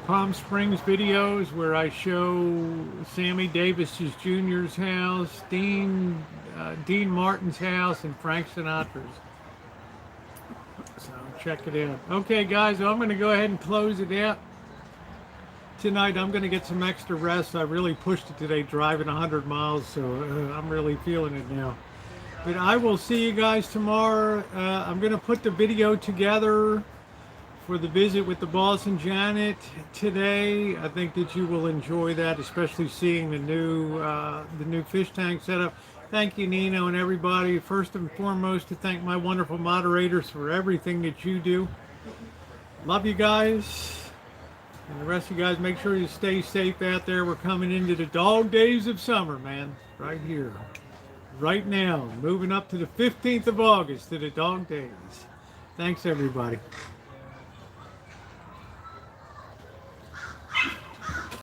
Palm Springs videos where I show Sammy Davis Jr.'s house, Dean Martin's house, and Frank Sinatra's. So check it out. Okay, guys, well, I'm going to go ahead and close it out. Tonight I'm going to get some extra rest. I really pushed it today, driving 100 miles, so I'm really feeling it now. But I will see you guys tomorrow. I'm going to put the video together for the visit with the boss and Janet today. I think that you will enjoy that, especially seeing the new fish tank setup. Thank you, Nino, and everybody. First and foremost, to thank my wonderful moderators for everything that you do. Love you guys. And the rest of you guys, make sure you stay safe out there. We're coming into the dog days of summer, man. Right here. Right now, moving up to the 15th of August to the dog days. Thanks, everybody.